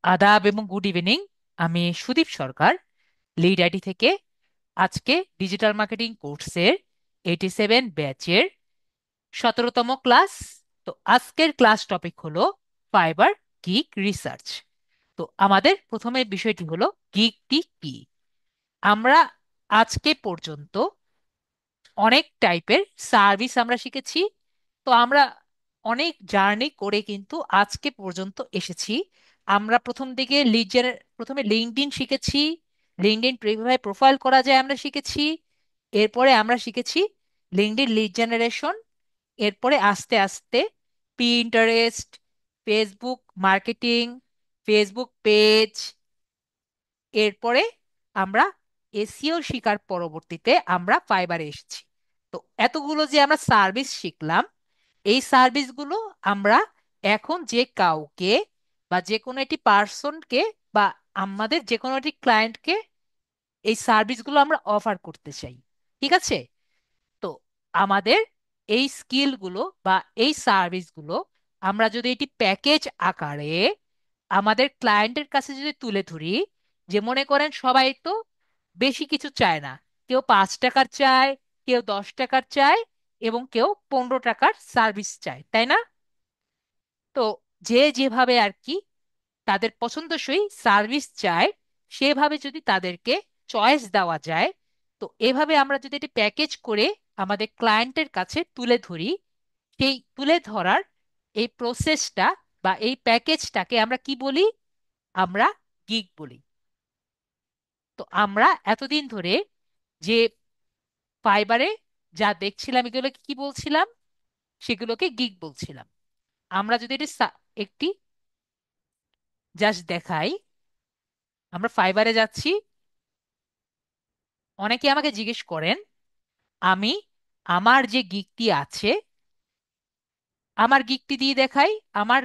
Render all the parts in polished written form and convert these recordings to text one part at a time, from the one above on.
আদাব এবং good evening. আমি সুদীপ সরকার, লিড আইটি থেকে। আজকে ডিজিটাল মার্কেটিং কোর্সের 87 ব্যাচের 17তম ক্লাস। তো আজকের ক্লাস টপিক হলো ফাইবার গিগ রিসার্চ। তো আমাদের প্রথমে বিষয়টি হলো গিগটি কি। আমরা আজকে পর্যন্ত অনেক টাইপের সার্ভিস আমরা শিখেছি। তো আমরা অনেক জার্নি করে কিন্তু আজকে পর্যন্ত এসেছি। আমরা প্রথম দিকে প্রথমে লিঙ্কডইন শিখেছি। লিঙ্কডইন কিভাবে প্রোফাইল করা যায় আমরা শিখেছি। এরপরে আমরা শিখেছি লিঙ্কডইন লিড জেনারেশন। এরপরে আস্তে আস্তে Pinterest, Facebook marketing, Facebook page. এরপরে আমরা এসইও শিখার পরবর্তীতে আমরা ফাইবারে এসেছি। তো এতগুলো যে আমরা সার্ভিস শিখলাম, এই সার্ভিসগুলো আমরা এখন যে কাউকে বা যে কোনো একটি পার্সনকে বা আমাদের যে কোনো একটি ক্লায়েন্টকে এই সার্ভিসগুলো আমরা অফার করতে চাই। ঠিক আছে? তো আমাদের এই স্কিলগুলো বা এই সার্ভিসগুলো আমরা যদি এটি প্যাকেজ আকারে আমাদের ক্লায়েন্টের কাছে যদি তুলে ধরি, যে মনে করেন সবাই তো বেশি কিছু চায় না। কেউ 5 টাকার চায়, কেউ 10 টাকার চায়, এবং কেউ 15 টাকার সার্ভিস চায়, তাই না? তো যে যেভাবে আর কি তাদের পছন্দসই সার্ভিস চায়, সেভাবে যদি তাদেরকে চয়েস দেওয়া যায়, তো এভাবে আমরা যদি এটি প্যাকেজ করে আমাদের ক্লায়েন্টের কাছে তুলে ধরি, সেই তুলে ধরার এই প্রসেসটা বা এই প্যাকেজটাকে আমরা কি বলি? আমরা গিগ বলি। তো আমরা এতদিন ধরে যে ফাইবারে যা দেখছিলাম এগুলোকে কি বলছিলাম? সেগুলোকে গিগ বলছিলাম। আমরা যদি একটি জাস্ট দেখাই, আমরা ফাইবারে যাচ্ছি। অনেকে আমাকে জিজ্ঞেস করেন, আমি আমার যে গিগটি আছে, আমার গিগটি দিয়ে দেখাই। আমার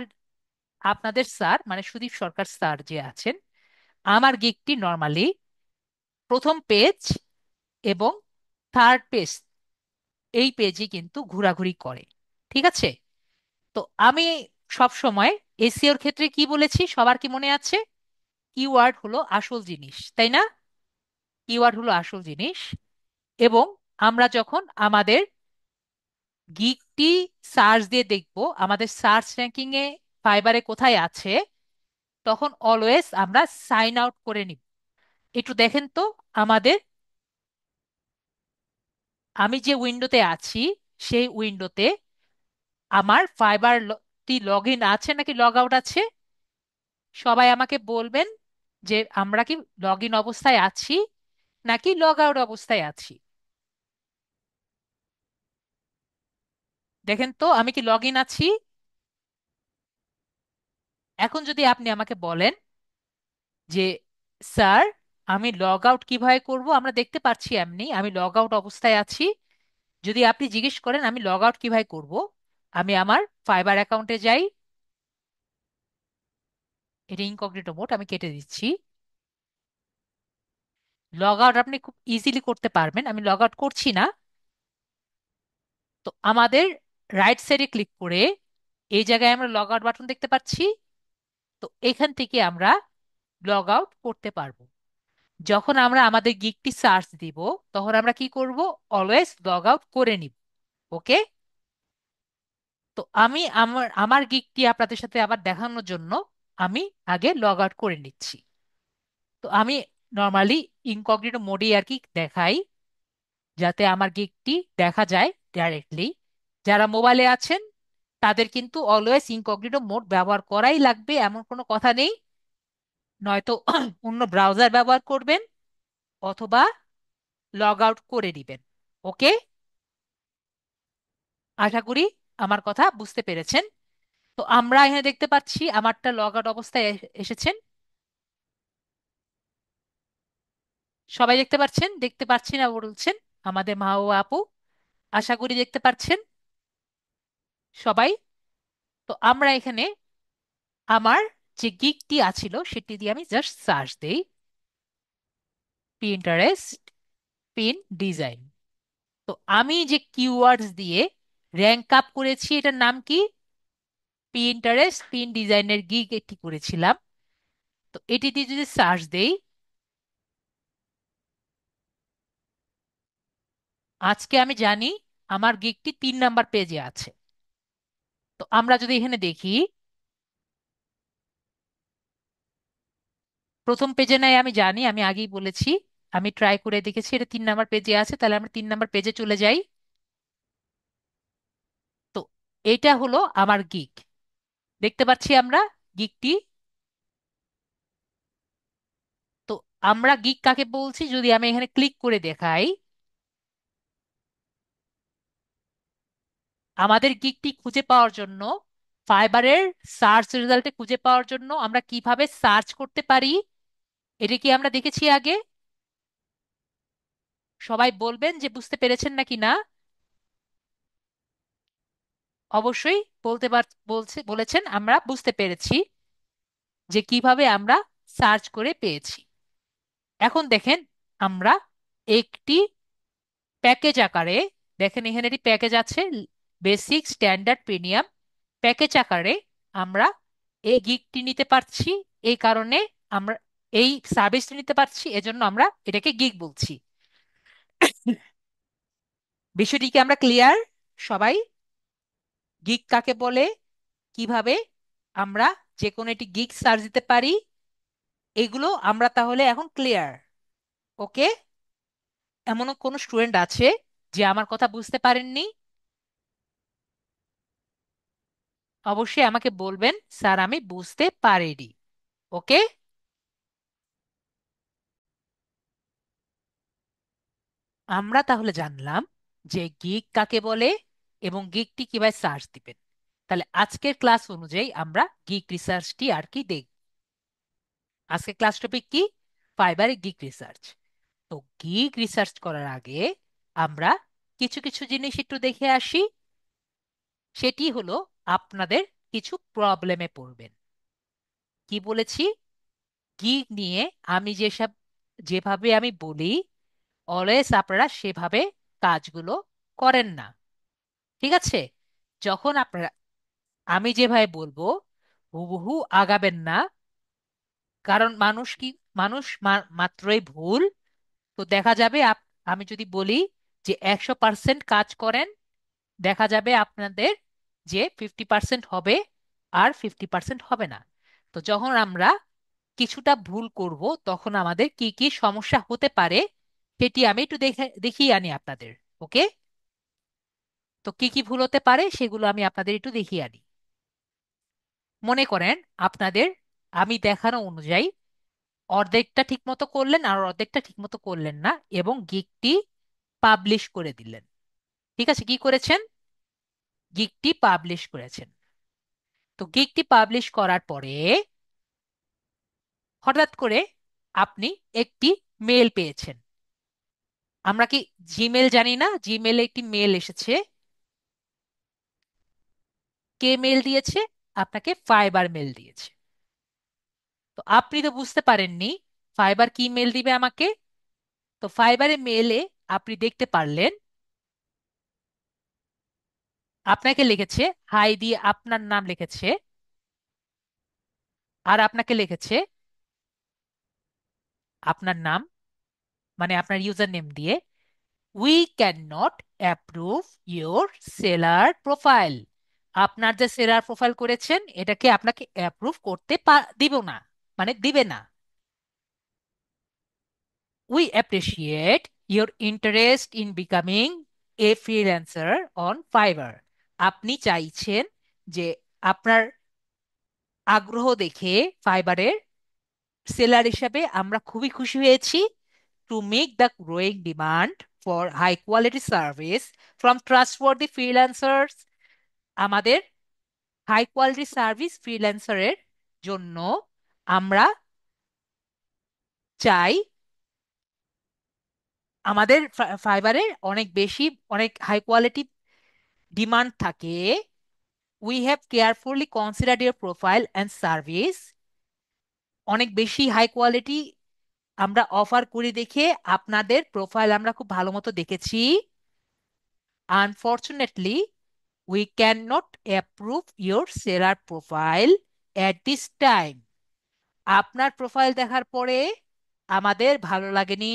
আপনাদের স্যার মানে সুদীপ সরকার স্যার যে আছেন, আমার গিগটি নর্মালি প্রথম পেজ এবং থার্ড পেজ, এই পেজে কিন্তু ঘোরাঘুরি করে। ঠিক আছে? তো আমি সব সময় এসইওর ক্ষেত্রে কি বলেছি সবার কি মনে আছে? কিওয়ার্ড হলো আসল জিনিস, তাই না? কিওয়ার্ড হলো আসল জিনিস। এবং আমরা যখন আমাদের গিগটি সার্চ দিয়ে দেখব আমাদের সার্চ র্যাঙ্কিং এ ফাইবারে কোথায় আছে, তখন অলওয়েজ আমরা সাইন আউট করে নিব। একটু দেখেন তো আমাদের, আমি যে উইন্ডোতে আছি সেই উইন্ডোতে আমার টি লগ ইন আছে নাকি লগ আউট আছে? সবাই আমাকে বলবেন যে আমরা কি লগ ইন অবস্থায় আছি নাকি লগ আউট অবস্থায় আছি। দেখেন তো আমি কি লগ ইন আছি? এখন যদি আপনি আমাকে বলেন যে স্যার, আমি লগ আউট কিভাবে করব, আমরা দেখতে পাচ্ছি এমনি আমি লগ আউট অবস্থায় আছি। যদি আপনি জিজ্ঞেস করেন আমি লগ আউট কিভাবে করব, আমি আমার ফাইবার অ্যাকাউন্টে যাই। এটা ইনকগনিটো মোড, আমি কেটে দিচ্ছি। লগ আউট আপনি খুব ইজিলি করতে পারবেন, আমি লগ আউট করছি না। তো আমাদের রাইট সাইডে ক্লিক করে এই জায়গায় আমরা লগ আউট বাটন দেখতে পাচ্ছি। তো এখান থেকে আমরা লগ আউট করতে পারবো। যখন আমরা আমাদের গিগটি সার্চ দিব, তখন আমরা কি করব? অলওয়েজ লগ আউট করে নিব। ওকে? তো আমি আমার আমার গিগটি আপনাদের সাথে আবার দেখানোর জন্য আমি আগে লগ আউট করে নিচ্ছি। তো আমি নর্মালি ইনকগনিটো মোডে আর কি দেখাই, যাতে আমার গিগটি দেখা যায় ডাইরেক্টলি। যারা মোবাইলে আছেন তাদের কিন্তু অলওয়েজ ইনকগনিটো মোড ব্যবহার করাই লাগবে, এমন কোনো কথা নেই। নয়তো অন্য ব্রাউজার ব্যবহার করবেন অথবা লগ আউট করে দিবেন। ওকে? আশা করি আমার কথা বুঝতে পেরেছেন। তো আমরা এখানে দেখতে পাচ্ছি আমারটা লগ আউট অবস্থায় এসেছেন। সবাই দেখতে পাচ্ছেন? দেখতে পাচ্ছি না বলছেন আমাদের মা ও আপু। আশা করি দেখতে পাচ্ছেন সবাই। তো আমরা এখানে আমার যে গিগটি আছিল সেটি দিয়ে আমি জাস্ট সার্চ দেই, পিন্টারেস্ট পিন ডিজাইন। তো আমি যে কিওয়ার্ডস দিয়ে র্যাঙ্ক আপ করেছি এটার নাম কি? পিন্টারেস্ট পিন ডিজাইনের গিগ একটি করেছিলাম। তো এটি দিয়ে যদি সার্চ দেই, আজকে আমি জানি আমার গিকটি 3 নাম্বার পেজে আছে। তো আমরা যদি এখানে দেখি, প্রথম পেজে নাই, আমি জানি, আমি আগেই বলেছি, আমি ট্রাই করে দেখেছি এটা 3 নাম্বার পেজে আছে, তাহলে আমরা 3 নাম্বার পেজে চলে যাই। তো এটা হলো আমার গিক, দেখতে পাচ্ছি আমরা গিকটি। তো আমরা গিক কাকে বলছি যদি আমি এখানে ক্লিক করে দেখাই, আমাদের গিকটি খুঁজে পাওয়ার জন্য, ফাইবারের সার্চ রেজাল্টে খুঁজে পাওয়ার জন্য আমরা কিভাবে সার্চ করতে পারি, এটা কি আমরা দেখেছি আগে? সবাই বলবেন যে বুঝতে পেরেছেন নাকি না। অবশ্যই বলেছেন আমরা বুঝতে পেরেছি যে কিভাবে আমরা সার্চ করে পেয়েছি। এখন দেখেন, আমরা একটি প্যাকেজ আকারে, দেখেন এখানে একটি প্যাকেজ আছে, বেসিক, স্ট্যান্ডার্ড, প্রিমিয়াম, প্যাকেজ আকারে আমরা এই গিগটি নিতে পারছি। এই কারণে আমরা এই সার্ভিসটি নিতে পারছি, এজন্য আমরা এটাকে গিগ বলছি। বিষয়টি কি আমরা ক্লিয়ার সবাই? গিগ কাকে বলে, কিভাবে আমরা যে কোনো একটি গিগ সার্চ দিতে পারি, এগুলো আমরা তাহলে এখন ক্লিয়ার। ওকে? এমনও কোনো স্টুডেন্ট আছে যে আমার কথা বুঝতে পারেননি? অবশ্যই আমাকে বলবেন, স্যার আমি বুঝতে পারিনি। ওকে? আমরা তাহলে জানলাম যে গিগ কাকে বলে এবং গিগটি কিভাবে সার্চ দিবেন। তাহলে আজকের ক্লাস অনুযায়ী আমরা গিগ রিসার্চটি আর কি দেখব। আজকের ক্লাস টপিক কি? ফাইবারে গিগ রিসার্চ। তো গিগ রিসার্চ করার আগে আমরা কিছু কিছু জিনিস একটু দেখে আসি। সেটি হলো, আপনাদের কিছু প্রবলেমে পড়বেন। কি বলেছি? গিগ নিয়ে আমি যেভাবে আমি বলি, অলওয়েজ আপনারা সেভাবে কাজগুলো করেন না। ঠিক আছে? যখন আপনারা, আমি যেভাবে বলবো হুবহু আগাবেন না, কারণ মানুষ মাত্রই ভুল। তো দেখা যাবে আমি যদি বলি যে 100% কাজ করেন, দেখা যাবে আপনাদের যে 50% হবে আর 50% হবে না। তো যখন আমরা কিছুটা ভুল করব, তখন আমাদের কি কি সমস্যা হতে পারে সেটি আমি একটু দেখিয়ে আনি আপনাদের। ওকে? তো কি কি ভুল হতে পারে সেগুলো আমি আপনাদের একটু দেখিয়ে আনি। মনে করেন আপনাদের, আমি দেখানো অনুযায়ী অর্ধেকটা ঠিকমতো করলেন আর অর্ধেকটা ঠিকমতো করলেন না, এবং গিগটি পাবলিশ করে দিলেন। ঠিক আছে, কি করেছেন? গিগটি পাবলিশ করেছেন। তো গিগটি পাবলিশ করার পরে হঠাৎ করে আপনি একটি মেল পেয়েছেন। আমরা কি জিমেল জানি না? জিমেলে একটি মেল এসেছে। কে মেল দিয়েছে? আপনাকে ফাইবার মেল দিয়েছে। তো আপনি তো বুঝতে পারেননি ফাইবার কি মেল দিবে আমাকে। তো ফাইবারের মেলে আপনি দেখতে পারলেন আপনাকে লিখেছে হাই দিয়ে আপনার নাম লিখেছে, আর আপনাকে লিখেছে আপনার নাম, মানে আপনার ইউজার নেম দিয়ে, we can not approve your seller profile. আপনার যে সেলার প্রোফাইল করেছেন এটাকে আপনাকে অ্যাপ্রুভ করতে দিব না, মানে দিবে না। We appreciate your interest in becoming a freelancer on fibre. আপনি চাইছেন যে, আপনার আগ্রহ দেখে ফাইবারের সেলার হিসাবে আমরা খুবই খুশি হয়েছি। To make the growing demand for high quality service from trustworthy freelancers. আমাদের হাই কোয়ালিটি সার্ভিস ফ্রিল্যান্সারের জন্য আমরা চাই, আমাদের ফাইবারে অনেক বেশি, অনেক হাই কোয়ালিটি ডিমান্ড থাকে। We have carefully considered your profile and service. অনেক বেশি হাই কোয়ালিটি আমরা অফার করি দেখে আপনাদের প্রোফাইল আমরা খুব ভালো মতো দেখেছি। Unfortunately we can not approve your seller profile at this time. আপনার প্রোফাইল দেখার পরে আমাদের ভালো লাগেনি,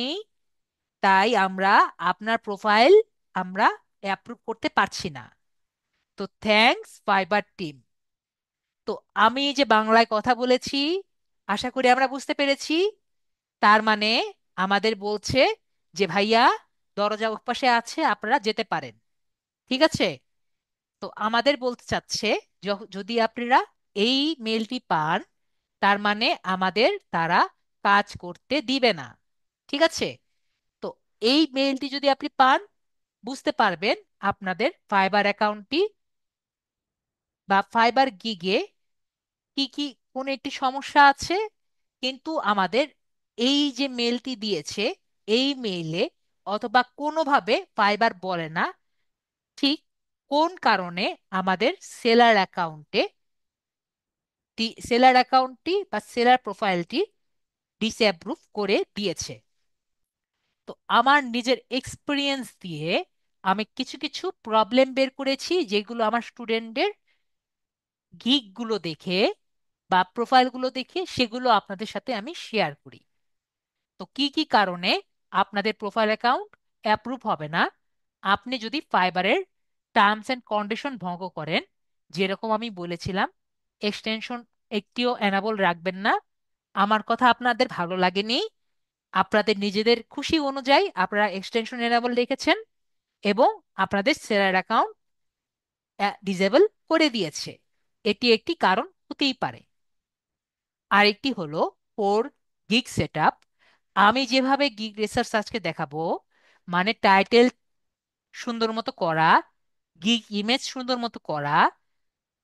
তাই আমরা আপনার প্রোফাইল আমরা অ্যাপ্রুভ করতে পারছি না। তো থ্যাঙ্কস ফাইবার টিম। তো আমি যে বাংলায় কথা বলেছি, আশা করি আমরা বুঝতে পেরেছি। তার মানে আমাদের বলছে যে ভাইয়া, দরজা ওপাশে আছে, আপনারা যেতে পারেন। ঠিক আছে? তো আমাদের বলতে চাচ্ছে, যদি আপনারা এই মেলটি পান, তার মানে আমাদের তারা কাজ করতে দিবে না। ঠিক আছে? তো এই মেলটি যদি আপনি পান, বুঝতে পারবেন আপনাদের ফাইবার অ্যাকাউন্টটি বা ফাইবার গিগে কি কি কোন একটি সমস্যা আছে। কিন্তু আমাদের এই যে মেলটি দিয়েছে, এই মেইলে অথবা কোনোভাবে ফাইবার বলে না ঠিক কোন কারণে আমাদের সেলার অ্যাকাউন্টটি বা সেলার প্রোফাইলটি ডিসঅ্যাপ্রুভ করে দিয়েছে। তো আমার নিজের এক্সপিরিয়েন্স দিয়ে আমি কিছু কিছু প্রবলেম বের করেছি, যেগুলো আমার স্টুডেন্টদের গিগগুলো দেখে বা প্রোফাইলগুলো দেখে সেগুলো আপনাদের সাথে আমি শেয়ার করি। তো কি কি কারণে আপনাদের প্রোফাইল অ্যাকাউন্ট অ্যাপ্রুভ হবে না আপনি যদি ফাইবারের টার্মস এন্ড কন্ডিশন ভঙ্গ করেন? যেরকম আমি বলেছিলাম, এক্সটেনশন একটিও এনাবল রাখবেন না। আমার কথা আপনাদের ভালো লাগেনি, আপনাদের নিজেদের খুশি অনুযায়ী আপনারা এক্সটেনশন এনাবল রেখেছেন এবং আপনাদের সেলার অ্যাকাউন্ট ডিসেবল করে দিয়েছে। এটি একটি কারণ হতেই পারে। আরেকটি হলো ওর গিগ সেটআপ। আমি যেভাবে গিগ রিসার্চ আজকে দেখাবো, মানে টাইটেল সুন্দর মতো করা, গিগ ইমেজ সুন্দর মতো করা,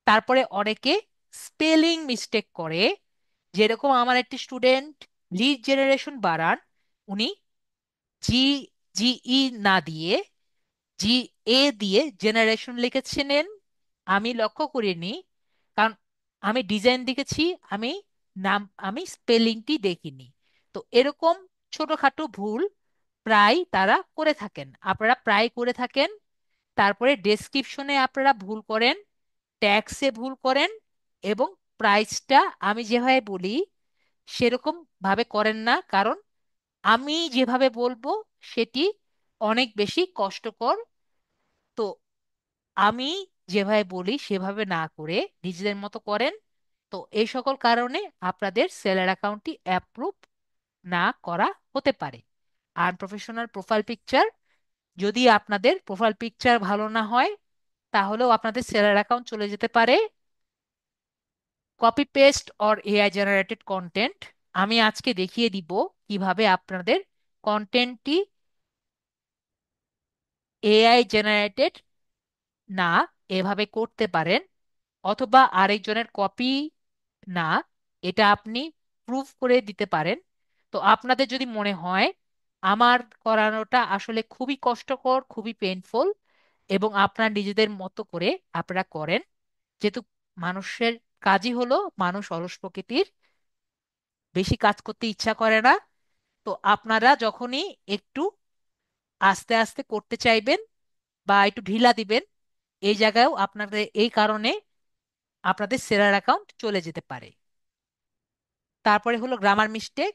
তারপরে অনেকে স্পেলিং মিস্টেক করে। যেরকম আমার একটি স্টুডেন্ট লিড জেনারেশন বাড়ান, উনি জি জিই না দিয়ে জি এ দিয়ে জেনারেশন লিখেছিলেন। আমি লক্ষ্য করিনি, কারণ আমি ডিজাইন দেখেছি, আমি নাম আমি স্পেলিংটি দেখিনি। তো এরকম ছোটখাটো ভুল প্রায় তারা করে থাকেন, আপনারা প্রায় করে থাকেন। তারপরে ডেসক্রিপশনে আপনারা ভুল করেন, ট্যাক্সে ভুল করেন, এবং প্রাইসটা আমি যেভাবে বলি সেরকম ভাবে করেন না, কারণ আমি যেভাবে বলবো সেটি অনেক বেশি কষ্টকর। তো আমি যেভাবে বলি সেভাবে না করে নিজেদের মতো করেন। তো এই সকল কারণে আপনাদের সেলার অ্যাকাউন্টটি অ্যাপ্রুভ না করা হতে পারে। আনপ্রফেশনাল প্রোফাইল পিকচার, যদি আপনাদের প্রোফাইল পিকচার ভালো না হয়, তাহলেও আপনাদের সেলার অ্যাকাউন্ট চলে যেতে পারে। Copy paste or AI generated content, আমি আজকে দেখিয়ে দিব কিভাবে আপনাদের কন্টেন্টটি এআই জেনারেটেড না এভাবে করতে পারেন, অথবা আরেকজনের কপি না, এটা আপনি প্রুফ করে দিতে পারেন। তো আপনাদের যদি মনে হয় আমার করানোটা আসলে খুবই কষ্টকর, খুবই পেইনফুল, এবং আপনার নিজেদের মতো করে আপনারা করেন, যেহেতু মানুষের কাজই হলো মানুষ অলস প্রকৃতির, বেশি কাজ করতে ইচ্ছা করে না। তো আপনারা যখনই একটু আস্তে আস্তে করতে চাইবেন বা একটু ঢিলা দিবেন, এই জায়গায়ও আপনাদের এই কারণে আপনাদের সেলার অ্যাকাউন্ট চলে যেতে পারে। তারপরে হলো গ্রামার মিস্টেক।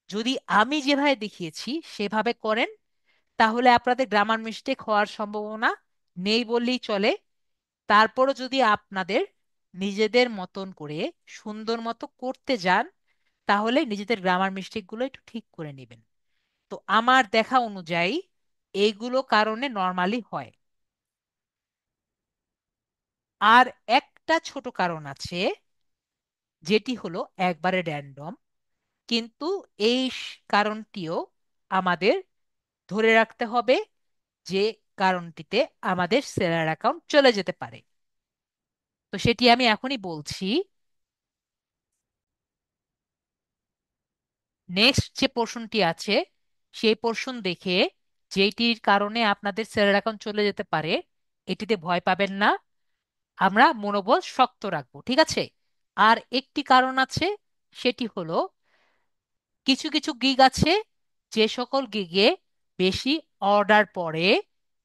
যদি আমি যেভাবে দেখিয়েছি সেভাবে করেন, তাহলে আপনাদের গ্রামার মিস্টেক হওয়ার সম্ভাবনা নেই বললেই চলে। তারপরও যদি আপনাদের নিজেদের মতন করে সুন্দর মতো করতে যান, তাহলে নিজেদের গ্রামার মিস্টেকগুলো একটু ঠিক করে নেবেন। তো আমার দেখা অনুযায়ী এইগুলো কারণে নর্মালি হয়। আর একটা ছোট কারণ আছে, যেটি হলো একবারে র্যান্ডম, কিন্তু এই কারণটিও আমাদের ধরে রাখতে হবে, যে কারণটিতে আমাদের সেলার অ্যাকাউন্ট চলে যেতে পারে। তো সেটি আমি এখনই বলছি। নেক্সট যে পোর্শনটি আছে, সেই পোর্শন দেখে যেটির কারণে আপনাদের সেলার অ্যাকাউন্ট চলে যেতে পারে, এটিতে ভয় পাবেন না, আমরা মনোবল শক্ত রাখবো। ঠিক আছে? আর একটি কারণ আছে, সেটি হলো কিছু কিছু গিগ আছে, যে সকল গিগে বেশি অর্ডার পড়ে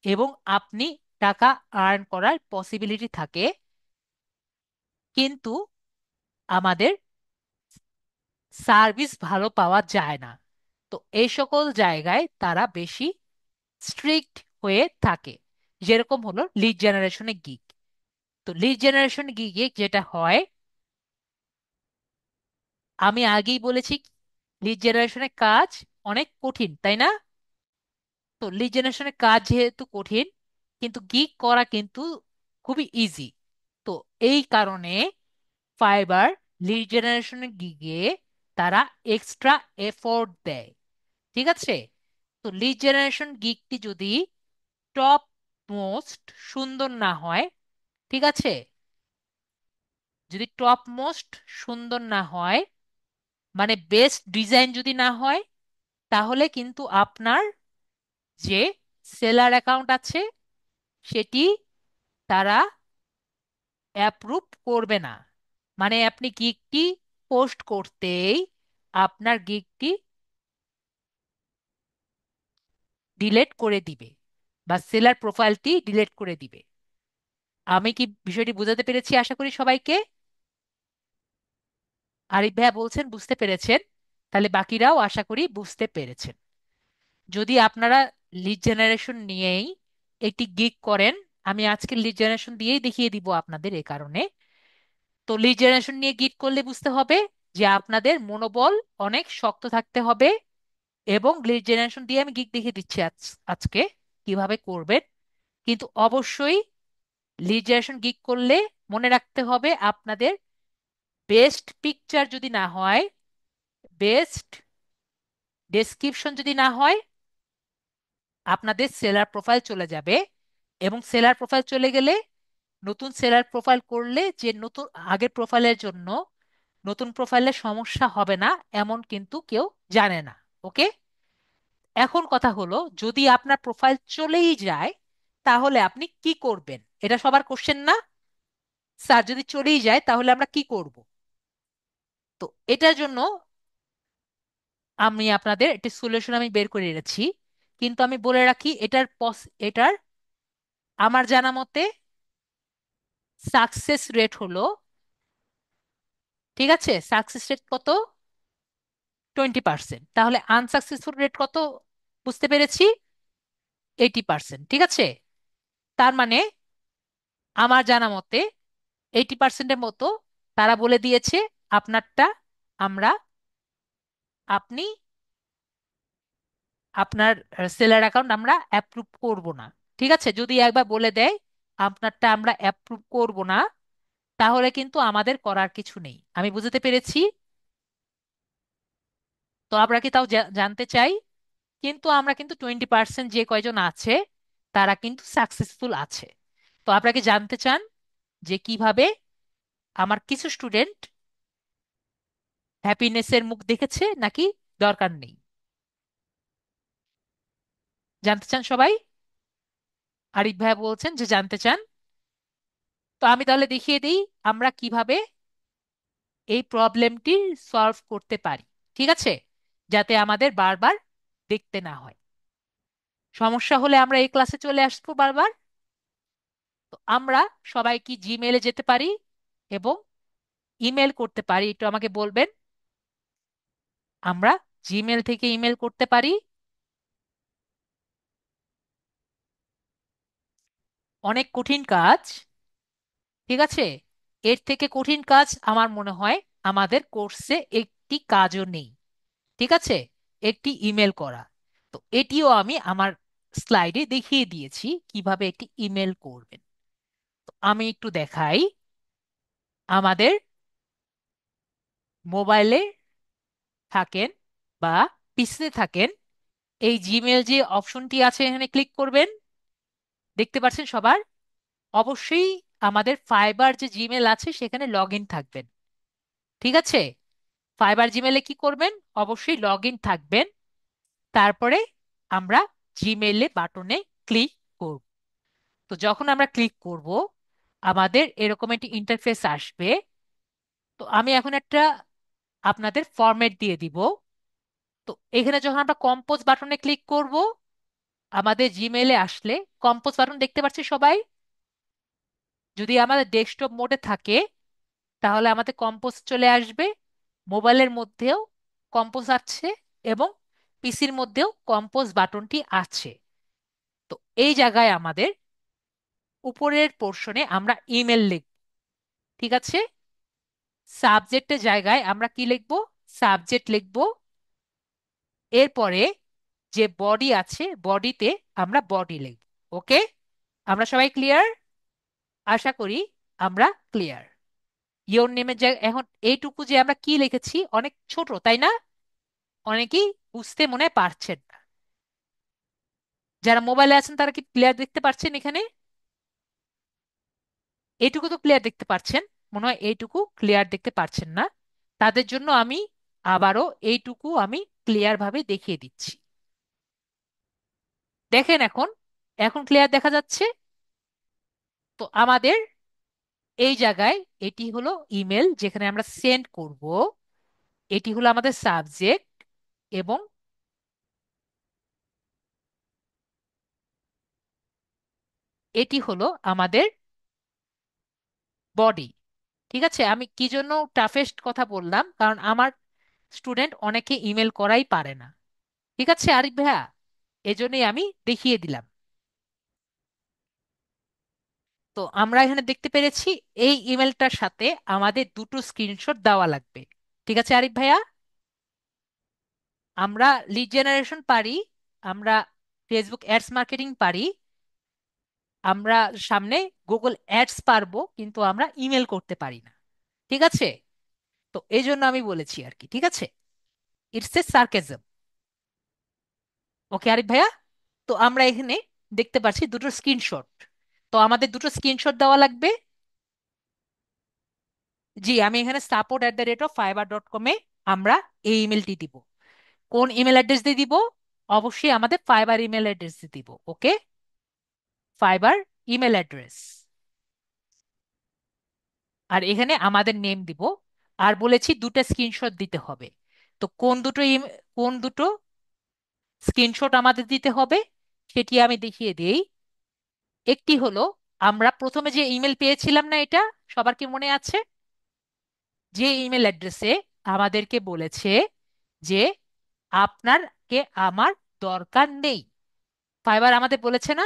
এবং আপনি টাকা আর্ন করার পসিবিলিটি থাকে, কিন্তু আমাদের সার্ভিস ভালো পাওয়া যায় না। তো এই সকল জায়গায় তারা বেশি স্ট্রিক্ট হয়ে থাকে। যেরকম হলো লিড জেনারেশনে গিগ। তো লিড জেনারেশন গিগে যেটা হয়, আমি আগেই বলেছি লিড জেনারেশনের কাজ অনেক কঠিন, তাই না? তো লিড জেনারেশনের কাজ যেহেতু কঠিন, কিন্তু গিগ করা কিন্তু খুবই ইজি। তো এই কারণে ফাইবার লিড জেনারেশনের গিগে তারা এক্সট্রা এফোর্ট দেয়। ঠিক আছে? তো লিড জেনারেশন গিগটি যদি টপ মোস্ট সুন্দর না হয়, ঠিক আছে, যদি টপ মোস্ট সুন্দর না হয়, মানে বেস্ট ডিজাইন যদি না হয়, তাহলে কিন্তু আপনার যে সেলার অ্যাকাউন্ট আছে সেটি তারা অ্যাপ্রুভ করবে না। মানে আপনি গিগটি পোস্ট করতেই আপনার গিগটি ডিলেট করে দিবে, বা সেলার প্রোফাইলটি ডিলেট করে দিবে। আমি কি বিষয়টি বোঝাতে পেরেছি? আশা করি সবাইকে। আরিফ ভাইয়া বলছেন বুঝতে পেরেছেন। তাহলে বাকিরাও আশা করি বুঝতে পেরেছেন। যদি আপনারা লিড জেনারেশন নিয়েই একটি গিগ করেন, আমি আজকে লিড জেনারেশন দিয়েই দেখিয়ে দিব আপনাদের এ কারণে। তো লিড জেনারেশন নিয়ে গিগ করলে বুঝতে হবে যে আপনাদের মনোবল অনেক শক্ত থাকতে হবে। এবং লিড জেনারেশন দিয়ে আমি গিগ দেখিয়ে দিচ্ছি আজকে কিভাবে করবেন। কিন্তু অবশ্যই লিড জেনারেশন গিগ করলে মনে রাখতে হবে আপনাদের বেস্ট পিকচার যদি না হয়, বেস্ট ডেসক্রিপশন যদি না হয়, আপনাদের সেলার প্রোফাইল চলে যাবে। এবং সেলার প্রোফাইল চলে গেলে নতুন সেলার প্রোফাইল করলে যে নতুন আগের প্রোফাইলের জন্য নতুন প্রোফাইলে সমস্যা হবে না এমন কিন্তু কেউ জানে না। ওকে? এখন কথা হলো, যদি আপনার প্রোফাইল চলেই যায় তাহলে আপনি কি করবেন? এটা সবার কোশ্চেন না? স্যার যদি চলেই যায় তাহলে আমরা কি করব? তো এটার জন্য আমি আপনাদের একটি সলিউশন আমি বের করে এনেছি। কিন্তু আমি বলে রাখি এটার আমার জানা মতে সাকসেস রেট হলো, ঠিক আছে, সাকসেস রেট কত? 20%। তাহলে আনসাকসেসফুল রেট কত? বুঝতে পেরেছি, 80%। ঠিক আছে? তার মানে আমার জানা মতে 80%-এর মতো তারা বলে দিয়েছে আপনারটা আমরা, আপনি, আপনার সেলার অ্যাকাউন্ট আমরা অ্যাপ্রুভ করব না। ঠিক আছে? যদি একবার বলে দেয় আপনারটা আমরা অ্যাপ্রুভ করব না, তাহলে কিন্তু আমাদের করার কিছু নেই। আমি বুঝতে পেরেছি। তো আমরা কি তাও জানতে চাই? কিন্তু আমরা কিন্তু 20% যে কয়জন আছে তারা কিন্তু সাকসেসফুল আছে। তো আপনারা কি জানতে চান যে কিভাবে আমার কিছু স্টুডেন্ট হ্যাপিনেসের মুখ দেখেছে নাকি দরকার নেই? জানতে চান সবাই? আরিফ ভাইয়া বলছেন যে জানতে চান। তো আমি তাহলে দেখিয়ে দিই আমরা কিভাবে এই প্রবলেমটি সলভ করতে পারি। ঠিক আছে? যাতে আমাদের বারবার দেখতে না হয়। সমস্যা হলে আমরা এই ক্লাসে চলে আসবো বারবার। তো আমরা সবাই কি জিমেলে যেতে পারি এবং ইমেল করতে পারি? একটু আমাকে বলবেন। আমরা জিমেল থেকে ইমেল করতে পারি। অনেক কঠিন কাজ। ঠিক আছে? এর থেকে কঠিন কাজ আমার মনে হয় আমাদের কোর্সে একটি কাজও নেই। ঠিক আছে? একটি ইমেল করা। তো এটিও আমি আমার স্লাইডে দেখিয়ে দিয়েছি কিভাবে একটি ইমেল করবেন। তো আমি একটু দেখাই। আমাদের মোবাইলে থাকেন বা পিসিতে থাকেন, এই জিমেল যে অপশনটি আছে এখানে ক্লিক করবেন। দেখতে পাচ্ছেন সবার? অবশ্যই আমাদের ফাইবার যে জিমেল আছে সেখানে লগ ইন থাকবেন। ঠিক আছে? ফাইবার জিমেলে কি করবেন? অবশ্যই লগ ইন থাকবেন। তারপরে আমরা জিমেইলে বাটনে ক্লিক করব। তো যখন আমরা ক্লিক করব আমাদের এরকম একটি ইন্টারফেস আসবে। তো আমি এখন একটা আপনাদের ফরম্যাট দিয়ে দিব। তো এখানে যখন আমরা কম্পোজ বাটনে ক্লিক করব আমাদের জিমেইলে আসলে কম্পোজ বাটন দেখতে পাচ্ছি সবাই? যদি আমাদের ডেস্কটপ মোডে থাকে তাহলে আমাদের কম্পোজ চলে আসবে। মোবাইলের মধ্যেও কম্পোজ আছে এবং পিসির মধ্যেও কম্পোজ বাটনটি আছে। তো এই জায়গায় আমাদের উপরের পোর্শনে আমরা ইমেল লিখব। ঠিক আছে, সাবজেক্টের জায়গায় আমরা কি লিখব? সাবজেক্ট লিখব। এরপরে যে বডি আছে বডিতে আমরা বডি লিখব। ওকে, আমরা সবাই ক্লিয়ার? আশা করি আমরা ক্লিয়ার। ইওর নেমের জায়গায় এখন এইটুকু যে আমরা কি লিখেছি অনেক ছোট, তাই না? অনেকেই বুঝতে মনে হয় পারছেন না। যারা মোবাইলে আছেন তারা কি ক্লিয়ার দেখতে পাচ্ছেন? এখানে এইটুকু তো ক্লিয়ার দেখতে পাচ্ছেন, মনে হয় এইটুকু ক্লিয়ার দেখতে পাচ্ছেন না। তাদের জন্য আমি আবারও এইটুকু আমি ক্লিয়ার ভাবে দেখিয়ে দিচ্ছি। দেখেন, এখন এখন ক্লিয়ার দেখা যাচ্ছে। তো আমাদের এই জায়গায় এটি হলো ইমেল যেখানে আমরা সেন্ড করব, এটি হলো আমাদের সাবজেক্ট, এবং এটি হলো আমাদের বডি। ঠিক আছে, আমি কি জন্য টাফেস্ট কথা বললাম, কারণ আমার স্টুডেন্ট অনেকে ইমেল করাই পারে না। ঠিক আছে আরিফ ভাইয়া, এজন্যই আমি দেখিয়ে দিলাম। তো আমরা এখানে দেখতে পেরেছি এই ইমেলটার সাথে আমাদের দুটো স্ক্রিনশট দেওয়া লাগবে। ঠিক আছে আরিফ ভাইয়া, আমরা লিড জেনারেশন পারি, আমরা ফেসবুক অ্যাডস মার্কেটিং পারি, আমরা সামনে গুগল অ্যাডস পারবো, কিন্তু আমরা ইমেল করতে পারি না। ঠিক আছে, তো এই জন্য আমি বলেছি আর কি। ঠিক আছে, ইটস এ সার্কেজম। ওকে আরিফ ভাইয়া, তো আমরা এখানে দেখতে পাচ্ছি দুটো স্ক্রিনশট। তো আমাদের দুটো স্ক্রিনশট দেওয়া লাগবে। জি, আমি এখানে support@fiverr.com-এ আমরা এই ইমেলটি দিব। কোন ইমেল অ্যাড্রেস দিয়ে দিব? অবশ্যই আমাদের ফাইবার ইমেল অ্যাড্রেস দিয়ে দিব। ওকে, ফাইবার ইমেল অ্যাড্রেস। আর এখানে আমাদের নেম দিব। আর বলেছি দুটো স্ক্রিনশট দিতে হবে। তো কোন দুটো স্ক্রিনশট আমাদের দিতে হবে সেটি আমি দেখিয়ে দিই। একটি হলো, আমরা প্রথমে যে ইমেল পেয়েছিলাম না, এটা সবার কি মনে আছে? যে ইমেল অ্যাড্রেসে আমাদেরকে বলেছে যে আপনারকে আমার দরকার নেই, ফাইবার আমাদের বলেছে না?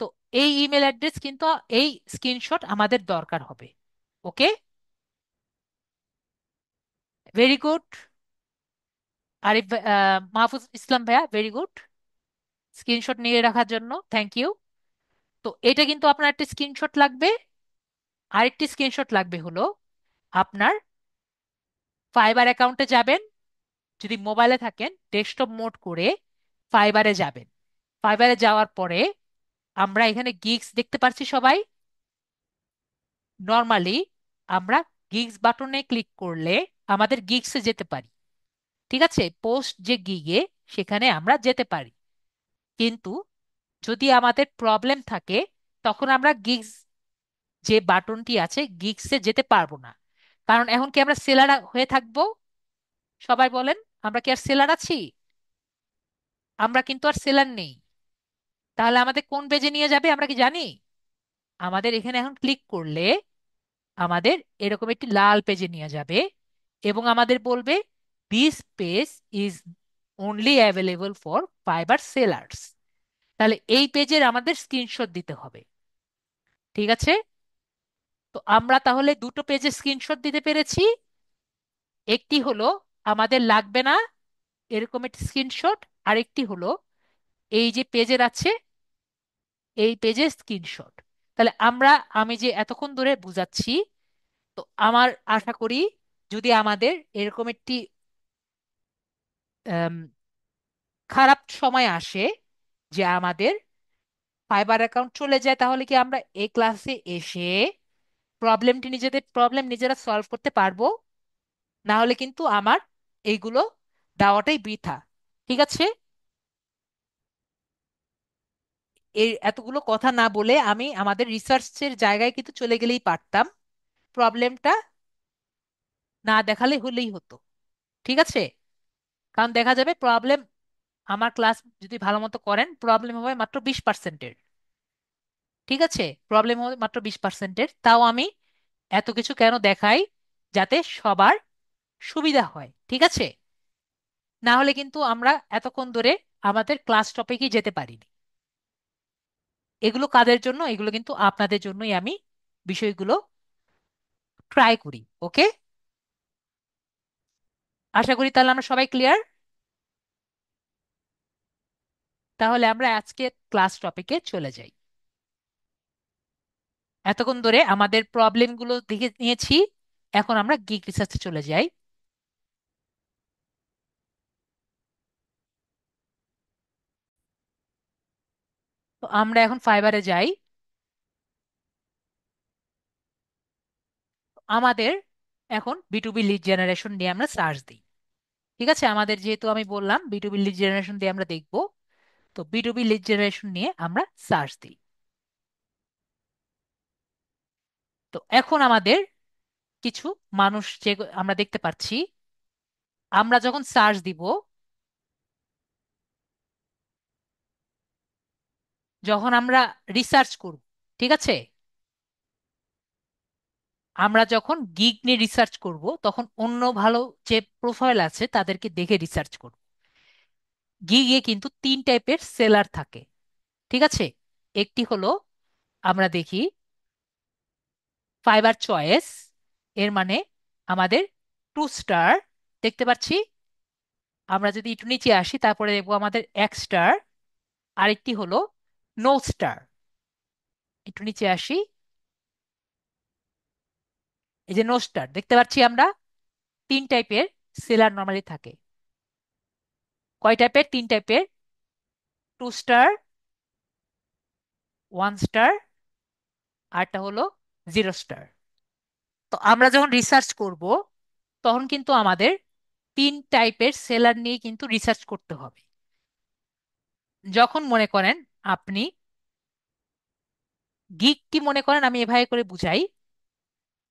তো এই ইমেল অ্যাড্রেস কিন্তু, এই স্ক্রিনশট আমাদের দরকার হবে। ওকে, ভেরি গুড। আরিফ মাহফুজ ইসলাম ভাইয়া, ভেরি গুড, স্ক্রিনশট নিয়ে রাখার জন্য থ্যাংক ইউ। তো এটা কিন্তু আপনার একটা স্ক্রিনশট লাগবে। আরেকটি স্ক্রিনশট লাগবে হলো, আপনার ফাইবার অ্যাকাউন্টে যাবেন, যদি মোবাইলে থাকেন ডেস্কটপ মোড করে ফাইবারে যাবেন। ফাইবারে যাওয়ার পরে আমরা এখানে গিগস দেখতে পাচ্ছি সবাই। নর্মালি আমরা গিগস বাটনে ক্লিক করলে আমাদের গিগসে যেতে পারি। ঠিক আছে, পোস্ট যে গিগে সেখানে আমরা যেতে পারি। কিন্তু যদি আমাদের প্রবলেম থাকে তখন আমরা গিগস যে বাটনটি আছে গিগসে যেতে পারবো না। কারণ এখন কি আমরা সেলার হয়ে থাকবো? সবাই বলেন, আমরা কি আর সেলার আছি? আমরা কিন্তু আর সেলার নেই। তাহলে আমাদের কোন পেজে নিয়ে যাবে আমরা কি জানি? আমাদের এখানে এখন ক্লিক করলে আমাদের এরকম একটি লাল পেজে নিয়ে যাবে, এবং আমাদের বলবে this page is only available for Fiverr sellers. তাহলে এই পেজের আমাদের স্ক্রিনশট দিতে হবে। ঠিক আছে, তো আমরা তাহলে দুটো পেজের স্ক্রিনশট দিতে পেরেছি। একটি হলো আমাদের লাগবে না এরকম একটি স্ক্রিনশট, আরেকটি হলো এই যে পেজের আছে এই পেজের স্ক্রিনশট। তাহলে আমি যে এতক্ষণ ধরে বুঝাচ্ছি, তো আমার আশা করি যদি আমাদের এরকম একটি আম, খারাপ সময় আসে যে আমাদের ফাইবার অ্যাকাউন্ট চলে যায়, তাহলে কি আমরা এই ক্লাসে এসে নিজেদের প্রবলেম নিজেরা সলভ করতে পারবো? না হলে কিন্তু আমার এইগুলো দেওয়াটাই বৃথা। ঠিক আছে, এই এতগুলো কথা না বলে আমি আমাদের রিসার্চের জায়গায় কিন্তু চলে গেলেই পারতাম, প্রবলেমটা না দেখালে হলেই হতো। ঠিক আছে, কারণ দেখা যাবে প্রবলেম, আমার ক্লাস যদি ভালো মতো করেন প্রবলেম হবে মাত্র 20%-এর। ঠিক আছে, প্রবলেম হবে মাত্র 20%-এর, তাও আমি এত কিছু কেন দেখাই? যাতে সবার সুবিধা হয়, ঠিক আছে? না হলে কিন্তু আমরা এতক্ষণ ধরে আমাদের ক্লাস টপিকে যেতে পারিনি। এগুলো কাদের জন্য? এগুলো কিন্তু আপনাদের জন্যই আমি বিষয়গুলো ট্রাই করি। ওকে, আশা করি তাহলে আমরা সবাই ক্লিয়ার। তাহলে আমরা আজকে ক্লাস টপিকে চলে যাই। এতক্ষণ ধরে আমাদের প্রবলেমগুলো দেখে নিয়েছি, এখন আমরা গিগ রিসার্চে চলে যাই। তো আমরা এখন ফাইবারে যাই। আমাদের এখন বিটুবি লিড জেনারেশন নিয়ে আমরা সার্চ দিই। ঠিক আছে, আমাদের যেহেতু আমি বললাম বিটুবি লিড জেনারেশন দিয়ে আমরা দেখব, তো বিটুবি লিড জেনারেশন নিয়ে আমরা সার্চ দিই। তো এখন আমাদের কিছু মানুষ যে আমরা দেখতে পাচ্ছি, আমরা যখন সার্চ দিব, যখন আমরা রিসার্চ করব, ঠিক আছে, আমরা যখন গিগ নিয়ে রিসার্চ করব তখন অন্য ভালো যে প্রোফাইল আছে তাদেরকে দেখে রিসার্চ করব। গিগে কিন্তু তিন টাইপের সেলার থাকে, ঠিক আছে? একটি হলো, আমরা দেখি ফাইবার চয়েস, এর মানে আমাদের 2 স্টার দেখতে পাচ্ছি। আমরা যদি একটু নিচে আসি তারপরে দেখবো আমাদের 1 স্টার। আরেকটি হলো নো স্টার। একটু নিচে আসি, এই যে নো স্টার দেখতে পাচ্ছি আমরা। তিন টাইপের সেলার নর্মালি থাকে। কয় টাইপের? তিন টাইপের: 2 স্টার, 1 স্টার, আরটা হলো 0 স্টার। তো আমরা যখন রিসার্চ করব তখন কিন্তু আমাদের তিন টাইপের সেলার নিয়ে কিন্তু রিসার্চ করতে হবে। যখন মনে করেন আপনি গিগ কি মনে করেন, আমি এভাবে করে বুঝাই।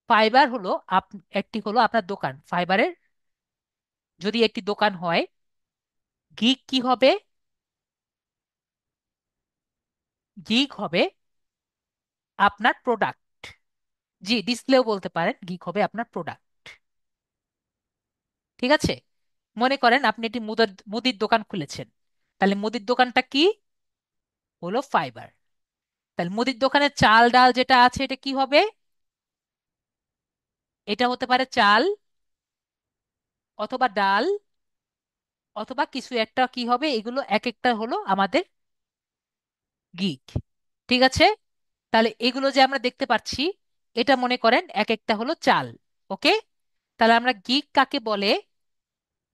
ফাইবার হলো একটি হলো আপনার দোকান, ফাইবারের যদি একটি দোকান হয়, গিগ কি হবে? গিগ হবে আপনার প্রোডাক্ট। জি, ডিসপ্লেও বলতে পারেন, গিগ হবে আপনার প্রোডাক্ট। ঠিক আছে, মনে করেন আপনি একটি মুদির মুদির দোকান খুলেছেন, তাহলে মুদির দোকানটা কি হলো? ফাইবার। তাহলে মুদির দোকানের চাল ডাল যেটা আছে এটা কি হবে? এটা হতে পারে চাল, অথবা ডাল, অথবা কিছু একটা কি হবে, এগুলো এক একটা হলো আমাদের গিগ। ঠিক আছে, তাহলে এগুলো যে আমরা দেখতে পাচ্ছি, এটা মনে করেন এক একটা হলো চাল। ওকে, তাহলে আমরা গিগ কাকে বলে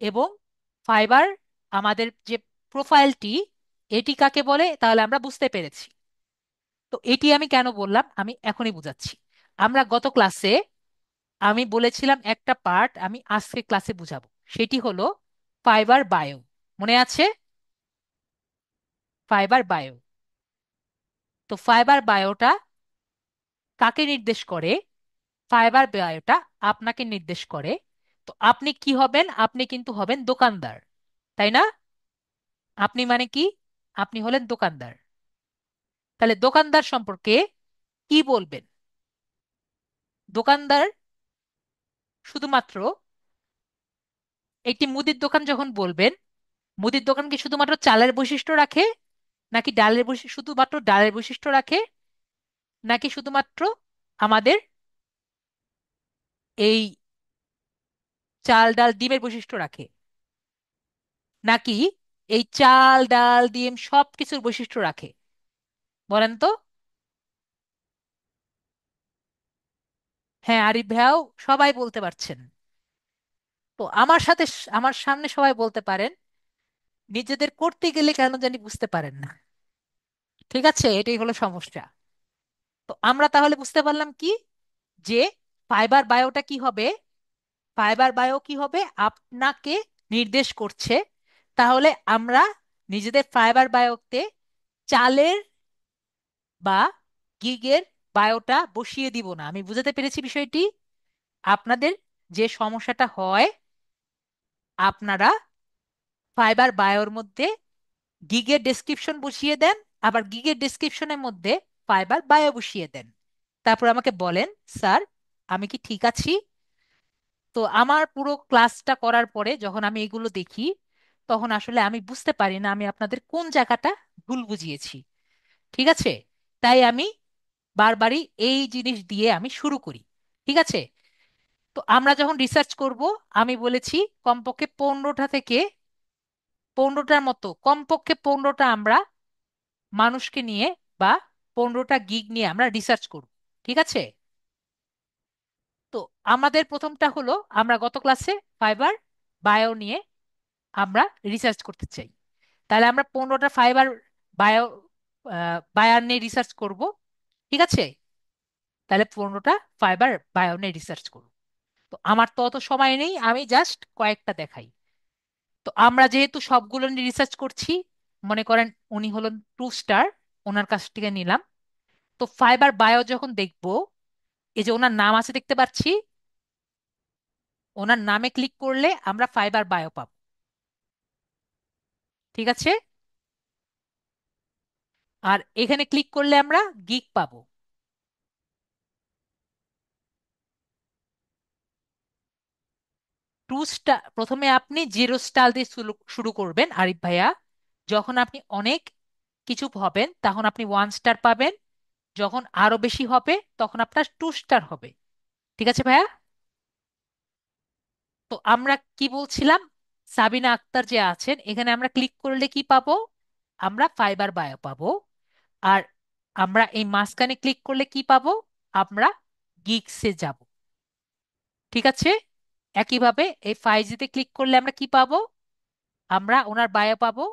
এবং ফাইবার আমাদের যে প্রোফাইলটি, এটি কাকে বলে, তাহলে আমরা বুঝতে পেরেছি। তো এটি আমি কেন বললাম আমি এখনই বুঝাচ্ছি। আমরা গত ক্লাসে আমি বলেছিলাম একটা পার্ট আমি আজকে ক্লাসে বুঝাবো, সেটি হলো ফাইবার বায়ো। মনে আছে? Fibre bio. তো ফাইবার বায়োটা কাকে নির্দেশ করে? ফাইবার বায়োটা আপনাকে নির্দেশ করে। তো আপনি কি হবেন? আপনি কিন্তু হবেন দোকানদার, তাই না? আপনি মানে কি? আপনি হলেন দোকানদার। তাহলে দোকানদার সম্পর্কে কি বলবেন? দোকানদার শুধুমাত্র একটি মুদির দোকান যখন বলবেন, মুদির দোকান কি শুধুমাত্র চালের বৈশিষ্ট্য রাখে, নাকি ডালের বৈশিষ্ট্য, শুধুমাত্র ডালের বৈশিষ্ট্য রাখে, নাকি শুধুমাত্র আমাদের এই চাল ডাল ডিমের বৈশিষ্ট্য রাখে, নাকি এই চাল ডাল ডিম সব কিছুর বৈশিষ্ট্য রাখে? বলেন তো। হ্যাঁ, আরিফ ভাইয়াও সবাই বলতে পারছেন। তো আমার সাথে আমার সামনে সবাই বলতে পারেন, নিজেদের করতে গেলে কেন জানি বুঝতে পারেন না। ঠিক আছে, এটাই হলো সমস্যা। তো আমরা তাহলে বুঝতে পারলাম কি, যে ফাইবার বায়োটা কি হবে? ফাইবার বায়ো কি হবে? আপনাকে নির্দেশ করছে। তাহলে আমরা নিজেদের ফাইবার বায়োতে চালের বা গিগের বায়োটা বসিয়ে দিব না। আমি বুঝাতে পেরেছি বিষয়টি? আপনাদের যে সমস্যাটা হয়, আপনারা ফাইবার বায়োর মধ্যে গিগের ডেসক্রিপশন বসিয়ে দেন, আবার গিগের ডেসক্রিপশনের মধ্যে ফাইবার বায়ো বসিয়ে দেন। তারপর আমাকে বলেন, স্যার আমি কি ঠিক আছি? তো তো আমার পুরো ক্লাসটা করার পরে যখন আমি এগুলো দেখি, তখন আসলে আমি বুঝতে পারি না আমি আপনাদের কোন জায়গাটা ভুল বুঝিয়েছি। ঠিক আছে? তাই আমি বারবারই এই জিনিস দিয়ে আমি শুরু করি। ঠিক আছে? তো আমরা যখন রিসার্চ করব, আমি বলেছি কমপক্ষে 15টা থেকে 15টার মতো, কমপক্ষে 15টা আমরা মানুষকে নিয়ে বা 15টা গিগ নিয়ে আমরা রিসার্চ করব। ঠিক আছে? তো আমাদের প্রথমটা হলো, আমরা গত ক্লাসে ফাইবার বায়ো নিয়ে আমরা রিসার্চ করতে চাই। তাহলে আমরা 15টা ফাইবার বায়ো বায়ার নিয়ে রিসার্চ করব। ঠিক আছে? তাহলে 15টা ফাইবার বায়ো নিয়ে রিসার্চ করব। তো আমার তো অত সময় নেই, আমি জাস্ট কয়েকটা দেখাই। তো আমরা যেহেতু সবগুলো নিয়ে রিসার্চ করছি, মনে করেন উনি হলেন 2 স্টার, ওনার কাছ থেকে নিলাম। তো ফাইবার বায়ো যখন দেখব, এই যে ওনার নাম আছে দেখতে পাচ্ছি, ওনার নামে ক্লিক করলে আমরা ফাইবার বায়ো পাবো। ঠিক আছে? আর এখানে ক্লিক করলে আমরা গিগ পাবো। 2 স্টার, প্রথমে আপনি 0 স্টার দিয়ে শুরু শুরু করবেন আরিফ ভাইয়া। যখন আপনি অনেক কিছু হবেন তখন আপনি 1 স্টার পাবেন। যখন আরো বেশি হবে তখন আপনার 2 স্টার হবে। ঠিক আছে ভাইয়া? তো আমরা কি বলছিলাম, সাবিনা আক্তার যে আছেন এখানে আমরা ক্লিক করলে কি পাবো? আমরা ফাইবার বায়ো পাবো। আর আমরা এই মাঝখানে ক্লিক করলে কি পাবো? আমরা গিগসে যাব। ঠিক আছে? একইভাবে এই ফাইজিতে ক্লিক করলে আমরা কি পাবো? আমরা ওনার বায়ো পাবো।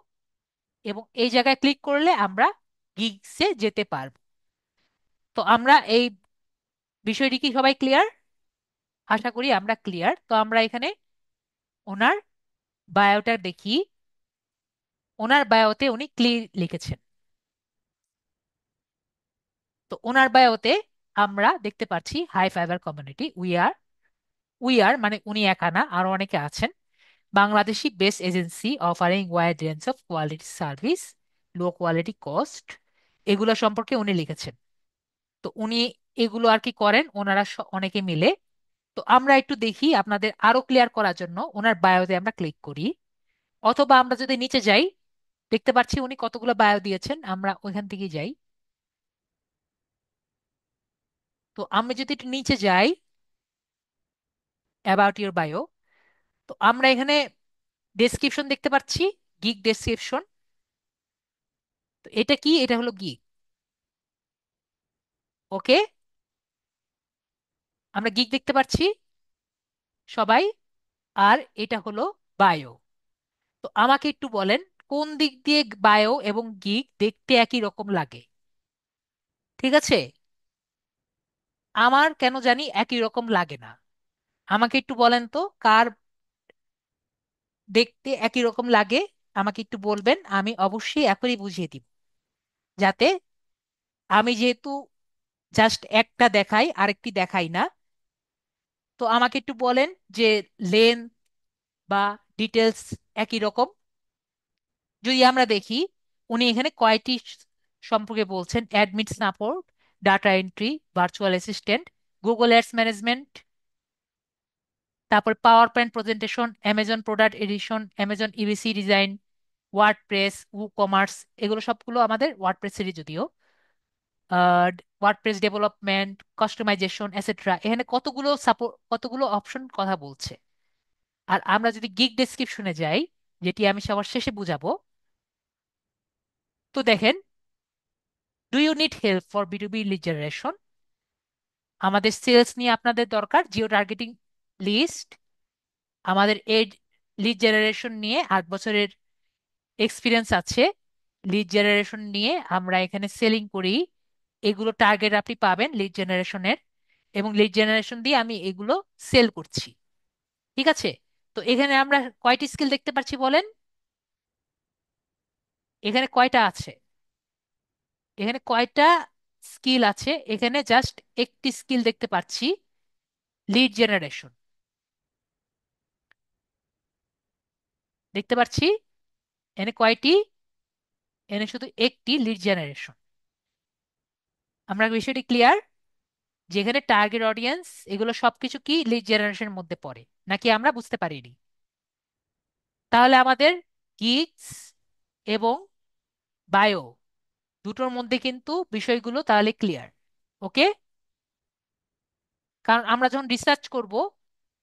এবং এই জায়গায় ক্লিক করলে আমরা গিগসে যেতে পারবো। তো আমরা এই বিষয়টি কি সবাই ক্লিয়ার? আশা করি আমরা ক্লিয়ার। তো আমরা এখানে ওনার বায়োটা দেখি। ওনার বায়োতে উনি ক্লিয়ার লিখেছেন। তো ওনার বায়োতে আমরা দেখতে পাচ্ছি hi Fiverr community we are মানে উনি একা না, আরো অনেকে আছেন। Bangladeshi best agency offering wide range of quality service, low quality cost, এগুলো সম্পর্কে উনি লিখেছেন। তো উনি এগুলো আর কি করেন ওনারা অনেকে মিলে। তো আমরা একটু দেখি আপনাদের আরো ক্লিয়ার করার জন্য ওনার বায়োতে আমরা ক্লিক করি। অথবা আমরা যদি নিচে যাই, দেখতে পাচ্ছি উনি কতগুলো বায়ো দিয়েছেন, আমরা ওইখান থেকে যাই। তো আমি যদি একটু নিচে যাই, অ্যাবাউট ইউর বায়ো, তো আমরা এখানে ডেসক্রিপশন দেখতে পাচ্ছি, গিগ ডেসক্রিপশন। তো এটা কি? এটা হলো গিগ। ওকে, আমরা গিগ দেখতে পাচ্ছি সবাই। আর এটা হলো বায়ো। তো আমাকে একটু বলেন, কোন দিক দিয়ে বায়ো এবং গিগ দেখতে একই রকম লাগে? ঠিক আছে? আমার কেন জানি একই রকম লাগে না। আমাকে একটু বলেন তো কার দেখতে একই রকম লাগে। আমাকে একটু বলবেন, আমি অবশ্যই এখনই বুঝিয়ে দিব। যাতে আমি যেহেতু জাস্ট একটা দেখাই আরেকটি দেখাই না। তো আমাকে একটু বলেন যে লেন্থ বা ডিটেলস একই রকম। যদি আমরা দেখি উনি এখানে কয়টি সম্পর্কে বলছেন: admin support, data entry, virtual assistant, Google ads management, তারপর power point presentation, Amazon product edition, Amazon EBC design, WordPress, commerce, এগুলো সবগুলো আমাদের ওয়ার্ডপ্রেসেরই যদিও। ওয়ার্ডপ্রেস ডেভেলপমেন্ট, কাস্টমাইজেশন, এটসেট্রা, এখানে কতগুলো সাপোর্ট, কতগুলো অপশন কথা বলছে। আর আমরা যদি গিগ ডেসক্রিপশনে যাই, যেটি আমি সবার শেষে বুঝাবো, তো দেখেন, do you need help for B to B lead generation, আমাদের সেলস নিয়ে আপনাদের দরকার, জিও টার্গেটিং লিস্ট, আমাদের এড লিড জেনারেশন নিয়ে 8 বছরের এক্সপিরিয়েন্স আছে, লিড জেনারেশন নিয়ে আমরা এখানে সেলিং করি, এগুলো টার্গেট আপনি পাবেন লিড জেনারেশনের। এবং লিড জেনারেশন দিয়ে আমি এগুলো সেল করছি। ঠিক আছে? তো এখানে আমরা কয়টি স্কিল দেখতে পাচ্ছি বলেন? এখানে কয়টা আছে? এখানে কয়টা স্কিল আছে? এখানে জাস্ট একটি স্কিল দেখতে পাচ্ছি, লিড জেনারেশন দেখতে পাচ্ছি। এখানে কয়টি? এখানে শুধু একটি, লিড জেনারেশন। আমরা বিষয়টি ক্লিয়ার? যেখানে টার্গেট অডিয়েন্স এগুলো সবকিছু কি লিড জেনারেশনের মধ্যে পড়ে, নাকি আমরা বুঝতে পারিনি? তাহলে আমাদের গিগস এবং বায়ো দুটোর মধ্যে কিন্তু বিষয়গুলো তাহলে ক্লিয়ার। ওকে, কারণ আমরা যখন রিসার্চ করব,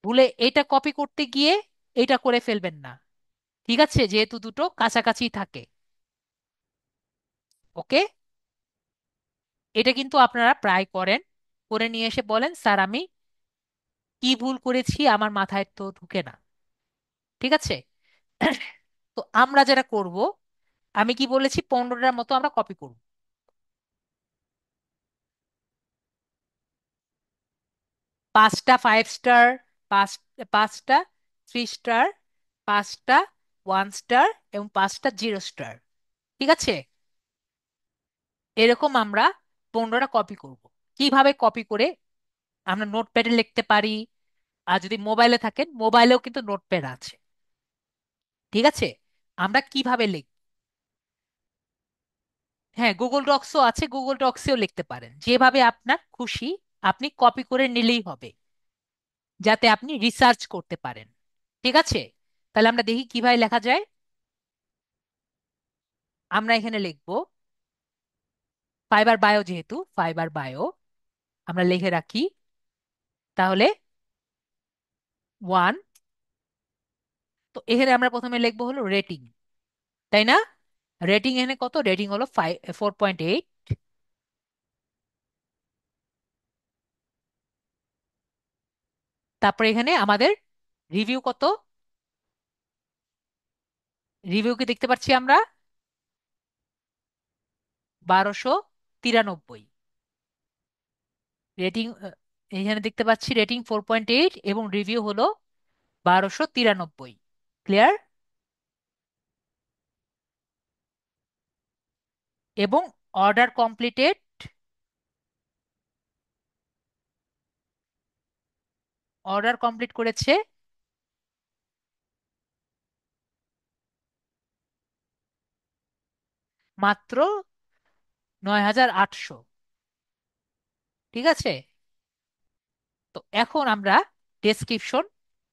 ভুলে এটা কপি করতে গিয়ে এটা করে ফেলবেন না। ঠিক আছে, যেহেতু দুটো কাছাকাছি থাকে। ওকে, এটা কিন্তু আপনারা প্রায় করেন, করে নিয়ে এসে বলেন স্যার আমি কি ভুল করেছি আমার মাথায় তো ঢুকে না। ঠিক আছে। তো আমরা যেটা করব, আমি কি বলেছি 15টার মতো আমরা কপি করব। 5টা 5 স্টার, পাঁচ 5টা 3 স্টার, 5টা 1 স্টার এবং 5টা 0 স্টার। ঠিক আছে, এরকম আমরা 15টা কপি করব। কিভাবে কপি করে আমরা নোটপ্যাডে লিখতে পারি, আর যদি মোবাইলে থাকেন মোবাইলেও কিন্তু নোটপ্যাড আছে। ঠিক আছে, আমরা কিভাবে লিখ, হ্যাঁ গুগল ডক্সও আছে, গুগল ডক্সেও লিখতে পারেন, যেভাবে আপনার খুশি আপনি কপি করে নিলেই হবে, যাতে আপনি রিসার্চ করতে পারেন। ঠিক আছে, তাহলে আমরা দেখি কিভাবে লেখা যায়। আমরা এখানে লিখব ফাইবার বায়ো, যেহেতু ফাইবার বায়ো আমরা লিখে রাখি, তাহলে 1। তো এখানে আমরা প্রথমে লিখবো হলো রেটিং, তাই না? রেটিং এখানে কত? রেটিং হলো 4.8। তারপরে এখানে আমাদের রিভিউ কত? রিভিউ কি দেখতে পাচ্ছি আমরা? 1293। রেটিং এখানে দেখতে পাচ্ছি রেটিং 4.8 এবং রিভিউ হলো 1293। ক্লিয়ার? এবং অর্ডার কমপ্লিটেড, অর্ডার কমপ্লিট করেছে মাত্র 9800। ঠিক আছে, তো এখন আমরা ডেসক্রিপশন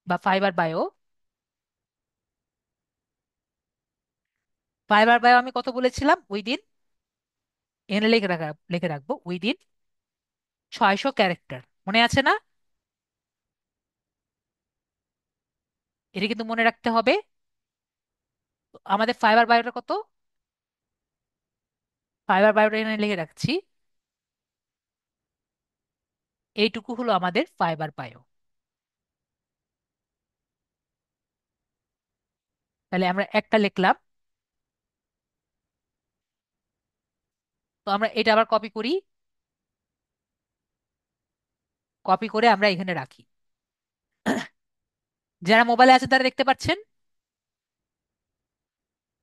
বা ফাইবার বায়ো, ফাইবার বায়ো আমি কত বলেছিলাম উইদিন, এখানে লিখে রাখবো উইদিন 600 ক্যারেক্টার, মনে আছে না? এটা কিন্তু মনে রাখতে হবে। তো আমাদের ফাইবার বায়োটা কত? ফাইবার বায়োটা এখানে লিখে রাখছি, এইটুকু হলো আমাদের ফাইবার বায়ো। তাহলে আমরা একটা লিখলাম। তো আমরা এটা আবার কপি করি, কপি করে আমরা এখানে রাখি। যারা মোবাইলে আছে তারা দেখতে পাচ্ছেন।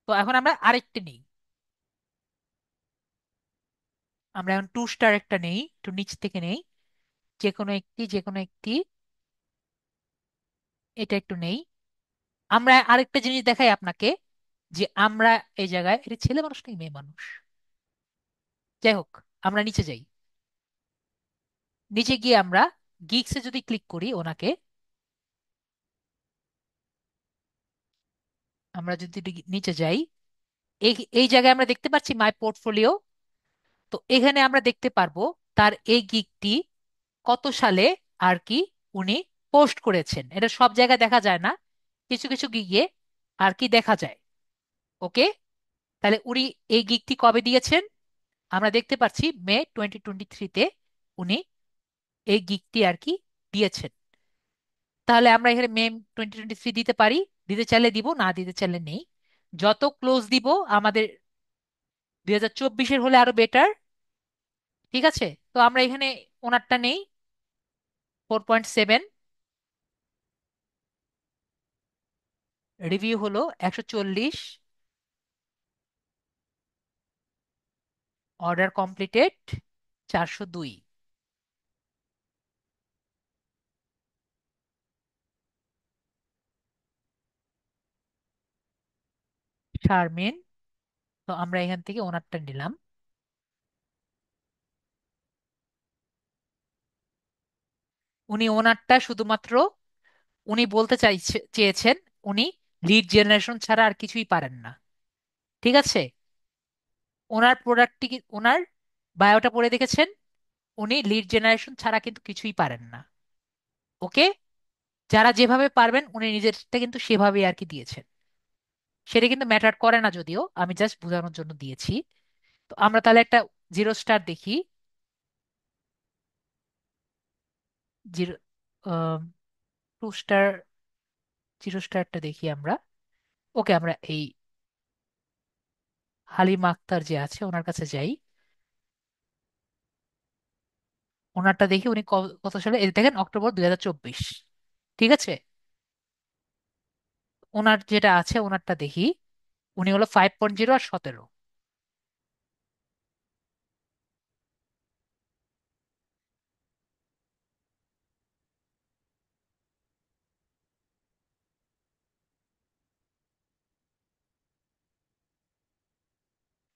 তো এখন আমরা আরেকটি নেই, আমরা এখন 2 স্টার একটা নেই, একটু নিচ থেকে নেই, যে কোনো একটি এটা একটু নেই। আমরা আরেকটা জিনিস দেখাই আপনাকে, যে আমরা এই জায়গায়, এটা ছেলে মানুষ নাকি মেয়ে মানুষ, যাই হোক, আমরা নিচে যাই। নিচে গিয়ে আমরা গিগসে যদি ক্লিক করি ওনাকে, আমরা যদি নিচে যাই, এই এই জায়গায় আমরা দেখতে পাচ্ছি মাই পোর্টফোলিও। তো এখানে আমরা দেখতে পারবো তার এই গিগটি কত সালে আর কি উনি পোস্ট করেছেন। এটা সব জায়গায় দেখা যায় না, কিছু কিছু গিগে আর কি দেখা যায়। ওকে, তাহলে উনি এই গিগটি কবে দিয়েছেন? আমরা দেখতে পাচ্ছি মে 2023-তে উনি এই গিগটি আর কি দিয়েছেন। তাহলে আমরা এখানে মে 2023 দিতে পারি, দিতে চাইলে দিব, না দিতে চাইলে নেই। যত ক্লোজ দিব আমাদের 2024-এর হলে আরো বেটার। ঠিক আছে, তো আমরা এখানে ওনারটা নেই 4.7, রিভিউ হলো 140, অর্ডার কমপ্লিটেড 402। শারমিন, তো আমরা এখান থেকে ওনারটা নিলাম। উনি ওনারটা শুধুমাত্র উনি বলতে চেয়েছেন উনি লিড জেনারেশন ছাড়া আর কিছুই পারেন না। ঠিক আছে, ওনার প্রোডাক্টটি ওনার বায়োটা পড়ে দেখেছেন, উনি লিড জেনারেশন ছাড়া কিন্তু কিছুই পারেন না। ওকে, যারা যেভাবে পারবেন উনি নিজেরটা কিন্তু সেভাবেই আর কি দিয়েছেন। সেটা কিন্তু ম্যাটার করে না, যদিও আমি জাস্ট বোঝানোর জন্য দিয়েছি। তো আমরা তাহলে একটা 0 স্টার দেখি। জিরো, 2 স্টার, 0 স্টারটা দেখি আমরা। ওকে, আমরা এই হালিমা আক্তার যে আছে ওনার কাছে যাই। ওনারটা দেখি উনি কত সালে, এই দেখেন অক্টোবর 2024। ঠিক আছে, ওনার যেটা আছে ওনারটা দেখি। উনি হলো 5.0 আর 17।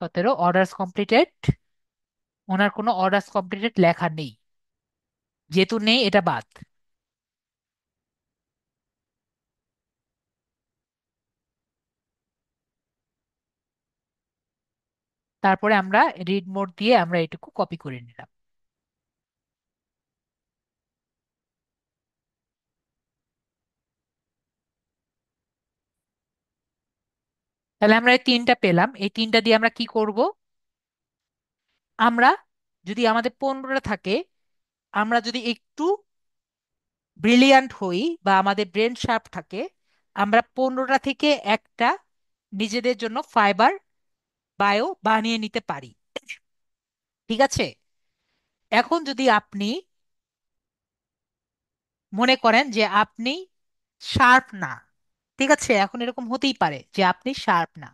17 অর্ডার্স কমপ্লিটেড। ওনার কোনো অর্ডার্স কমপ্লিটেড লেখা নেই, যেহেতু নেই এটা বাদ। তারপরে আমরা রিড মোড দিয়ে আমরা এটুকু কপি করে নিলাম। তাহলে আমরা এই 3টা পেলাম, এই 3টা দিয়ে আমরা কি করব? আমরা যদি আমাদের 15টা থাকে, আমরা যদি একটু ব্রিলিয়ান্ট হই বা আমাদের ব্রেন শার্প থাকে, আমরা 15টা থেকে একটা নিজেদের জন্য ফাইবার বায়ো বানিয়ে নিতে পারি। ঠিক আছে, এখন যদি আপনি মনে করেন যে আপনি শার্প না, ঠিক আছে, এখন এরকম হতেই পারে যে আপনি শার্প না,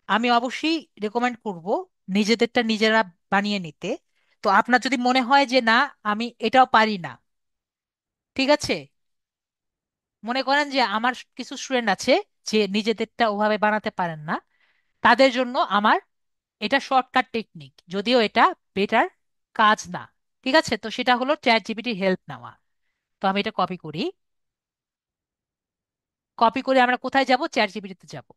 আমি অবশ্যই রেকমেন্ড করব নিজেদেরটা নিজেরা বানিয়ে নিতে। তো আপনার যদি মনে হয় যে না, আমি এটাও পারি না, ঠিক আছে, মনে করেন যে আমার কিছু স্টুডেন্ট আছে যে নিজেদেরটা ওভাবে বানাতে পারেন না, তাদের জন্য আমার এটা শর্টকাট টেকনিক, যদিও এটা বেটার কাজ না। ঠিক আছে, তো সেটা হলো চ্যাট জিপিটির হেল্প নেওয়া। তো আমি এটা কপি করি। কপি করে আমরা কোথায় যাব? চ্যাট জিপিটিতে যাব।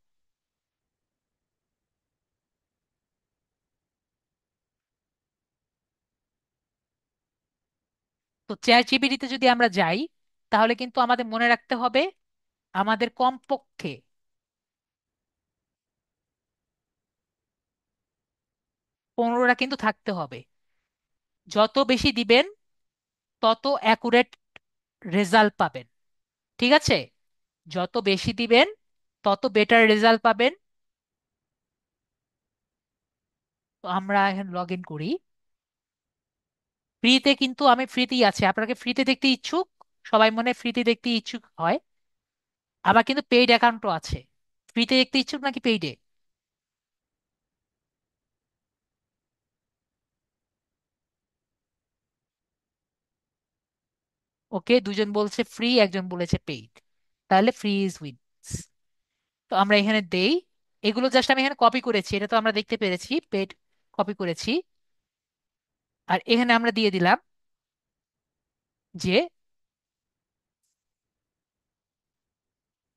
তো চ্যাট জিপিটিতে যদি আমরা যাই, তাহলে কিন্তু আমাদের মনে রাখতে হবে আমাদের কমপক্ষে 15টা কিন্তু থাকতে হবে। যত বেশি দিবেন তত অ্যাকুরেট রেজাল্ট পাবেন। ঠিক আছে, যত বেশি দিবেন তত বেটার রেজাল্ট পাবেন। তো আমরা এখন লগ ইন করি। ফ্রিতে কিন্তু আমি ফ্রিতেই আছে, আপনাকে ফ্রিতে দেখতে ইচ্ছুক, সবাই মনে ফ্রিতে দেখতে ইচ্ছুক হয়। আবার কিন্তু পেইড অ্যাকাউন্টও আছে। ফ্রিতে দেখতে ইচ্ছুক নাকি পেইডে? ওকে, দুজন বলছে ফ্রি, একজন বলেছে পেইড। তাহলে ফ্রি ইজ উইনস। তো আমরা এখানে দেই। এগুলো জাস্ট আমি এখানে কপি করেছি, এটা তো আমরা দেখতে পেরেছি পেইড কপি করেছি। আর এখানে আমরা দিয়ে দিলাম যে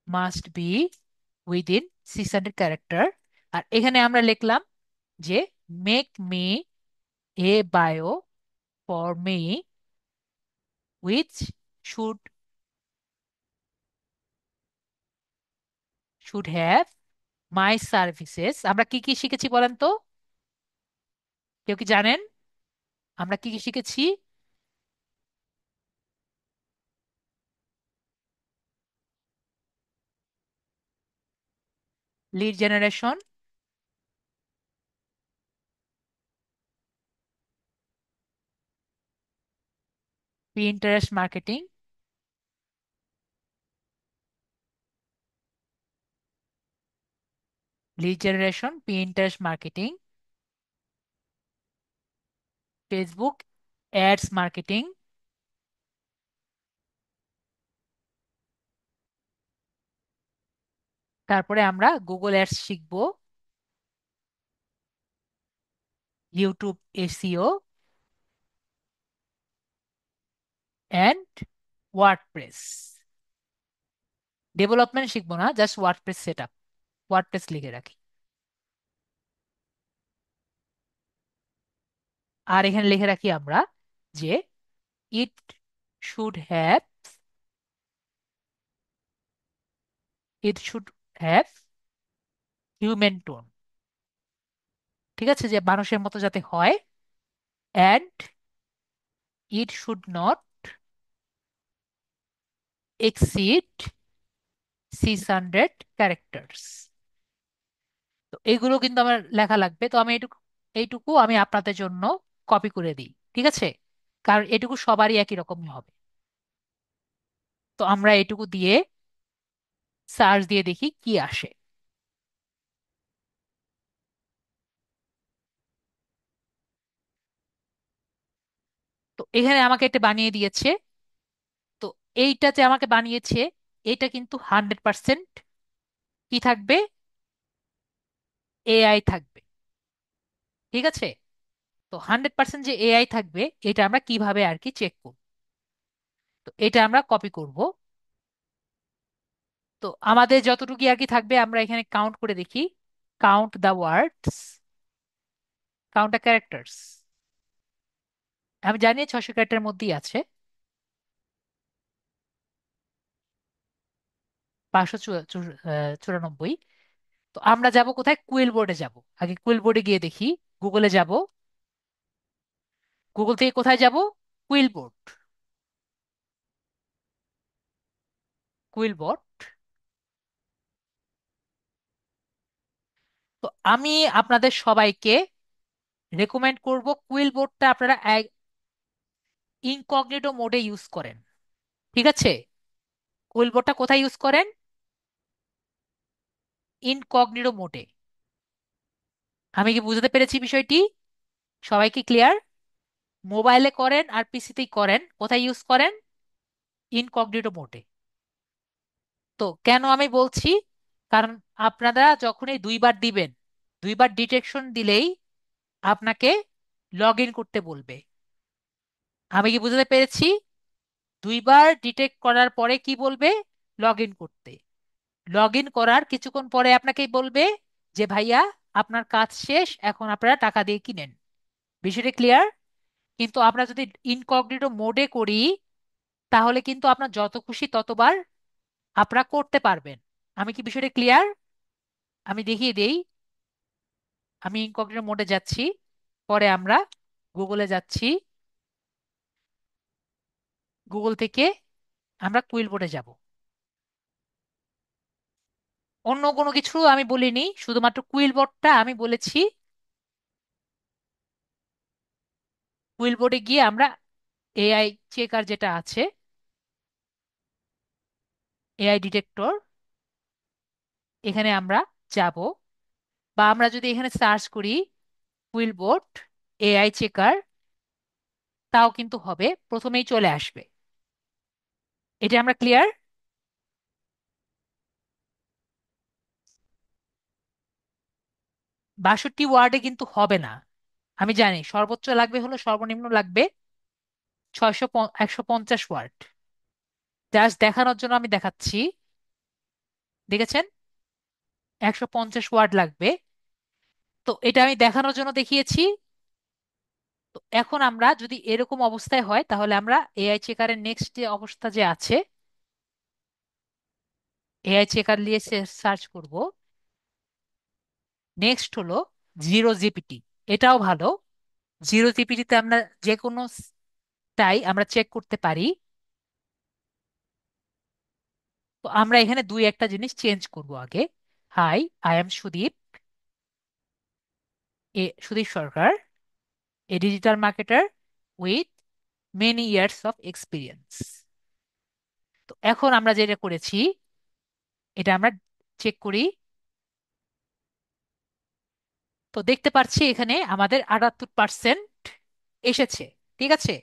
মাস্ট বি উইদিন 600 ক্যারেক্টার। আর এখানে আমরা লিখলাম যে make me a bio for me which should should have my services। আমরা কি কি শিখেছি বলেন তো? কেউ কি জানেন আমরা কি কি শিখেছি? Lead generation, interest marketing, lead generation, interest marketing, Facebook ads marketing, তারপরে আমরা গুগল অ্যাডস শিখবো, YouTube SEO, and WordPress. Development শিখবো না, just WordPress set up, WordPress লিখে রাখি। আর এখানে লিখে রাখি আমরা যে it should have, it should have human tone. ঠিক আছে, যে মানুষের মতো যাতে হয়। And it should not exceed 600 characters. তো এইগুলো কিন্তু আমার লেখা লাগবে। তো আমি এইটুকু, এইটুকু আমি আপনাদের জন্য কপি করে দিই, ঠিক আছে? কারণ এটুকু সবারই একই রকমই হবে। তো আমরা এটুকু দিয়ে সার্চ দিয়ে দেখি কি আসে। তো এখানে আমাকে এটা বানিয়ে দিয়েছে। তো এইটা যে আমাকে বানিয়েছে, এটা কিন্তু 100% কি থাকবে, এআই থাকবে। ঠিক আছে? তো 100% যে এআই থাকবে, এটা আমরা কিভাবে আর কি চেক করব? তো এটা আমরা কপি করব। তো আমাদের যতটুকু আর কি থাকবে আমরা এখানে কাউন্ট করে দেখি। Count the words, count the characters. আমি জানি 600 ক্যারেক্টারের মধ্যেই আছে। 594। তো আমরা যাব কোথায়, কুইল বোর্ডে যাব। আগে কুইল বোর্ডে গিয়ে দেখি। গুগলে যাব। গুগল থেকে কোথায় যাব, কুইল বোর্ড। Queen board. তো আমি আপনাদের সবাইকে রেকমেন্ড করব কুইল বোর্ডটা আপনারা ইনকগনিটো মোডে ইউজ করেন। ঠিক আছে? কুইল বোর্ডটা কোথায় ইউজ করেন, ইনকগনিটো মোডে। আমি কি বুঝতে পেরেছি বিষয়টি? সবাই কি ক্লিয়ার? মোবাইলে করেন আর পিসিতেই করেন, কোথায় ইউজ করেন, ইনকগনিটো মোডে। তো কেন আমি বলছি, কারণ আপনারা যখন এই দুইবার দিবেন, দুইবার ডিটেকশন দিলেই আপনাকে লগ ইন করতে বলবে। আমি কি বুঝতে পেরেছি? দুইবার ডিটেক্ট করার পরে কি বলবে, লগ ইন করতে। লগ ইন করার কিছুক্ষণ পরে আপনাকে বলবে যে ভাইয়া আপনার কাজ শেষ, এখন আপনারা টাকা দিয়ে কিনেন। বিষয়টা ক্লিয়ার? কিন্তু আমরা যদি ইনকগনিটো মোডে করি, তাহলে কিন্তু আপনার যত খুশি ততবার আপনারা করতে পারবেন। আমি কি বিষয়টা ক্লিয়ার? আমি দেখিয়ে দেই। আমি ইনকগনিটো মোডে যাচ্ছি, পরে আমরা গুগলে যাচ্ছি। গুগল থেকে আমরা কুইল বোর্ডে যাব। অন্য কোনো কিছু আমি বলিনি, শুধুমাত্র কুইল বোর্ডটা আমি বলেছি। কুইল বোর্ডে গিয়ে আমরা এআই চেকার যেটা আছে, এআই ডিটেক্টর, এখানে আমরা যাব। বা আমরা যদি এখানে সার্চ করি কুইল বোর্ড এআই চেকার, তাও কিন্তু হবে, প্রথমেই চলে আসবে। এটা আমরা ক্লিয়ার? 62 ওয়ার্ডে কিন্তু হবে না। আমি জানি সর্বোচ্চ লাগবে হলো, সর্বনিম্ন লাগবে 150 ওয়ার্ড। জাস্ট দেখানোর জন্য আমি দেখাচ্ছি। দেখেছেন? 150 ওয়ার্ড লাগবে। তো এটা আমি দেখানোর জন্য দেখিয়েছি। তো এখন আমরা যদি এরকম অবস্থায় হয়, তাহলে আমরা এআই চেকারের নেক্সট যে অবস্থা যে আছে, এআই চেকার নিয়ে সার্চ করব। নেক্সট হলো জিরো জিপিটি। এটাও ভালো। জিরো জিপিটিতে আমরা যে কোনো টাই আমরা চেক করতে পারি। তো আমরা এখানে দুই একটা জিনিস চেঞ্জ করব আগে। Hi, I am Sudip, Sudip Sarkar, a digital marketer with many years of experience. তো এখন আমরা যেটা করেছি, এটা আমরা চেক করি। তো দেখতে পাচ্ছি এখানে আমাদের 78% এসেছে। ঠিক আছে?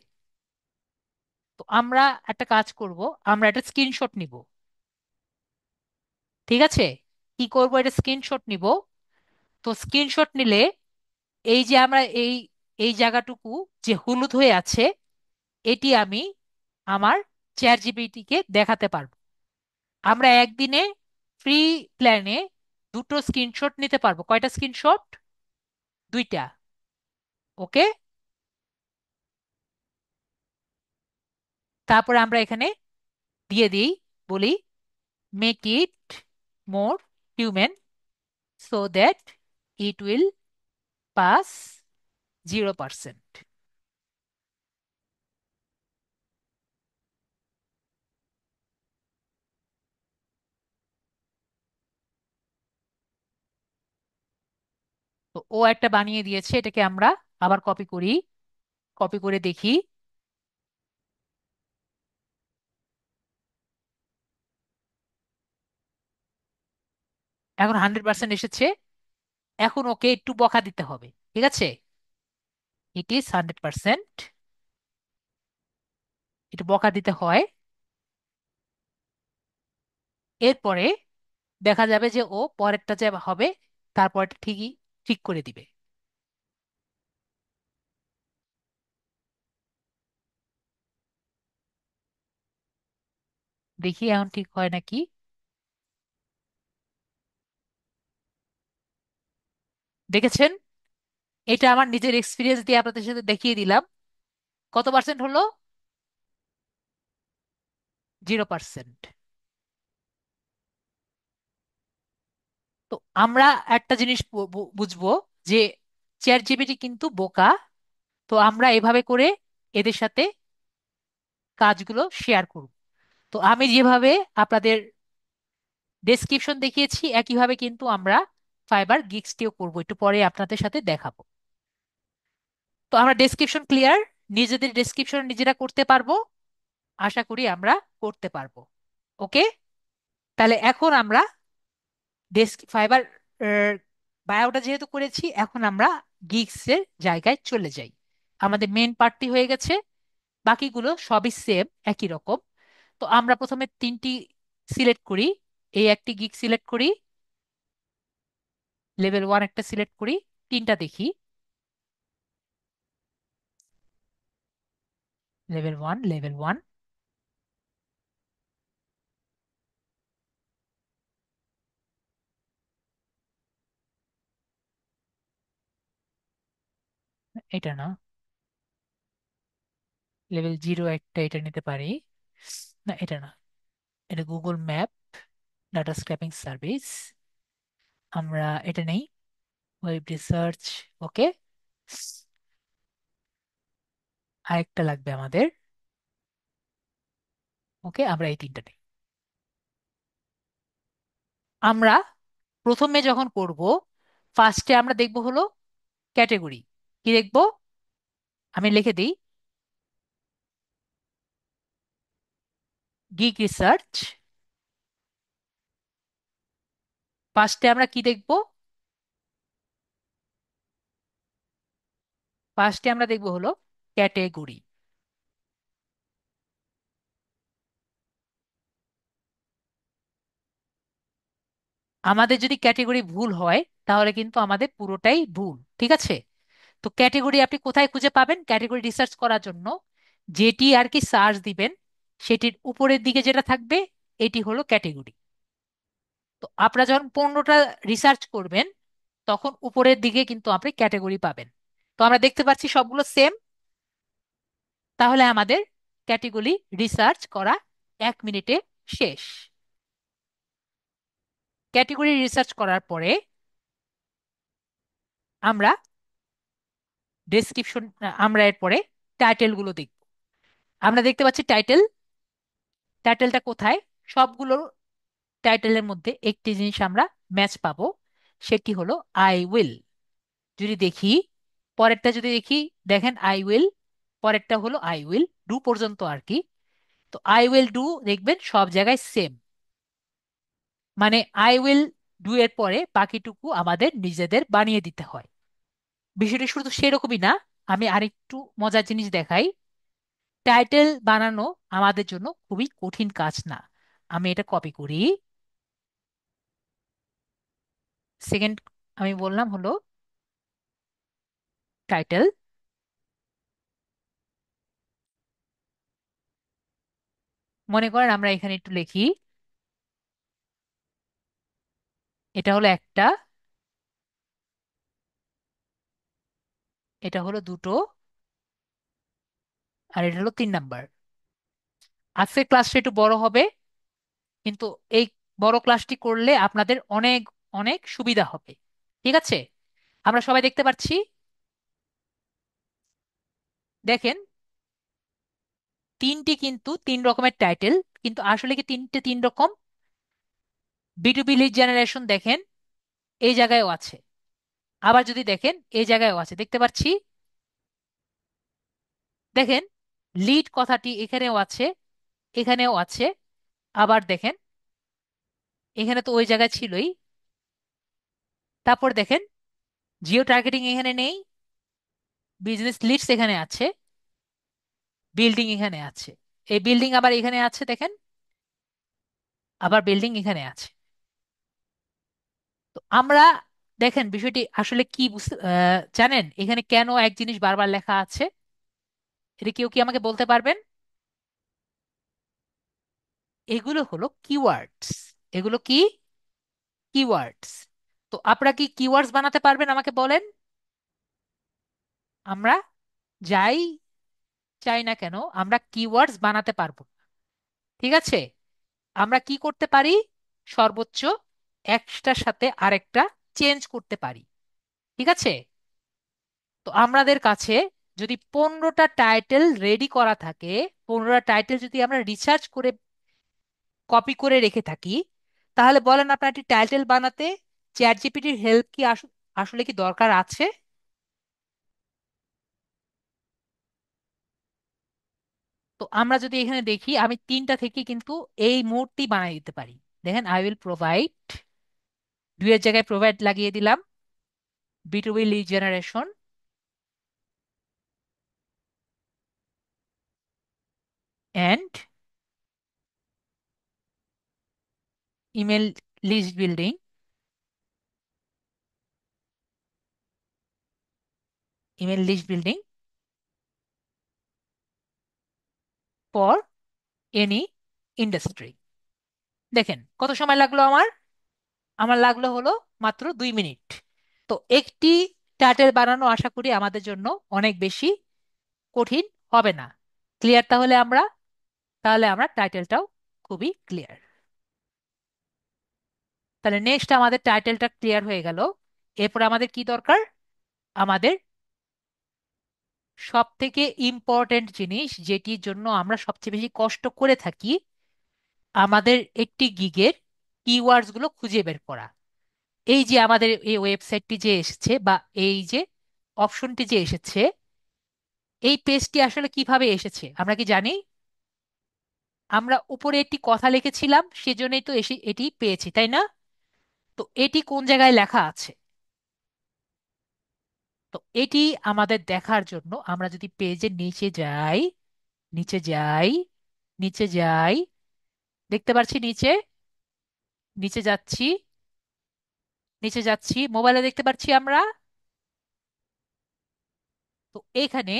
তো আমরা একটা কাজ করব, আমরা একটা স্ক্রিনশট নিব। ঠিক আছে? কি করব, এটা স্ক্রিনশট নিব। তো স্ক্রিনশট নিলে এই যে আমরা এই এই জায়গাটুকু যে হলুদ হয়ে আছে, এটি আমি আমার চ্যাট জিপিটিকে দেখাতে পারবো। আমরা একদিনে ফ্রি প্ল্যানে দুটো স্ক্রিনশট নিতে পারবো। কয়টা স্ক্রিনশট? দুইটা। ওকে। তারপরে আমরা এখানে দিয়ে দিই, বলি make it more human so that it will pass 0%। তো ও একটা বানিয়ে দিয়েছে, এটাকে আমরা আবার কপি করি, কপি করে দেখি। এখন 100% এসেছে। এখন ওকে একটু বকা দিতে হবে, ঠিক আছে? It is 100%। একটু বকা দিতে হয়। এরপরে দেখা যাবে যে ও পরেরটা যে হবে তারপরটা ঠিকই ঠিক করে দিবে। দেখি এখন ঠিক হয় নাকি। দেখেছেন? এটা আমার নিজের এক্সপিরিয়েন্স দিয়ে আপনাদের সাথে দেখিয়ে দিলাম। কত পার্সেন্ট হলো? 0%। তো আমরা একটা জিনিস বুঝবো যে চ্যাট জিপিটি কিন্তু বোকা। তো আমরা এভাবে করে এদের সাথে কাজগুলো শেয়ার করব। তো আমি যেভাবে আপনাদের ডেসক্রিপশন দেখিয়েছি একইভাবে কিন্তু আমরা ফাইবার গিগসটিও করব, একটু পরে আপনাদের সাথে দেখাবো। তো আমরা ডেসক্রিপশন ক্লিয়ার, নিজেদের ডেসক্রিপশন নিজেরা করতে পারবো, আশা করি আমরা করতে পারবো। ওকে। তাহলে এখন আমরা ডেস্ক ফাইবার বায়োটা যেহেতু করেছি, এখন আমরা গিগস এর জায়গায় চলে যাই। আমাদের মেন পার্টটি হয়ে গেছে, বাকিগুলো সবই সেম, একই রকম। তো আমরা প্রথমে তিনটি সিলেক্ট করি। এই একটি গিগ সিলেক্ট করি, লেভেল 1 একটা সিলেক্ট করি, তিনটা দেখি। Level 1, level 1। এটা না, লেভেল 0 একটা, এটা নিতে পারি। না, এটা না, এটা Google map data scraping service. আমরা এটা নেই, ওয়েব রিসার্চ। ওকে। আরেকটা লাগবে আমাদের। ওকে, আমরা এই তিনটা নেই। আমরা প্রথমে যখন করব, ফার্স্টে আমরা দেখব হলো ক্যাটেগরি। কি দেখব? আমি লিখে দিই, গিগ রিসার্চ। ফার্স্টে আমরা কি দেখব? ফার্স্টে আমরা দেখব হলো ক্যাটেগরি। আমাদের যদি ক্যাটেগরি ভুল হয় তাহলে কিন্তু আমাদের পুরোটাই ভুল, ঠিক আছে? তো ক্যাটেগরি আপনি কোথায় খুঁজে পাবেন ক্যাটেগরি রিসার্চ করার জন্য? যেটি আর কি সার্চ দিবেন সেটির উপরের দিকে যেটা থাকবে এটি হলো ক্যাটেগরি। তো আপনারা যখন 15টা রিসার্চ করবেন তখন উপরের দিকে কিন্তু আপনি ক্যাটেগরি পাবেন। তো আমরা দেখতে পাচ্ছি সবগুলো সেম। তাহলে আমাদের ক্যাটেগরি রিসার্চ করা 1 মিনিটে শেষ। ক্যাটেগরি রিসার্চ করার পরে আমরা ডেসক্রিপশন, আমরা এরপরে টাইটেল গুলো দেখব। আমরা দেখতে পাচ্ছি টাইটেল। টাইটেলটা কোথায়? সবগুলো টাইটেলের মধ্যে একটি জিনিস আমরা ম্যাচ পাবো, সেটি হলো আই উইল। যদি দেখি, পরেরটা যদি দেখি, দেখেন আই উইল, পরেরটা হলো আই উইল ডু পর্যন্ত আর কি। তো আই উইল ডু দেখবেন সব জায়গায় সেম। মানে আই উইল ডু এর পরে বাকিটুকু আমাদের নিজেদের বানিয়ে দিতে হয়। বিষয়টা শুধু সেরকমই না, আমি আরেকটু মজার জিনিস দেখাই। টাইটেল বানানো আমাদের জন্য খুবই কঠিন কাজ না। আমি এটা কপি করি। সেকেন্ড, আমি বললাম হলো টাইটেল। মনে করেন আমরা এখানে একটু লিখি, এটা হলো একটা, এটা হলো দুটো, আর এটা হলো 3 নাম্বার। আজকের ক্লাসটা একটু বড় হবে, কিন্তু এই বড় ক্লাসটি করলে আপনাদের অনেক অনেক সুবিধা হবে। ঠিক আছে, আমরা সবাই দেখতে পাচ্ছি। দেখেন, তিনটি কিন্তু 3 রকমের টাইটেল, কিন্তু আসলে কি তিনটে 3 রকম? বি2বি লিড জেনারেশন দেখেন এই জায়গায়ও আছে, আবার যদি দেখেন এই জায়গায়ও আছে, দেখতে পাচ্ছি। দেখেন, লিড কথাটি এখানেও আছে, এখানেও আছে, আবার দেখেন এখানে তো ওই জায়গায় ছিলই। তারপর দেখেন, জিও টার্গেটিং এখানে নেই, বিজনেস লিডস এখানে আছে, বিল্ডিং এখানে আছে, এই বিল্ডিং আবার এখানে আছে দেখেন, আবার বিল্ডিং এখানে আছে। তো আমরা দেখেন বিষয়টি আসলে কি বুঝতে জানেন এখানে কেন এক জিনিস বারবার লেখা আছে? এটা কেউ কি আমাকে বলতে পারবেন? এগুলো হলো কিওয়ার্ডস। এগুলো কি? কিওয়ার্ডস। তো আপনারা কি কিওয়ার্ডস বানাতে পারবেন আমাকে বলেন? আমরা যাই চাই না কেন আমরা কিওয়ার্ডস বানাতে পারবো না। ঠিক আছে, আমরা কি করতে পারি? সর্বোচ্চ একটার সাথে আরেকটা চেঞ্জ করতে পারি। ঠিক আছে, তো আমাদের কাছে যদি 15টা টাইটেল রেডি করা থাকে, 15টা টাইটেল যদি আমরা রিসার্চ করে কপি করে রেখে থাকি, তাহলে বলেন আপনার একটি টাইটেল বানাতে চ্যাট জিপিটির হেল্প কি আসলে কি দরকার আছে? তো আমরা যদি এখানে দেখি, আমি 3টা থেকে কিন্তু এই মুহূর্তেই বানিয়ে দিতে পারি। দেখেন, আই উইল প্রোভাইড, দুইয়ের জায়গায় প্রোভাইড লাগিয়ে দিলাম, বি2বি lead generation and email list building, email list building for any industry. দেখেন কত সময় লাগলো আমার? আমার লাগলো হলো মাত্র 2 মিনিট। তো একটি টাইটেল বানানো আশা করি আমাদের জন্য অনেক বেশি কঠিন হবে না। ক্লিয়ার? তাহলে আমরা টাইটেলটাও খুবই ক্লিয়ার। তাহলে নেক্সট আমাদের টাইটেলটা ক্লিয়ার হয়ে গেল। এরপর আমাদের কি দরকার? আমাদের সব থেকে ইম্পর্টেন্ট জিনিস, যেটির জন্য আমরা সবচেয়ে বেশি কষ্ট করে থাকি, আমাদের একটি গিগের কিওয়ার্ডস গুলো খুঁজে বের করা। এই যে আমাদের এই ওয়েবসাইটটি যে এসেছে, বা এই যে অপশনটি যে এসেছে, এই পেজটি আসলে কিভাবে এসেছে আমরা কি জানি? আমরা উপরে একটি কথা লিখেছিলাম, সেজন্যই তো এসে এটি পেয়েছি, তাই না? তো এটি কোন জায়গায় লেখা আছে? তো এটি আমাদের দেখার জন্য আমরা যদি পেজের নিচে যাই, নিচে যাই, নিচে যাই, দেখতে পাচ্ছি নিচে, নিচে যাচ্ছি, নিচে যাচ্ছি, মোবাইলে দেখতে পাচ্ছি আমরা। তো এখানে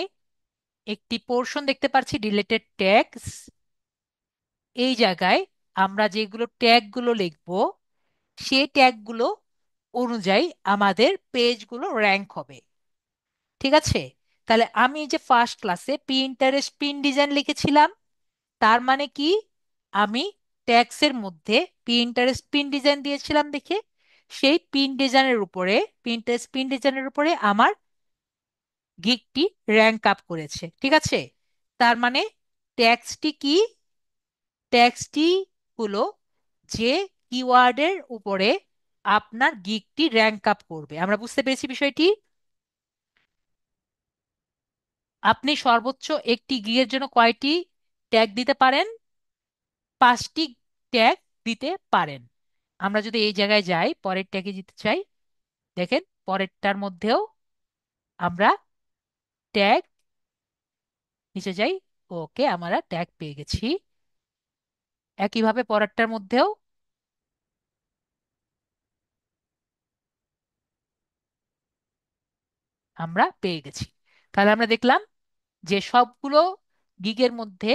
একটি পোর্শন দেখতে পাচ্ছি, রিলেটেড ট্যাগস। এই জায়গায় আমরা যেগুলো ট্যাগগুলো লিখবো, সেই ট্যাগগুলো অনুযায়ী আমাদের পেজগুলো র্যাঙ্ক হবে। ঠিক আছে, তাহলে আমি যে ফার্স্ট ক্লাসে পিন্টারেস্ট পিন ডিজাইন লিখেছিলাম, তার মানে কি? আমি ট্যাক্সের মধ্যে পিন্টারেস্ট পিন ডিজাইন দিয়েছিলাম দেখে, সেই পিন ডিজাইনের উপরে, পিন্টারেস্ট পিন ডিজাইনের উপরে আমার গিগটি র্যাঙ্ক আপ করেছে। ঠিক আছে, তার মানে ট্যাক্সটি কি? ট্যাক্সটি হলো যে কিওয়ার্ডের উপরে আপনার গিগটি র্যাঙ্ক আপ করবে। আমরা বুঝতে পেরেছি বিষয়টি। আপনি সর্বোচ্চ একটি গিগের জন্য কয়টি ট্যাগ দিতে পারেন? 5টি ট্যাগ দিতে পারেন। আমরা যদি এই জায়গায় যাই, পরের ট্যাগে দিতে চাই, দেখেন পরেরটার মধ্যেও আমরা ট্যাগ, নিচে যাই, ওকে আমরা ট্যাগ পেয়ে গেছি। একইভাবে পরেরটার মধ্যেও আমরা পেয়ে গেছি। তাহলে আমরা দেখলাম যে সবগুলো গিগের মধ্যে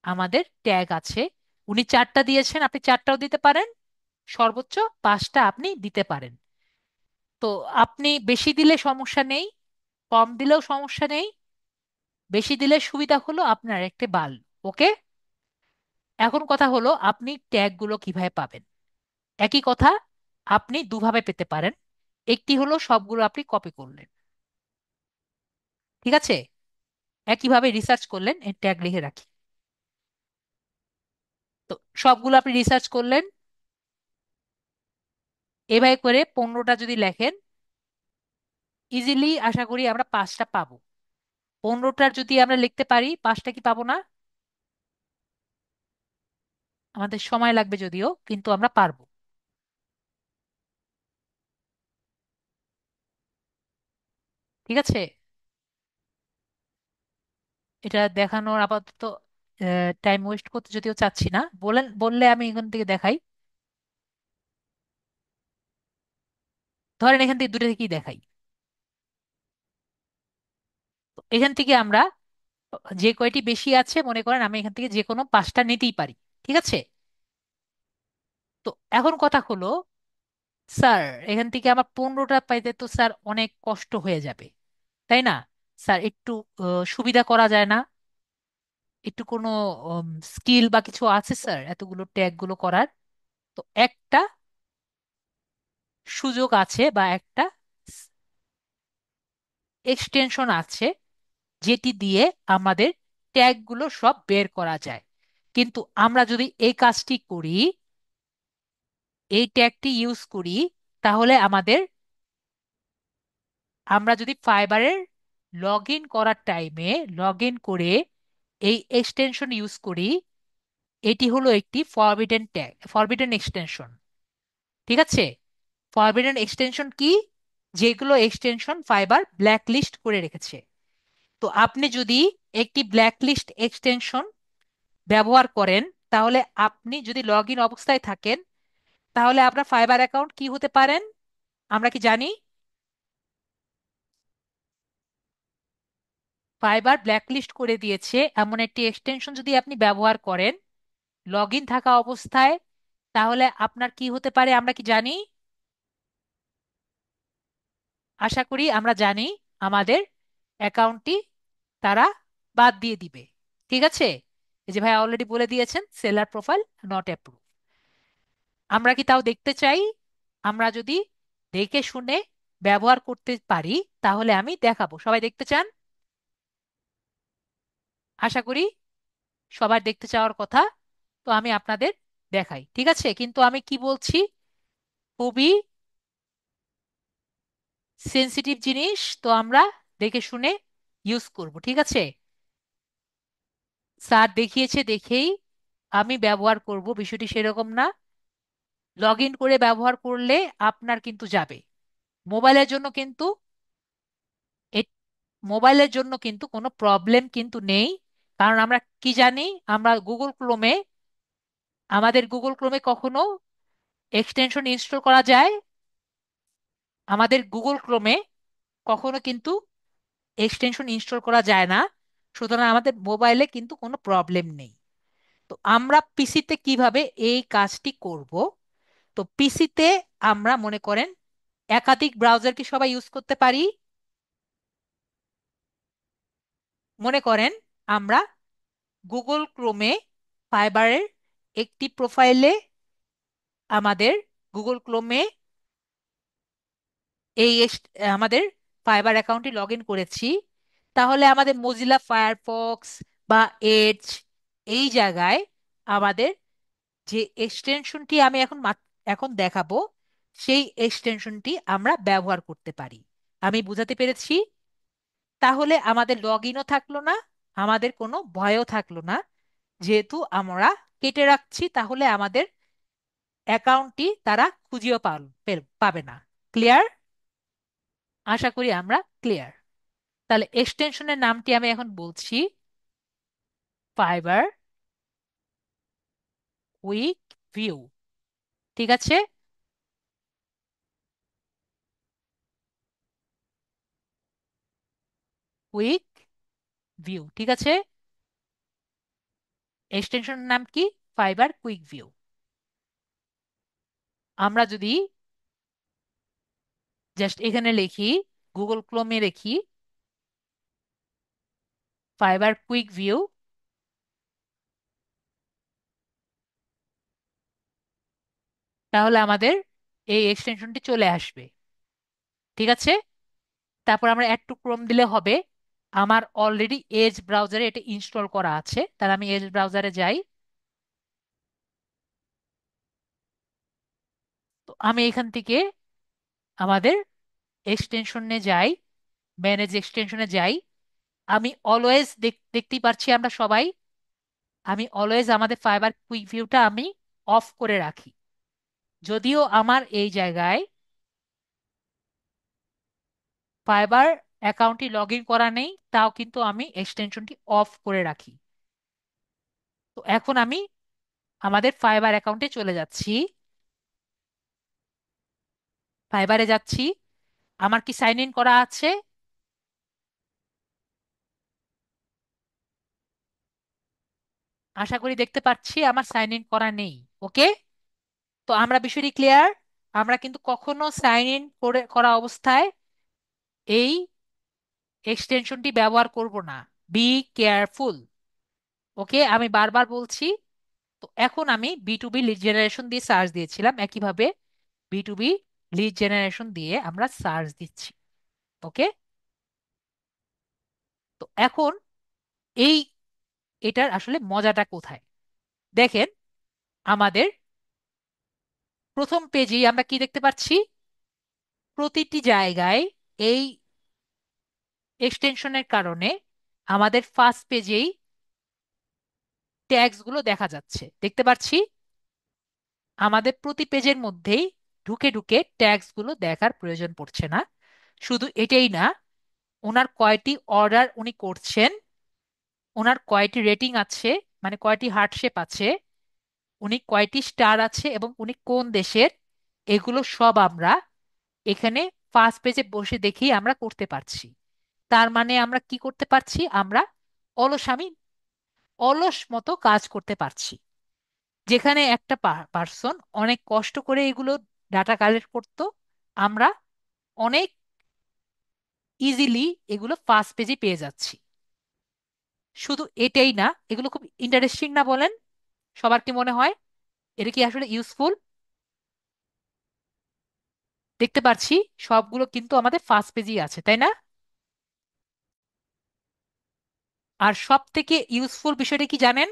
আমাদের ট্যাগ আছে। উনি 4টা দিয়েছেন, আপনি 4টাও দিতে পারেন, সর্বোচ্চ 5টা আপনি দিতে পারেন। তো আপনি বেশি দিলে সমস্যা নেই, কম দিলেও সমস্যা নেই। বেশি দিলে সুবিধা হলো আপনার একটা বাল্ব। ওকে। এখন কথা হলো আপনি ট্যাগগুলো কিভাবে পাবেন। একই কথা, আপনি দুভাবে পেতে পারেন। একটি হলো সবগুলো আপনি কপি করলেন, ঠিক আছে, একইভাবে রিসার্চ করলেন, এর ট্যাগ লিখে রাখি। তো সবগুলো আপনি রিসার্চ করলেন, এভাবে করে 15টা যদি লেখেন, ইজিলি আশা করি আমরা 5টা পাবো। 15টার যদি আমরা লিখতে পারি, 5টা কি পাবো না? আমাদের সময় লাগবে যদিও, কিন্তু আমরা পারবো। ঠিক আছে, এটা দেখানোর আপাতত টাইম ওয়েস্ট করতে যদিও চাচ্ছি না, বলেন বললে আমি এখান থেকে দেখাই। ধরেন এখান থেকে দুটো থেকেই দেখাই। তো এখান থেকে আমরা যে কয়টি বেশি আছে মনে করেন আমি এখান থেকে যে কোনো 5টা নিতেই পারি। ঠিক আছে। তো এখন কথা হলো, স্যার এখান থেকে আমার 15টা পাইতে তো স্যার অনেক কষ্ট হয়ে যাবে, তাই না? স্যার একটু সুবিধা করা যায় না? একটু কোনো স্কিল বা কিছু আছে স্যার এতগুলো ট্যাগ গুলো করার? তো একটা সুযোগ আছে বা একটা এক্সটেনশন আছে, যেটি দিয়ে আমাদের ট্যাগ গুলো সব বের করা যায়। কিন্তু আমরা যদি এই কাজটি করি, এই ট্যাগটি ইউজ করি, তাহলে আমরা যদি ফাইবারের লগ ইন করার টাইমে লগ ইন করে এই এক্সটেনশন ইউজ করি, এটি হলো একটি ফরবিডেন ট্যাগ, ফরবিডেন এক্সটেনশন। ঠিক আছে। ফরবিডেন এক্সটেনশন কি? যেগুলো এক্সটেনশন ফাইবার ব্ল্যাক লিস্ট করে রেখেছে। তো আপনি যদি একটি ব্ল্যাক লিস্ট এক্সটেনশন ব্যবহার করেন, তাহলে আপনি যদি লগ ইন অবস্থায় থাকেন, তাহলে আপনার ফাইবার অ্যাকাউন্ট কি হতে পারেন আমরা কি জানি? ফাইবার ব্ল্যাকলিস্ট করে দিয়েছে এমন একটি এক্সটেনশন যদি আপনি ব্যবহার করেন লগ ইন থাকা অবস্থায়, তাহলে আপনার কি হতে পারে আমরা কি জানি? আশা করি আমরা জানি, আমাদের অ্যাকাউন্টটি তারা বাদ দিয়ে দিবে। ঠিক আছে। এই যে ভাই অলরেডি বলে দিয়েছেন সেলার প্রোফাইল নট অ্যাপ্রুভ। আমরা কি তাও দেখতে চাই? আমরা যদি দেখে শুনে ব্যবহার করতে পারি, তাহলে আমি দেখাবো। সবাই দেখতে চান? আশা করি সবার দেখতে চাওয়ার কথা। তো আমি আপনাদের দেখাই, ঠিক আছে, কিন্তু আমি কি বলছি, খুবই সেনসিটিভ জিনিস, তো আমরা দেখে শুনে ইউজ করব। ঠিক আছে। স্যার দেখিয়েছে দেখেই আমি ব্যবহার করব, বিষয়টি সেরকম না। লগ ইন করে ব্যবহার করলে আপনার কিন্তু যাবে। মোবাইলের জন্য কিন্তু এ- মোবাইলের জন্য কিন্তু কোনো প্রবলেম কিন্তু নেই। কারণ আমরা কি জানি, আমরা গুগল ক্রোমে কখনো এক্সটেনশন ইনস্টল করা যায়? আমাদের গুগল ক্রোমে কখনো কিন্তু এক্সটেনশন ইনস্টল করা যায় না। সুতরাং আমাদের মোবাইলে কিন্তু কোনো প্রবলেম নেই। তো আমরা পিসিতে কিভাবে এই কাজটি করব? তো পিসিতে আমরা মনে করেন একাধিক ব্রাউজার কি সবাই ইউজ করতে পারি? মনে করেন আমরা গুগল ক্রোমে ফাইবারের একটি প্রোফাইলে আমাদের গুগল ক্রোমে আমাদের ফাইবার অ্যাকাউন্টে লগ ইন করেছি। তাহলে আমাদের মজিলা ফায়ারফক্স বা এজ, এই জায়গায় আমাদের যে এক্সটেনশনটি আমি এখন দেখাবো, সেই এক্সটেনশনটি আমরা ব্যবহার করতে পারি। আমি বুঝাতে পেরেছি? তাহলে আমাদের লগ ইনও থাকলো না, আমাদের কোনো ভয়ও থাকলো না। যেহেতু আমরা কেটে রাখছি, তাহলে আমাদের অ্যাকাউন্টটি তারা খুঁজেও পাবে না। ক্লিয়ার? আশা করি আমরা ক্লিয়ার। তাহলে এক্সটেনশনের নামটি আমি এখন বলছি, ফাইবার কুইক ভিউ। ঠিক আছে। কুইক ভিউ, ঠিক আছে। এক্সটেনশনের নাম কি? Fibre quick view. আমরা যদি জাস্ট এখানে লিখি, গুগল ক্রোমে লিখি ফাইবার কুইক ভিউ, তাহলে আমাদের এই এক্সটেনশনটি চলে আসবে। ঠিক আছে, তারপর আমরা অ্যাড টু ক্রোম দিলে হবে। আমার অলরেডি এজ ব্রাউজারে এটা ইনস্টল করা আছে, তাহলে আমি এজ ব্রাউজারে যাই। তো আমি এখান থেকে আমাদের এক্সটেনশনে যাই, ম্যানেজ এক্সটেনশনে যাই। আমি অলওয়েজ দেখতেই পাচ্ছি আমরা সবাই, আমি অলওয়েজ আমাদের ফাইবার কুইক ভিউটা আমি অফ করে রাখি। যদিও আমার এই জায়গায় ফাইবার অ্যাকাউন্টটি লগ ইন করা নেই, তাও কিন্তু আমি এক্সটেনশনটি অফ করে রাখি। তো এখন আমি আমাদের ফাইবার অ্যাকাউন্টে চলে যাচ্ছি, ফাইবারে যাচ্ছি। আমার কি সাইন ইন করা আছে? আশা করি দেখতে পাচ্ছি আমার সাইন ইন করা নেই। ওকে, তো আমরা বিষয়টি ক্লিয়ার। আমরা কিন্তু কখনো সাইন ইন করা অবস্থায় এই এক্সটেনশনটি ব্যবহার করব না। Be careful. ওকে, আমি বারবার বলছি। তো এখন আমি বি2বি লিড জেনারেশন দিয়ে সার্চ দিয়েছিলাম, একইভাবে বি2বি লিড জেনারেশন দিয়ে আমরা সার্চ দিচ্ছি। ওকে, তো এখন এই এটার আসলে মজাটা কোথায় দেখেন। আমাদের প্রথম পেজেই আমরা কি দেখতে পাচ্ছি? প্রতিটি জায়গায় এই এক্সটেনশনের কারণে আমাদের ফার্স্ট পেজেই ট্যাগস গুলো দেখা যাচ্ছে, দেখতে পাচ্ছি। আমাদের প্রতি পেজের মধ্যেই ঢুকে ঢুকে ট্যাগস গুলো দেখার প্রয়োজন পড়ছে না। শুধু এটাই না, ওনার কয়টি অর্ডার উনি করছেন, ওনার কয়টি রেটিং আছে, মানে কয়টি হার্ট শেপ আছে, উনি কয়টি স্টার আছে এবং উনি কোন দেশের, এগুলো সব আমরা এখানে ফার্স্ট পেজে বসে দেখেই আমরা করতে পারছি। তার মানে আমরা কি করতে পারছি? আমরা অলস অলস মতো কাজ করতে পারছি। যেখানে একটা পার্সন অনেক কষ্ট করে এগুলো ডাটা কালেক্ট করতো, আমরা অনেক ইজিলি এগুলো ফার্স্ট পেজে পেয়ে যাচ্ছি। শুধু এটাই না, এগুলো খুব ইন্টারেস্টিং না বলেন? সবার কি মনে হয় এটা কি আসলে ইউজফুল? দেখতে পাচ্ছি সবগুলো কিন্তু আমাদের ফার্স্ট পেজেই আছে, তাই না? আর সব থেকে ইউজফুল বিষয়টা কি জানেন?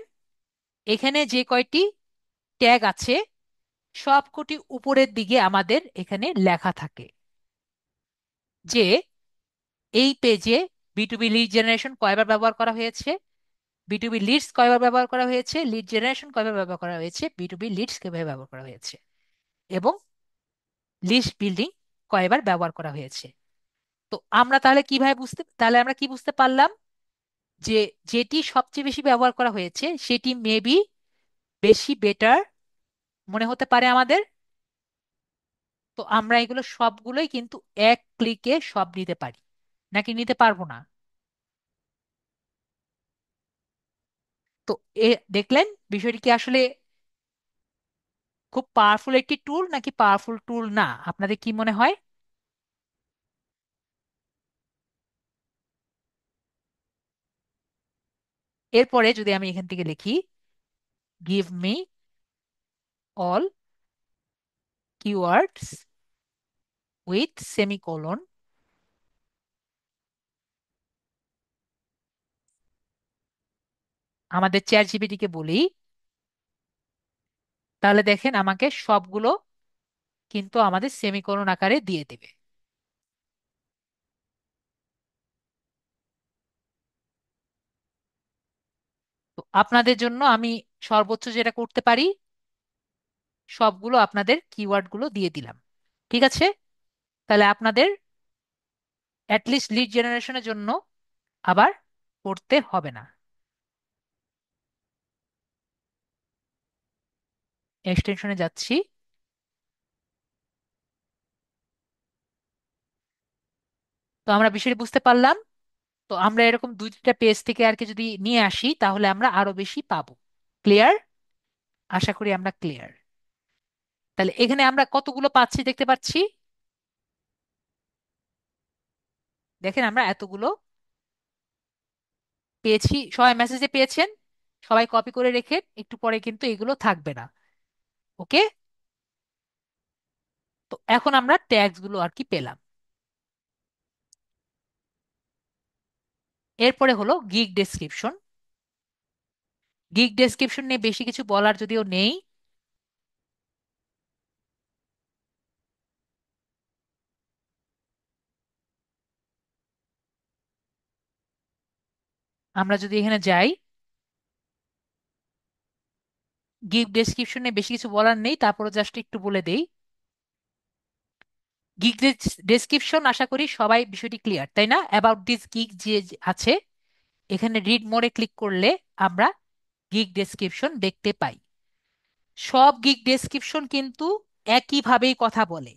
এখানে যে কয়টি ট্যাগ আছে সবকটি উপরের দিকে আমাদের এখানে লেখা থাকে যে এই পেজে বি2বি লিড জেনারেশন কয়বার ব্যবহার করা হয়েছে, বি2বি লিডস কয়বার ব্যবহার করা হয়েছে, লিড জেনারেশন কয়বার ব্যবহার করা হয়েছে, বি2বি লিডস কিভাবে ব্যবহার করা হয়েছে, এবং লিস্ট বিল্ডিং কয়বার ব্যবহার করা হয়েছে। তো আমরা তাহলে কিভাবে তাহলে আমরা কি বুঝতে পারলাম? যে যেটি সবচেয়ে বেশি ব্যবহার করা হয়েছে সেটি মেবি বেশি বেটার মনে হতে পারে আমাদের। তো আমরা এগুলো সবগুলোই কিন্তু এক ক্লিকে সব নিতে পারি, নাকি নিতে পারবো না? তো দেখলেন বিষয়টি কি আসলে খুব পাওয়ারফুল একটি টুল নাকি পাওয়ারফুল টুল না? আপনাদের কি মনে হয়? এরপরে যদি আমি এখান থেকে লিখি give me all keywords with semicolon, আমাদের চ্যাট জিপিটিকে বলি, তাহলে দেখেন আমাকে সবগুলো কিন্তু আমাদের সেমিকোলন আকারে দিয়ে দেবে। তো আপনাদের জন্য আমি সর্বোচ্চ যেটা করতে পারি, সবগুলো আপনাদের কিওয়ার্ড গুলো দিয়ে দিলাম। ঠিক আছে, তাহলে আপনাদের অ্যাটলিস্ট লিড জেনারেশনের জন্য আবার করতে হবে না। এক্সটেনশনে যাচ্ছি। তো আমরা বিষয়টি বুঝতে পারলাম। তো আমরা এরকম দুইটা পেজ থেকে আর কি যদি নিয়ে আসি তাহলে আমরা আরো বেশি পাবো। ক্লিয়ার? আশা করি আমরা ক্লিয়ার। তাহলে এখানে আমরা কতগুলো পাচ্ছি দেখতে পাচ্ছি। দেখেন আমরা এতগুলো পেয়েছি, সবাই মেসেজে পেয়েছেন। সবাই কপি করে রেখে, একটু পরে কিন্তু এগুলো থাকবে না। ওকে। তো এখন আমরা ট্যাগস গুলো আর কি পেলাম। এরপরে হলো গিগ ডেসক্রিপশন। গিগ ডেসক্রিপশন নিয়ে বেশি কিছু বলার যদিও নেই। আমরা যদি এখানে যাই, গিগ ডেসক্রিপশনে বেশি কিছু বলার নেই, তারপরে জাস্ট একটু বলে দেই। গিগ ডেসক্রিপশন, আশা করি সবাই বিষয়টি ক্লিয়ার, তাই না? অ্যাবাউট দিস গিগ যে যে আছে, এখানে রিড মোরে ক্লিক করলে আমরা গিগ ডেসক্রিপশন দেখতে পাই। সব গিগ ডেসক্রিপশন কিন্তু একইভাবেই কথা বলে।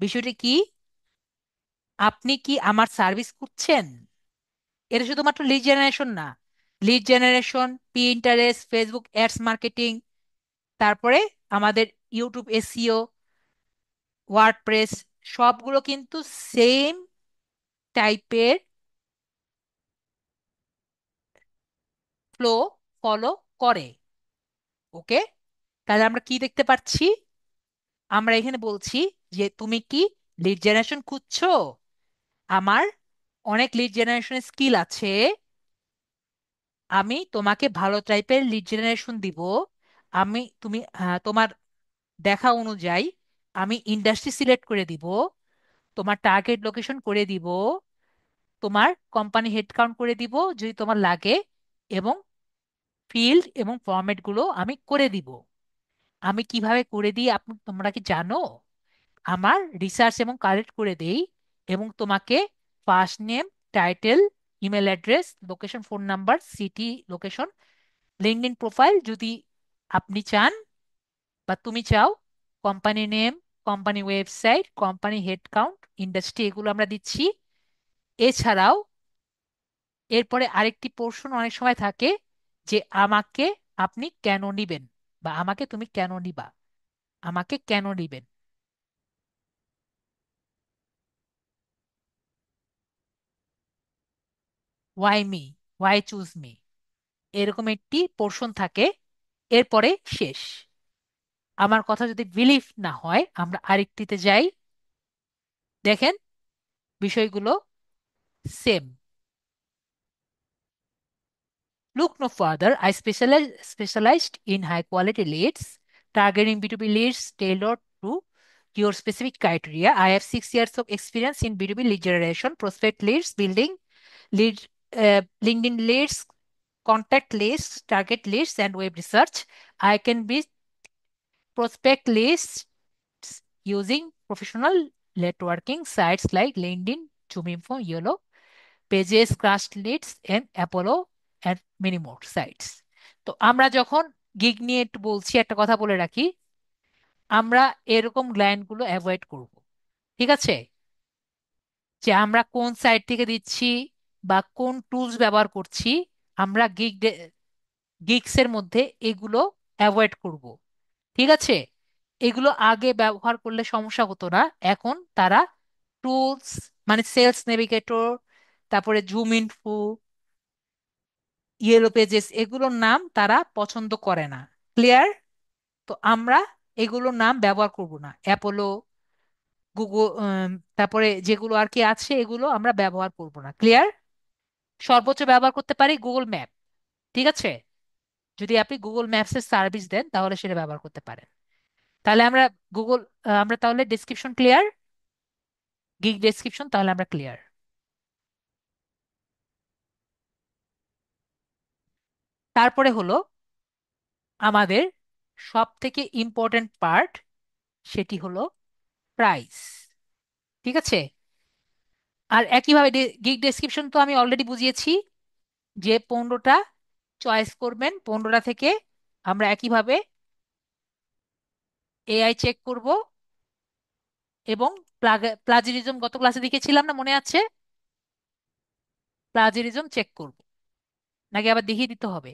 বিষয়টি কি? আপনি কি আমার সার্ভিস খুঁজছেন? এটা শুধুমাত্র লিড জেনারেশন না, lead generation, Pinterest, Facebook ads marketing, তারপরে আমাদের ইউটিউব এসইও, ওয়ার্ডপ্রেস, সবগুলো কিন্তু সেম টাইপের ফ্লো ফলো করে। ওকে। তাহলে আমরা কি দেখতে পাচ্ছি? আমরা এখানে বলছি যে তুমি কি লিড জেনারেশন খুঁজছো? আমার অনেক লিড জেনারেশনের স্কিল আছে, আমি তোমাকে ভালো টাইপের লিড জেনারেশন দিব। আমি তুমি তোমার দেখা অনুযায়ী আমি ইন্ডাস্ট্রি সিলেক্ট করে দিব, তোমার টার্গেট লোকেশন করে দিব, তোমার কোম্পানি হেডকাউন্ট করে দিব যদি তোমার লাগে, এবং ফিল্ড এবং ফরম্যাট গুলো আমি করে দিব। আমি কিভাবে করে দিই আপনি তোমরা কি জানো? আমার রিসার্চ এবং কালেক্ট করে দেই, এবং তোমাকে first name, title, email address, location, phone number, city, location, LinkedIn profile যদি আপনি চান বা তুমি চাও, company name, company website, company headcount, industry, এগুলো আমরা দিচ্ছি। এছাড়াও এরপরে আরেকটি পোর্শন অনেক সময় থাকে যে আমাকে আপনি কেন নিবেন, বা আমাকে তুমি কেন নিবা, আমাকে কেন নিবেন। Y me, Y choose me, এরকম একটি পোর্শন থাকে। এরপরে শেষ। আমার কথা যদি বিলিভ না হয় আমরা আরেকটিতে যাই। দেখেন বিষয়গুলো same. Look no further. I specialized in high quality leads, targeting B2B leads tailored to your specific criteria. I have 6 years of experience in B2B lead generation, prospect leads, building lead, LinkedIn leads, contact lists, target lists, and web research. I can be prospect lists using professional networking sites like LinkedIn, Zoom Yellow, Pages, Crust Leads, and Apollo, and many more sites. তো আমরা যখন gig নিয়ে একটু বলছি, একটা কথা বলে রাখি, আমরা এরকম লাইনগুলো অ্যাভয়েড করব। ঠিক আছে? যে আমরা কোন সাইট থেকে দিচ্ছি বা কোন টুলস ব্যবহার করছি, আমরা গিগস এর মধ্যে এগুলো অ্যাভয়েড করব। ঠিক আছে? এগুলো আগে ব্যবহার করলে সমস্যা হতো না, এখন তারা টুলস মানে সেলস নেভিগেটর, তারপরে জুম ইনফো, ইয়েলো পেজেস, এগুলোর নাম তারা পছন্দ করে না। ক্লিয়ার? তো আমরা এগুলোর নাম ব্যবহার করব না। অ্যাপোলো, গুগল, তারপরে যেগুলো আর কি আছে এগুলো আমরা ব্যবহার করব না। ক্লিয়ার? সর্বোচ্চ ব্যবহার করতে পারি গুগল ম্যাপ। ঠিক আছে? যদি আপনি গুগল ম্যাপসের সার্ভিস দেন তাহলে সেটা ব্যবহার করতে পারেন। তাহলে আমরা গুগল, আমরা তাহলে ডেসক্রিপশন ক্লিয়ার, গিগ ডেসক্রিপশন তাহলে আমরা ক্লিয়ার। তারপরে হলো আমাদের সব থেকে ইম্পর্ট্যান্ট পার্ট, সেটি হলো প্রাইস। ঠিক আছে? আর একইভাবে গিগ ডেসক্রিপশন তো আমি অলরেডি বুঝিয়েছি যে 15টা চয়েস করবেন, 15টা থেকে আমরা একইভাবে এআই চেক করব, এবং প্লাজিরিজম গত ক্লাসে দেখেছিলাম না, মনে আছে? প্লাজিরিজম চেক করব, নাকি আবার দেখিয়ে দিতে হবে?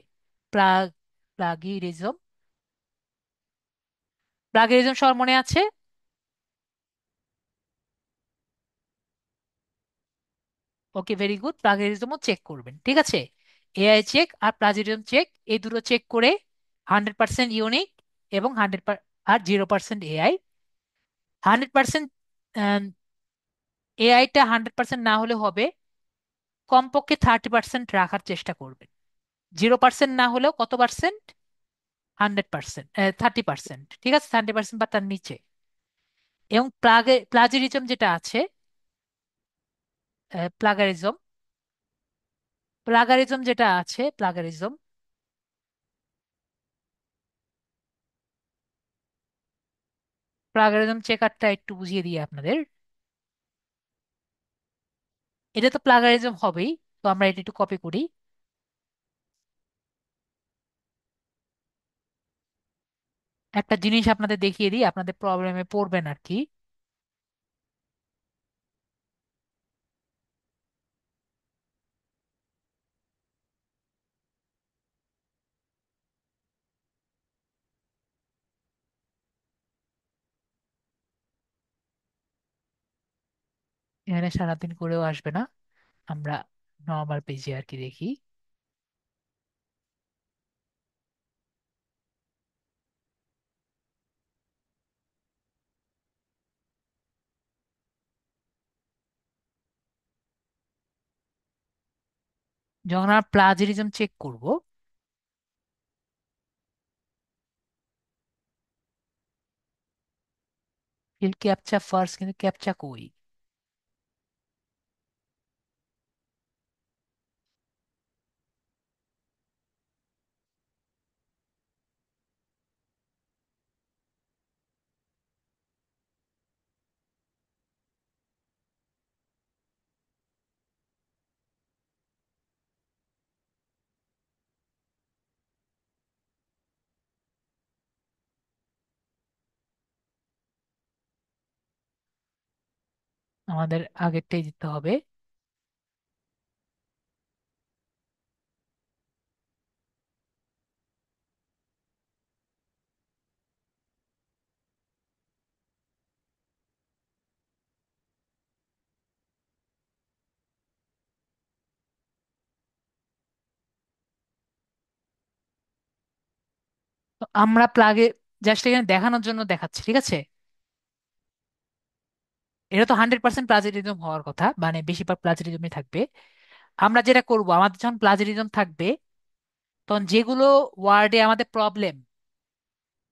প্লাগিয়ারিজম। প্লাগিয়ারিজম সবার মনে আছে? ওকে, ভেরি গুড। প্লাগিয়ারিজমও চেক করবেন, ঠিক আছে। এআই চেক আর প্লাগিয়ারিজম চেক, এই দুটো চেক করে 100% ইউনিক এবং 0% এআই। 100% এআইটা 100% না হলে হবে, কমপক্ষে 30% রাখার চেষ্টা করবেন। 0% না হলেও কত পার্সেন্ট? 100%, 30%, ঠিক আছে, 30% বা তার নিচে। এবং প্লাজারিজম যেটা আছে, প্লাগারিজম, প্লাগারিজম যেটা আছে, প্লাগারিজম, প্লাগারিজম চেকারটা একটু বুঝিয়ে দিই আপনাদের। এটা তো প্লাগারিজম হবেই, তো আমরা এটা একটু কপি করি। একটা জিনিস আপনাদের দেখিয়ে দিই, আপনাদের প্রবলেমে পড়বেন আর কি। এখানে সারাদিন করেও আসবে না, আমরা নর্মাল পেজে আর কি দেখি। যখন আমরা প্লাজারিজম চেক করব, ফিল্ড ক্যাপচা ফার্স্ট, কিন্তু ক্যাপচা কই? আমাদের আগেরটাই দিতে হবে। তো আমরা প্লাগে, জাস্ট এখানে দেখানোর জন্য দেখাচ্ছি, ঠিক আছে। এটা তো 100% প্লাজারিজম হওয়ার কথা, মানে বেশিরভাগ প্লাজারিজমই থাকবে। আমরা যেটা করব, আমাদের যখন প্লাজারিজম থাকবে, তখন যেগুলো ওয়ার্ডে আমাদের প্রবলেম,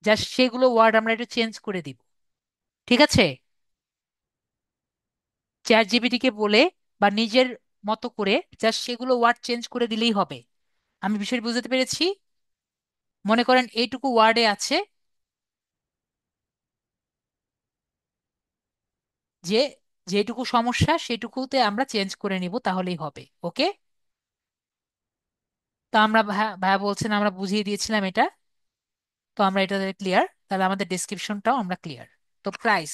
জাস্ট সেগুলো ওয়ার্ড আমরা একটু চেঞ্জ করে দিব, ঠিক আছে। চ্যাট জিপিটি কে বলে বা নিজের মতো করে জাস্ট সেগুলো ওয়ার্ড চেঞ্জ করে দিলেই হবে। আমি বিষয়টা বুঝতে পেরেছি। মনে করেন এইটুকু ওয়ার্ডে আছে যে যেটুকু সমস্যা সেটুকুতে আমরা চেঞ্জ করে নিব, তাহলেই হবে। ওকে। তো আমরা ভাইয়া ভাইয়া বলছেন আমরা বুঝিয়ে দিয়েছিলাম এটা, তো আমরা এটা ক্লিয়ার, তাহলে আমাদের ডেসক্রিপশনটাও আমরা ক্লিয়ার। তো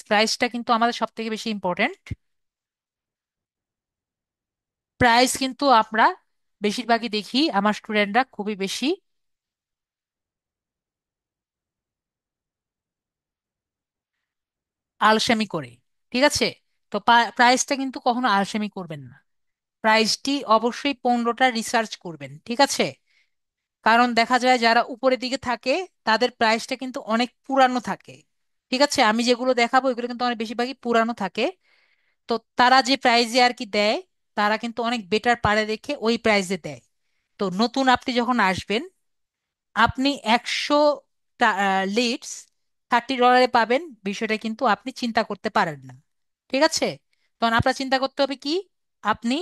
প্রাইসটা কিন্তু আমাদের সব থেকে বেশি ইম্পর্টেন্ট। প্রাইস কিন্তু আমরা বেশিরভাগই দেখি আমার স্টুডেন্টরা খুবই বেশি আলসেমি করে, ঠিক আছে। তো প্রাইসটা কিন্তু কখনো আলসেমি করবেন না। প্রাইসটি অবশ্যই 15টা রিসার্চ করবেন, ঠিক আছে। কারণ দেখা যায় যারা উপরের দিকে থাকে তাদের প্রাইসটা কিন্তু অনেক পুরানো থাকে, ঠিক আছে। আমি যেগুলো দেখাবো এগুলো কিন্তু অনেক বেশিরভাগই পুরানো থাকে। তো তারা যে প্রাইজে আর কি দেয়, তারা কিন্তু অনেক বেটার পারে দেখে ওই প্রাইজে দেয়। তো নতুন আপনি যখন আসবেন, আপনি 100 লিডস $30 পাবেন, বিষয়টা কিন্তু আপনি চিন্তা করতে পারেন না, ঠিক আছে। তখন আপনার চিন্তা করতে হবে কি, আপনি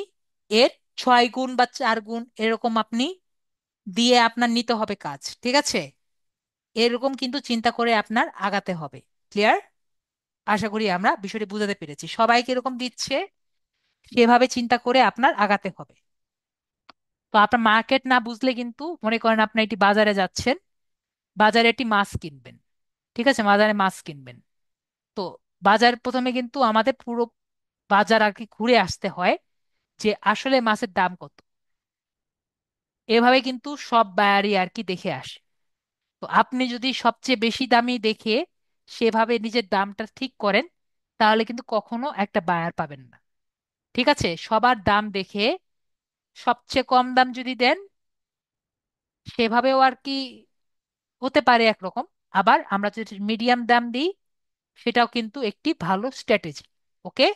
এর 6 গুণ বা 4 গুণ এরকম আপনি দিয়ে আপনার নিতে হবে কাজ, ঠিক আছে। এরকম কিন্তু চিন্তা করে আপনার আগাতে হবে। ক্লিয়ার? আশা করি আমরা বিষয়টি বুঝাতে পেরেছি, সবাইকে এরকম দিচ্ছে, সেভাবে চিন্তা করে আপনার আগাতে হবে। তো আপনার মার্কেট না বুঝলে কিন্তু, মনে করেন আপনি একটি বাজারে যাচ্ছেন, বাজারে একটি মাছ কিনবেন, ঠিক আছে, বাজারে মাছ কিনবেন। তো বাজার প্রথমে কিন্তু আমাদের পুরো বাজার আর কি ঘুরে আসতে হয় যে আসলে মাছের দাম কত। এভাবে কিন্তু সব বায়ারই আর কি দেখে আসে। তো আপনি যদি সবচেয়ে বেশি দামি দেখে সেভাবে নিজের দামটা ঠিক করেন, তাহলে কিন্তু কখনো একটা বায়ার পাবেন না। ঠিক আছে, সবার দাম দেখে সবচেয়ে কম দাম যদি দেন, সেভাবেও আর কি হতে পারে একরকম। আবার আমরা যদি মিডিয়াম দাম দিই, সেটাও কিন্তু একটি ভালো স্ট্র্যাটেজি। ওকে,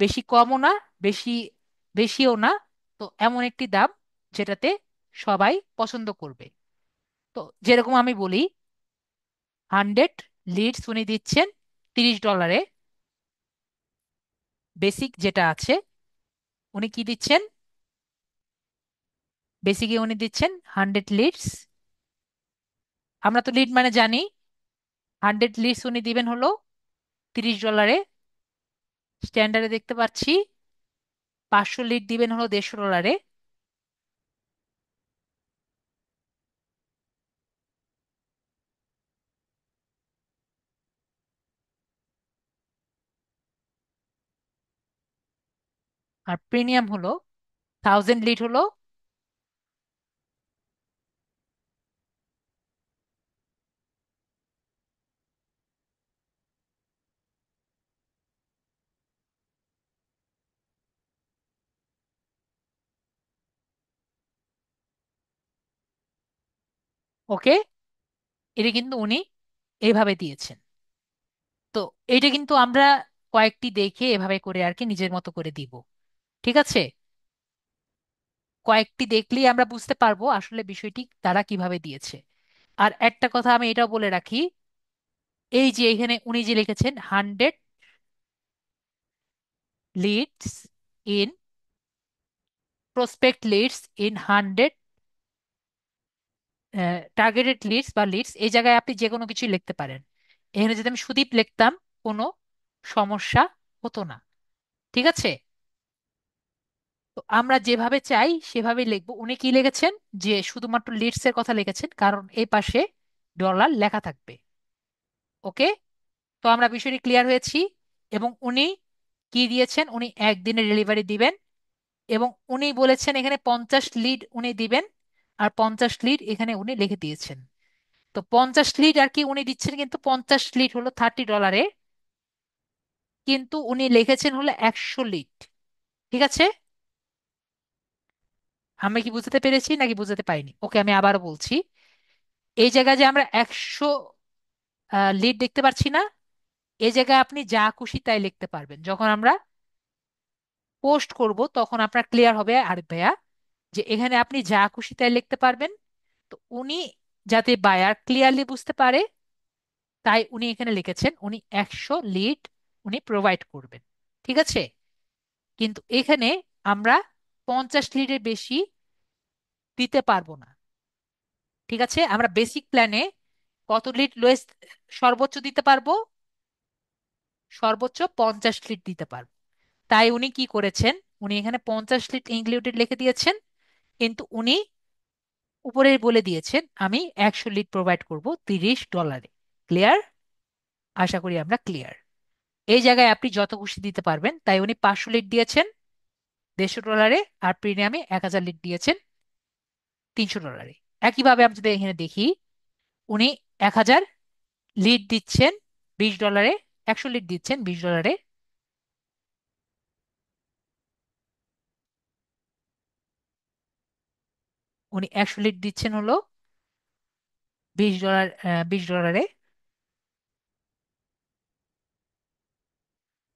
বেশি কমও না, বেশি বেশিও না। তো এমন একটি দাম যেটাতে সবাই পছন্দ করবে। তো যেরকম আমি বলি, 100 লিডস উনি দিচ্ছেন $30। বেসিক যেটা আছে, উনি কি দিচ্ছেন? বেসিকে উনি দিচ্ছেন 100 লিডস। আমরা তো লিড মানে জানি, 100 লিডস উনি দিবেন হলো $30। স্ট্যান্ডার্ডে দেখতে পাচ্ছি 500 লিড দিবেন হলো $150। আর প্রিমিয়াম হলো 1000 লিড হলো। ওকে, এটা কিন্তু উনি এইভাবে দিয়েছেন। তো এটা কিন্তু আমরা কয়েকটি দেখে এভাবে করে আর কি নিজের মতো করে দিব। ঠিক আছে, কয়েকটি দেখলেই আমরা বুঝতে পারবো আসলে বিষয়টি তারা কিভাবে দিয়েছে। আর একটা কথা আমি এটাও বলে রাখি, এই যে এখানে উনি যে লিখেছেন 100 leads in, prospect leads in 100, targeted leads বা লিডস, এই জায়গায় আপনি যে কোনো কিছুই লিখতে পারেন। এখানে যদি আমি সুদীপ লিখতাম, কোনো সমস্যা হতো না। ঠিক আছে, তো আমরা যেভাবে চাই সেভাবেই লিখবো। উনি কি লিখেছেন, যে শুধুমাত্র লিডস এর কথা লিখেছেন, কারণ এই পাশে ডলার লেখা থাকবে। ওকে, তো আমরা বিষয়টি ক্লিয়ার হয়েছি। এবং উনি কি দিয়েছেন, উনি একদিনের ডেলিভারি দিবেন। এবং উনি বলেছেন এখানে 50 লিড উনি দিবেন। আর 50 লিড এখানে উনি লিখে দিয়েছেন। তো 50 লিড আর কি উনি দিচ্ছেন, কিন্তু 50 লিড হলো $30। কিন্তু উনি লিখেছেন হলো 100 লিড। ঠিক আছে, আমি কি বুঝতে পেরেছি নাকি বুঝতে পারিনি? ওকে, আমি আবারও বলছি। এই জায়গায় যে আমরা 100 লিড দেখতে পাচ্ছি না, এই জায়গায় আপনি যা খুশি তাই লিখতে পারবেন। যখন আমরা পোস্ট করব তখন আপনার ক্লিয়ার হবে আর ভাইয়া, যে এখানে আপনি যা খুশি তাই লিখতে পারবেন। তো উনি যাতে বায়ার ক্লিয়ারলি বুঝতে পারে, তাই উনি এখানে লিখেছেন উনি 100 লিড উনি প্রোভাইড করবেন। ঠিক আছে, কিন্তু এখানে আমরা 50 লিডের বেশি দিতে পারবো না। ঠিক আছে, আমরা বেসিক প্ল্যানে কত লিড লোয়েস্ট, সর্বোচ্চ দিতে পারবো? সর্বোচ্চ 50 লিড দিতে পারবো। তাই উনি কি করেছেন, উনি এখানে 50 লিড ইনক্লুডেড লিখে দিয়েছেন। কিন্তু উনি উপরে বলে দিয়েছেন আমি 100 লিড প্রোভাইড করব $30। ক্লিয়ার? আশা করি আমরা ক্লিয়ার। এই জায়গায় আপনি যত খুশি দিতে পারবেন। তাই উনি 500 লিড দিয়েছেন $150, আর প্রিমিয়ামে 1000 লিড দিয়েছেন $300। একইভাবে আমি যদি এখানে দেখি, উনি 1000 লিড দিচ্ছেন $20, 100 লিড দিচ্ছেন $20। উনি 100 লিড দিচ্ছেন হলো $20, $20।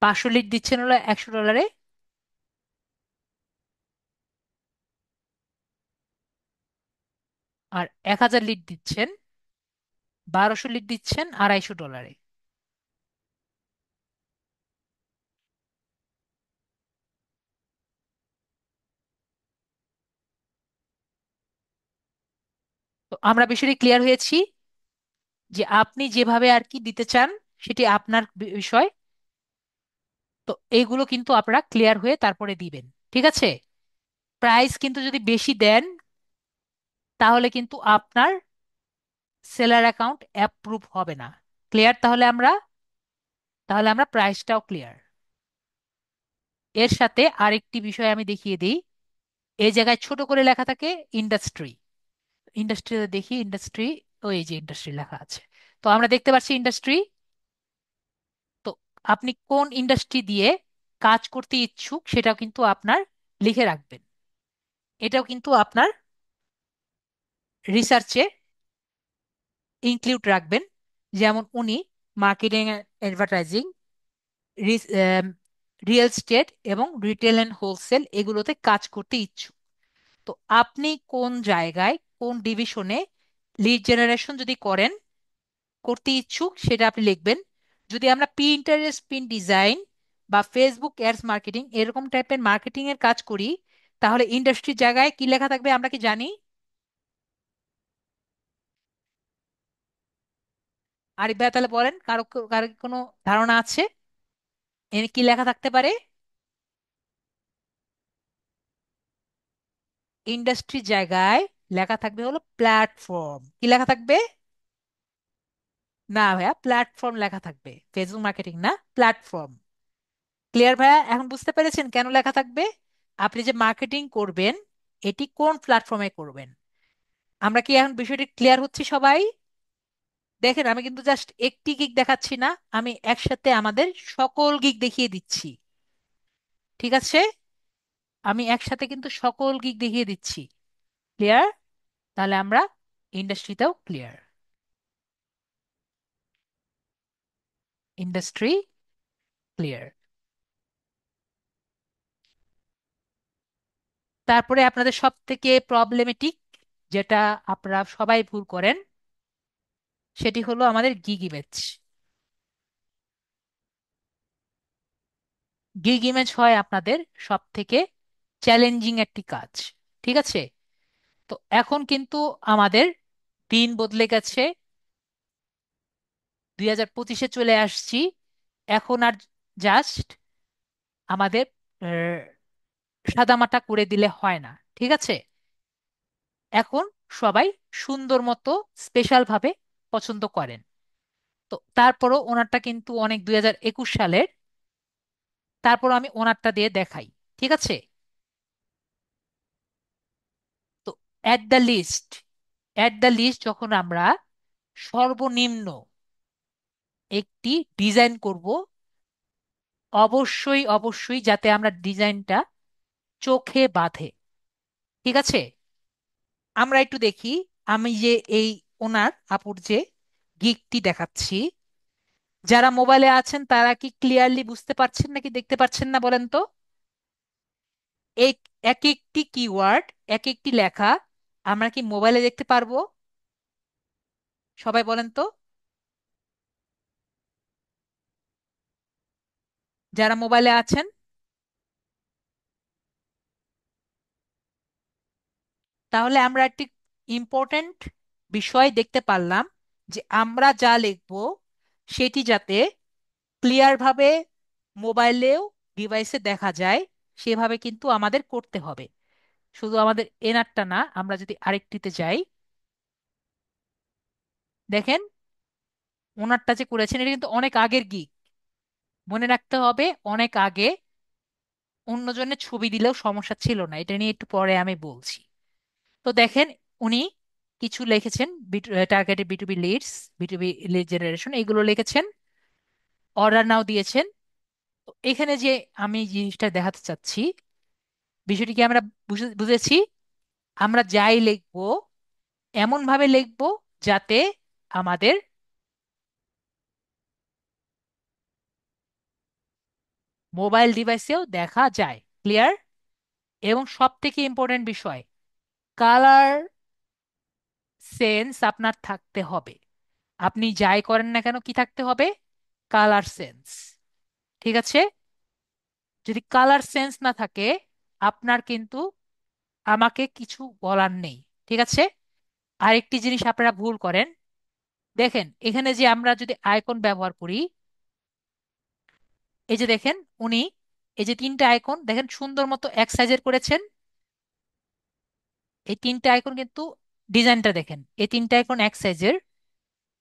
500 লিড দিচ্ছেন হলো $100। আর 1000 লিড দিচ্ছেন, 1200 লিড দিচ্ছেন $250। তো আমরা বিষয়টি ক্লিয়ার হয়েছি, যে আপনি যেভাবে আর কি দিতে চান সেটি আপনার বিষয়। তো এইগুলো কিন্তু আপনারা ক্লিয়ার হয়ে তারপরে দিবেন। ঠিক আছে, প্রাইস কিন্তু যদি বেশি দেন, তাহলে কিন্তু আপনার সেলার অ্যাকাউন্ট অ্যাপ্রুভ হবে না। ক্লিয়ার? তাহলে আমরা প্রাইসটাও ক্লিয়ার। এর সাথে আরেকটি বিষয় আমি দেখিয়ে দিই। এই জায়গায় ছোট করে লেখা থাকে ইন্ডাস্ট্রি। ইন্ডাস্ট্রিতে দেখি, ইন্ডাস্ট্রি, ওই যে ইন্ডাস্ট্রি লেখা আছে। তো আমরা দেখতে পাচ্ছি ইন্ডাস্ট্রি। তো আপনি কোন ইন্ডাস্ট্রি দিয়ে কাজ করতে ইচ্ছুক সেটাও কিন্তু আপনার লিখে রাখবেন। এটাও কিন্তু আপনার রিসার্চে ইনক্লুড রাখবেন। যেমন উনি মার্কেটিং, অ্যাডভার্টাইজিং, রিয়েল স্টেট এবং রিটেল অ্যান্ড হোলসেল এগুলোতে কাজ করতে ইচ্ছুক। তো আপনি কোন জায়গায়, কোন ডিভিশনে লিড জেনারেশন যদি করেন, করতে ইচ্ছুক সেটা আপনি লিখবেন। যদি আমরা পিন্টারেস্ট, পিন ডিজাইন বা ফেসবুক অ্যাডস মার্কেটিং এরকম টাইপের মার্কেটিং এর কাজ করি, তাহলে ইন্ডাস্ট্রির জায়গায় কি লেখা থাকবে আমরা কি জানি? আরিফ ভাই তাহলে বলেন, কারো কারো কি কোনো ধারণা আছে এর কি লেখা থাকতে পারে? ইন্ডাস্ট্রির জায়গায় লেখা থাকবে হলো প্ল্যাটফর্ম। কি লেখা থাকবে? না ভাইয়া, প্ল্যাটফর্ম লেখা থাকবে, ফেসবুক মার্কেটিং না, প্ল্যাটফর্ম। ক্লিয়ার ভাইয়া? এখন বুঝতে পেরেছেন কেন লেখা থাকবে? আপনি যে মার্কেটিং করবেন এটি কোন প্ল্যাটফর্মে করবেন। আমরা কি এখন বিষয়টি ক্লিয়ার হচ্ছি সবাই? দেখেন, আমি কিন্তু জাস্ট একটি গিগ দেখাচ্ছি না, আমি একসাথে আমাদের সকল গিগ দেখিয়ে দিচ্ছি। ঠিক আছে? আমি একসাথে কিন্তু সকল গিগ দেখিয়ে দিচ্ছি। ক্লিয়ার? তাহলে আমরা ইন্ডাস্ট্রিতেও ক্লিয়ার। Industry clear. তারপরে আপনাদের সব থেকে প্রবলেমেটিক, যেটা আপনারা সবাই ভুল করেন, সেটি হলো আমাদের গিগ ইমেজ। গিগ ইমেজ হয় আপনাদের সব থেকে চ্যালেঞ্জিং একটি কাজ। ঠিক আছে? তো এখন কিন্তু আমাদের দিন বদলে গেছে, 2025-এ চলে আসছি। এখন আর জাস্ট আমাদের সাদামাটা করে দিলে হয় না। ঠিক আছে? এখন সবাই সুন্দর মতো স্পেশাল ভাবে পছন্দ করেন। তো তারপরও ওনারটা কিন্তু অনেক 2021 সালের। তারপর আমি ওনারটা দিয়ে দেখাই। ঠিক আছে? তো অ্যাট দ্য লিস্ট যখন আমরা সর্বনিম্ন একটি ডিজাইন করব, অবশ্যই অবশ্যই যাতে আমরা ডিজাইনটা চোখে বাঁধে। ঠিক আছে? আমরা একটু দেখি, আমি যে এই ওনার আপুর যে গিকটি দেখাচ্ছি, যারা মোবাইলে আছেন তারা কি ক্লিয়ারলি বুঝতে পারছেন নাকি দেখতে পাচ্ছেন না বলেন তো? এক এক একটি কিওয়ার্ড, এক একটি লেখা আমরা কি মোবাইলে দেখতে পারবো? সবাই বলেন তো, যারা মোবাইলে আছেন। তাহলে আমরা একটি ইম্পর্ট্যান্ট বিষয় দেখতে পারলাম, যে আমরা যা লিখব সেটি যাতে ক্লিয়ার ভাবে মোবাইলেও, ডিভাইসে দেখা যায়, সেভাবে কিন্তু আমাদের করতে হবে। শুধু আমাদের এনারটা না, আমরা যদি আরেকটিতে যাই, দেখেন ওনারটা যে করেছেন এটা কিন্তু অনেক আগের গিগ। মনে রাখতে হবে, অনেক আগে অন্যজনের ছবি দিলেও সমস্যা ছিল না, এটা নিয়ে একটু পরে আমি বলছি। তো দেখেন, উনি কিছু লিখেছেন, টার্গেটেড বিটুবি লিডস, বিটুবি লিড জেনারেশন এগুলো লিখেছেন, অর্ডার নাও দিয়েছেন। তো এখানে যে আমি জিনিসটা দেখাতে চাচ্ছি, বিষয়টি কি আমরা বুঝেছি? আমরা যাই লিখবো এমন ভাবে লিখবো যাতে আমাদের মোবাইল ডিভাইসেও দেখা যায়। ক্লিয়ার? এবং সব থেকে ইম্পর্টেন্ট বিষয়, কালার সেন্স আপনার থাকতে হবে। আপনি যাই করেন না কেন কি থাকতে হবে? Colour sense. ঠিক আছে? যদি কালার সেন্স না থাকে, আপনার কিন্তু আমাকে কিছু বলার নেই। ঠিক আছে? আরেকটি জিনিস আপনারা ভুল করেন, দেখেন এখানে যে আমরা যদি আইকন ব্যবহার করি, এই যে দেখেন উনি এই যে তিনটা আইকন দেখেন সুন্দর মতো এক সাইজের করেছেন। এই তিনটা আইকন কিন্তু, ডিজাইনটা দেখেন, এই তিনটা আইকন এক সাইজের,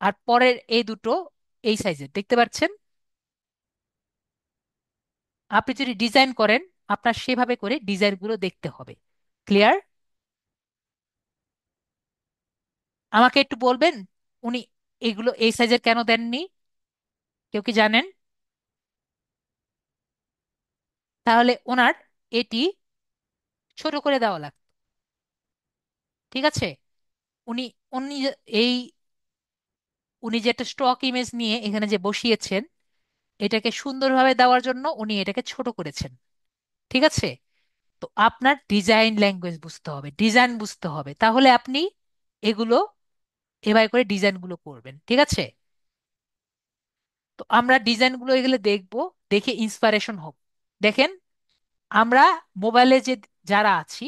আর পরের এই দুটো এই সাইজের, দেখতে পাচ্ছেন? আপনি যদি ডিজাইন করেন, আপনার সেভাবে করে ডিজাইনগুলো দেখতে হবে। ক্লিয়ার? আমাকে একটু বলবেন উনি এগুলো এই সাইজের কেন দেননি? কেউ কি জানেন? তাহলে ওনার এটি ছোট করে দেওয়া লাগতো। ঠিক আছে। উনি উনি এই উনি যে একটা স্টক ইমেজ নিয়ে এখানে যে বসিয়েছেন, এটাকে সুন্দরভাবে দেওয়ার জন্য উনি এটাকে ছোট করেছেন। ঠিক আছে। তো আপনার ডিজাইন ল্যাঙ্গুয়েজ বুঝতে হবে, ডিজাইন বুঝতে হবে, তাহলে আপনি এগুলো এভাবে করে ডিজাইনগুলো করবেন। ঠিক আছে। তো আমরা ডিজাইনগুলো এগুলো দেখবো, দেখে ইন্সপিরেশন হব। দেখেন, আমরা মোবাইলে যে যারা আছি,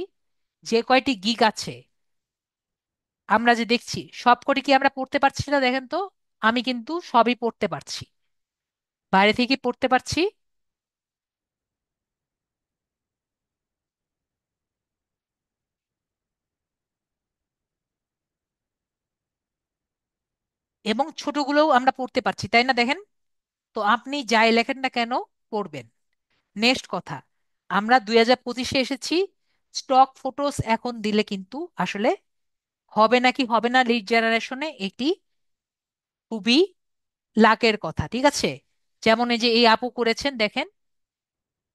যে কয়টি গিগ আছে আমরা যে দেখছি সব কটি কি আমরা পড়তে পারছি না? দেখেন তো, আমি কিন্তু সবই পড়তে পারছি, বাইরে থেকে পড়তে পারছি। এবং ছোটগুলোও আমরা পড়তে পারছি, তাই না? দেখেন, তো আপনি যাই লেখেন না কেন পড়বেন। নেক্সট কথা, আমরা 2025-এ এসেছি, স্টক ফটোস এখন দিলে কিন্তু আসলে হবে নাকি হবে না লিড জেনারেশনে, এটি খুবই লাকের কথা। ঠিক আছে। যেমন এই যে এই আপু করেছেন, দেখেন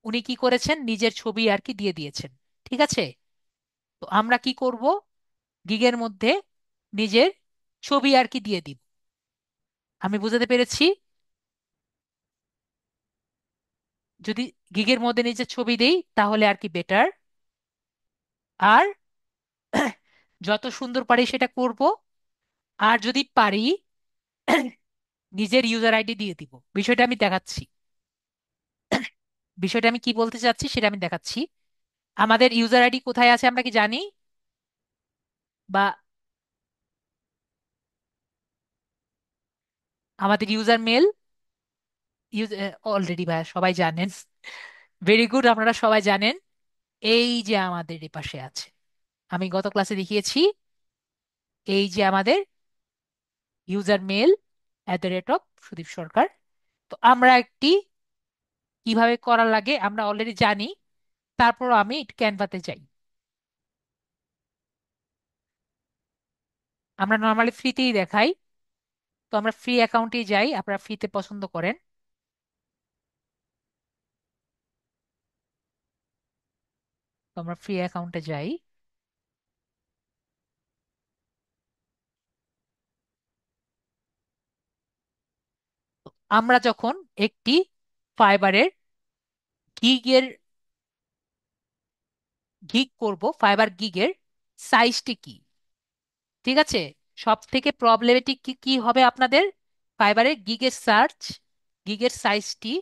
উনি কি করেছেন, নিজের ছবি আর কি দিয়ে দিয়েছেন। ঠিক আছে। তো আমরা কি করব, গিগের মধ্যে নিজের ছবি আর কি দিয়ে দিব। আমি বুঝাতে পেরেছি? যদি গিগের মধ্যে নিজের ছবি দেই তাহলে আর কি বেটার। আর যত সুন্দর পারি সেটা করব। আর যদি পারি নিজের ইউজার আইডি দিয়ে দিব। বিষয়টা আমি দেখাচ্ছি। বিষয়টা আমি কি বলতে চাচ্ছি সেটা আমি দেখাচ্ছি। আমাদের ইউজার আইডি কোথায় আছে আমরা কি জানি? বা আমাদের ইউজার মেল, অলরেডি ভাই সবাই জানেন। ভেরি গুড, আপনারা সবাই জানেন। এই যে আমাদের এ পাশে আছে, আমি গত ক্লাসে দেখিয়েছি। এই যে আমাদের ইউজার মেল @, সুদীপ সরকার। তো আমরা একটি কিভাবে করা লাগে আমরা অলরেডি জানি। তারপর আমি একটু ক্যানভাতে যাই। আমরা নর্মালি ফ্রিতেই দেখাই, তো আমরা ফ্রি অ্যাকাউন্টেই যাই, আপনারা ফ্রিতে পছন্দ করেন। তো আমরা ফ্রি অ্যাকাউন্টে যাই। আমরা যখন একটি ফাইবারের গিগের গিগ করব, ফাইবার গিগের সাইজটি কি? ঠিক আছে। সব থেকে প্রবলেমেটিক কি কি হবে আপনাদের? ফাইবারের গিগের সার্চ, গিগের সাইজটি।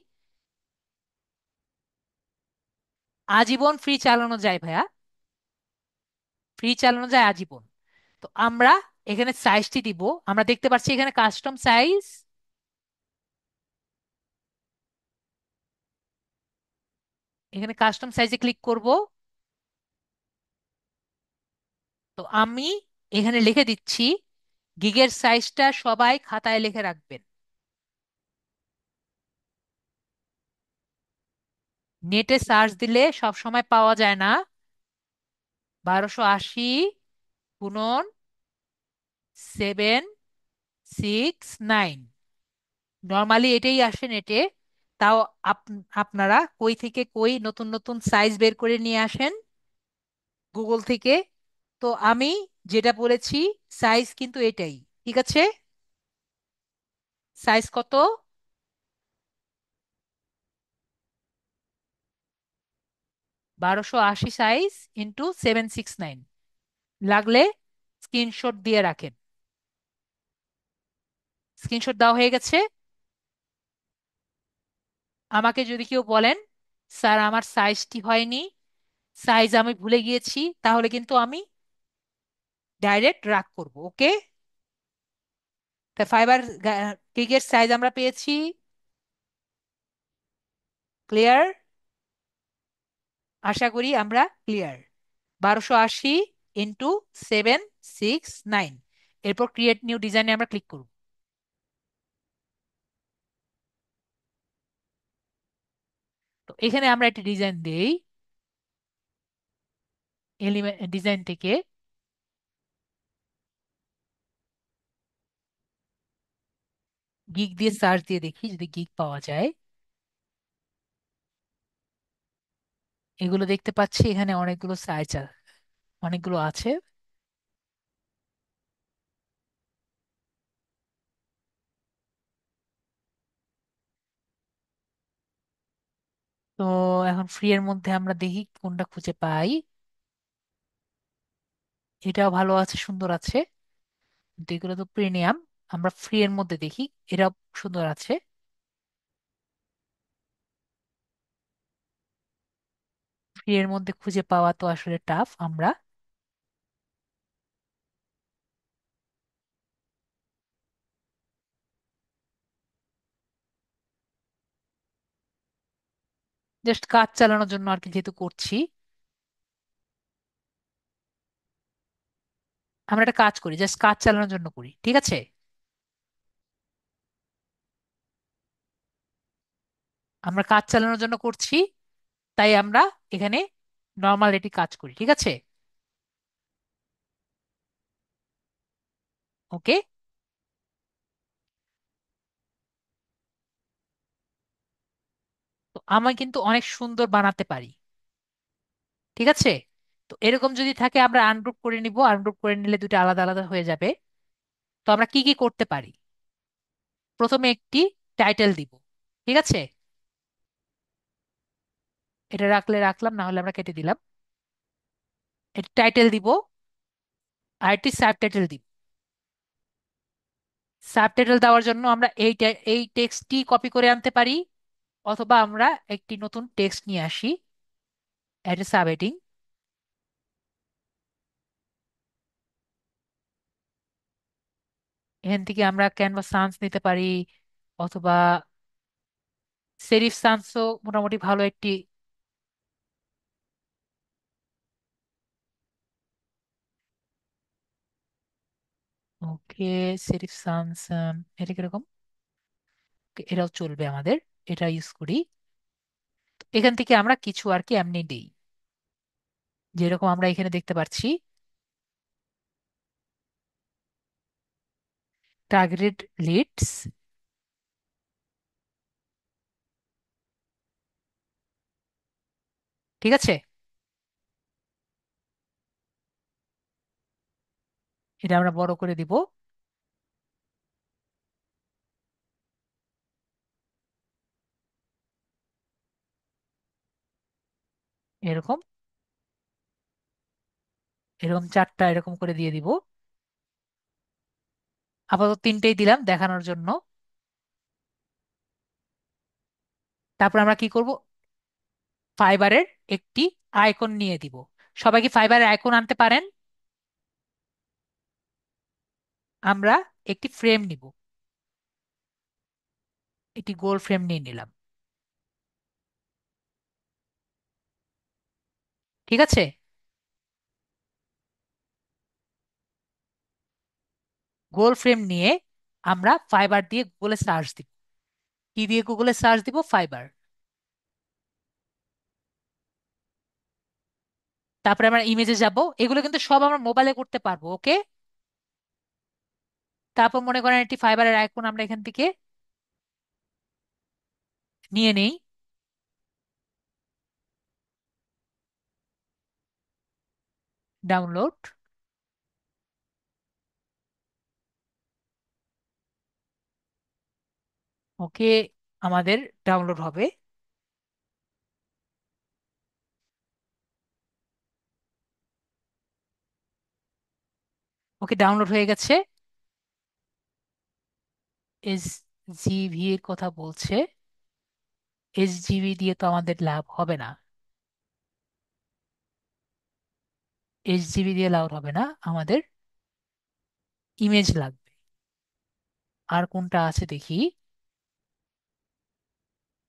আজীবন ফ্রি চালানো যায় ভাইয়া, ফ্রি চালানো যায় আজীবন। তো আমরা এখানে সাইজটি দিব। আমরা দেখতে পাচ্ছি এখানে কাস্টম সাইজ, এখানে কাস্টম সাইজে ক্লিক করব। তো আমি এখানে লিখে দিচ্ছি, গিগের সাইজটা সবাই খাতায় লিখে রাখবেন। নেটে সার্চ দিলে সব সময় পাওয়া যায় না। 1280 * 769, নর্মালি এটাই আসে নেটে। তাও আপনারা কই থেকে কই নতুন নতুন সাইজ বের করে নিয়ে আসেন গুগল থেকে। তো আমি যেটা বলেছি সাইজ কিন্তু এটাই। ঠিক আছে। সাইজ কত? 1280 সাইজ * 769। লাগলে স্ক্রিনশট দিয়ে রাখেন। স্ক্রিনশট দেওয়া হয়ে গেছে। আমাকে যদি কেউ বলেন স্যার আমার সাইজটি হয়নি, সাইজ আমি ভুলে গিয়েছি, তাহলে কিন্তু আমি ডাইরেক্ট রাগ করব। ওকে। তা ফাইবার গিগের সাইজ আমরা পেয়েছি। ক্লিয়ার? আশা করি আমরা ক্লিয়ার। 1280 * 769। এরপর ক্রিয়েট নিউ ডিজাইনে আমরা ক্লিক করব। তো এখানে আমরা একটি ডিজাইন দেই। এলিমেন্ট ডিজাইন থেকে গিগ দিয়ে সার্চ দিয়ে দেখি যদি গিগ পাওয়া যায়। এগুলো দেখতে পাচ্ছি এখানে অনেকগুলো সার্চ, অনেকগুলো আছে। তো এখন ফ্রি এর মধ্যে আমরা দেখি কোনটা খুঁজে পাই। এটাও ভালো আছে, সুন্দর আছে, কিন্তু এগুলো তো প্রিমিয়াম। আমরা ফ্রি এর মধ্যে দেখি, এটাও সুন্দর আছে। ফ্রি এর মধ্যে খুঁজে পাওয়া তো আসলে টাফ। আমরা জাস্ট কাজ চালানোর জন্য আর কি, যেহেতু করছি। আমরা একটা কাজ করি, জাস্ট কাজ চালানোর জন্য করি, ঠিক আছে? আমরা কাজ চালানোর জন্য করছি, তাই আমরা এখানে নর্মাল এটি কাজ করি, ঠিক আছে? ওকে। তো আমি কিন্তু অনেক সুন্দর বানাতে পারি, ঠিক আছে? তো এরকম যদি থাকে আমরা আনগ্রুপ করে নিব, আনগ্রুপ করে নিলে দুটো আলাদা আলাদা হয়ে যাবে। তো আমরা কি কি করতে পারি? প্রথমে একটি টাইটেল দিব, ঠিক আছে? এটা রাখলে রাখলাম, না হলে আমরা কেটে দিলাম। এটা টাইটেল দিব, আর একটি সাবটাইটেল দিব। সাবটাইটেল দেওয়ার জন্য আমরা এই টেক্সটটি কপি করে আনতে পারি, অথবা আমরা একটি নতুন টেক্সট নিয়ে আসি, এটা সাব হেডিং। এখান থেকে আমরা ক্যানভাস সান্স নিতে পারি, অথবা সেরিফ সান্সও মোটামুটি ভালো একটি। ওকে, সেরিফ সান্স, এটা কিরকম? Okay, এটাও চলবে আমাদের, এটা ইউজ করি। এখান থেকে আমরা কিছু আর কি এমনি দিই, যেরকম আমরা এখানে দেখতে পাচ্ছি, টার্গেটেড লিডস, ঠিক আছে? এটা আমরা বড় করে দিব, এরকম। এরকম চারটা এরকম করে দিয়ে দিব। আপাতত তিনটেই দিলাম দেখানোর জন্য। তারপর আমরা কি করব? ফাইবারের একটি আইকন নিয়ে দিব। সবাই কি ফাইবারের আইকন আনতে পারেন? আমরা একটি ফ্রেম নিব, একটি গোল ফ্রেম নিয়ে নিলাম, ঠিক আছে? গোল ফ্রেম নিয়ে আমরা ফাইবার দিয়ে গুগলে সার্চ দিব। কি দিয়ে গুগলে সার্চ দিব? ফাইবার। তারপরে আমরা ইমেজে যাব, এগুলো কিন্তু সব আমরা মোবাইলে করতে পারবো, ওকে? তারপর মনে করেন একটি ফাইবারের আইকন আমরা এখান থেকে নিয়ে নেই, ডাউনলোড। ওকে, আমাদের ডাউনলোড হবে। ওকে, ডাউনলোড হয়ে গেছে। এস জিভি এর কথা বলছে। SGB দিয়ে তো আমাদের লাভ হবে না, SGB দিয়ে লাভ হবে না, আমাদের ইমেজ লাগবে। আর কোনটা আছে দেখি,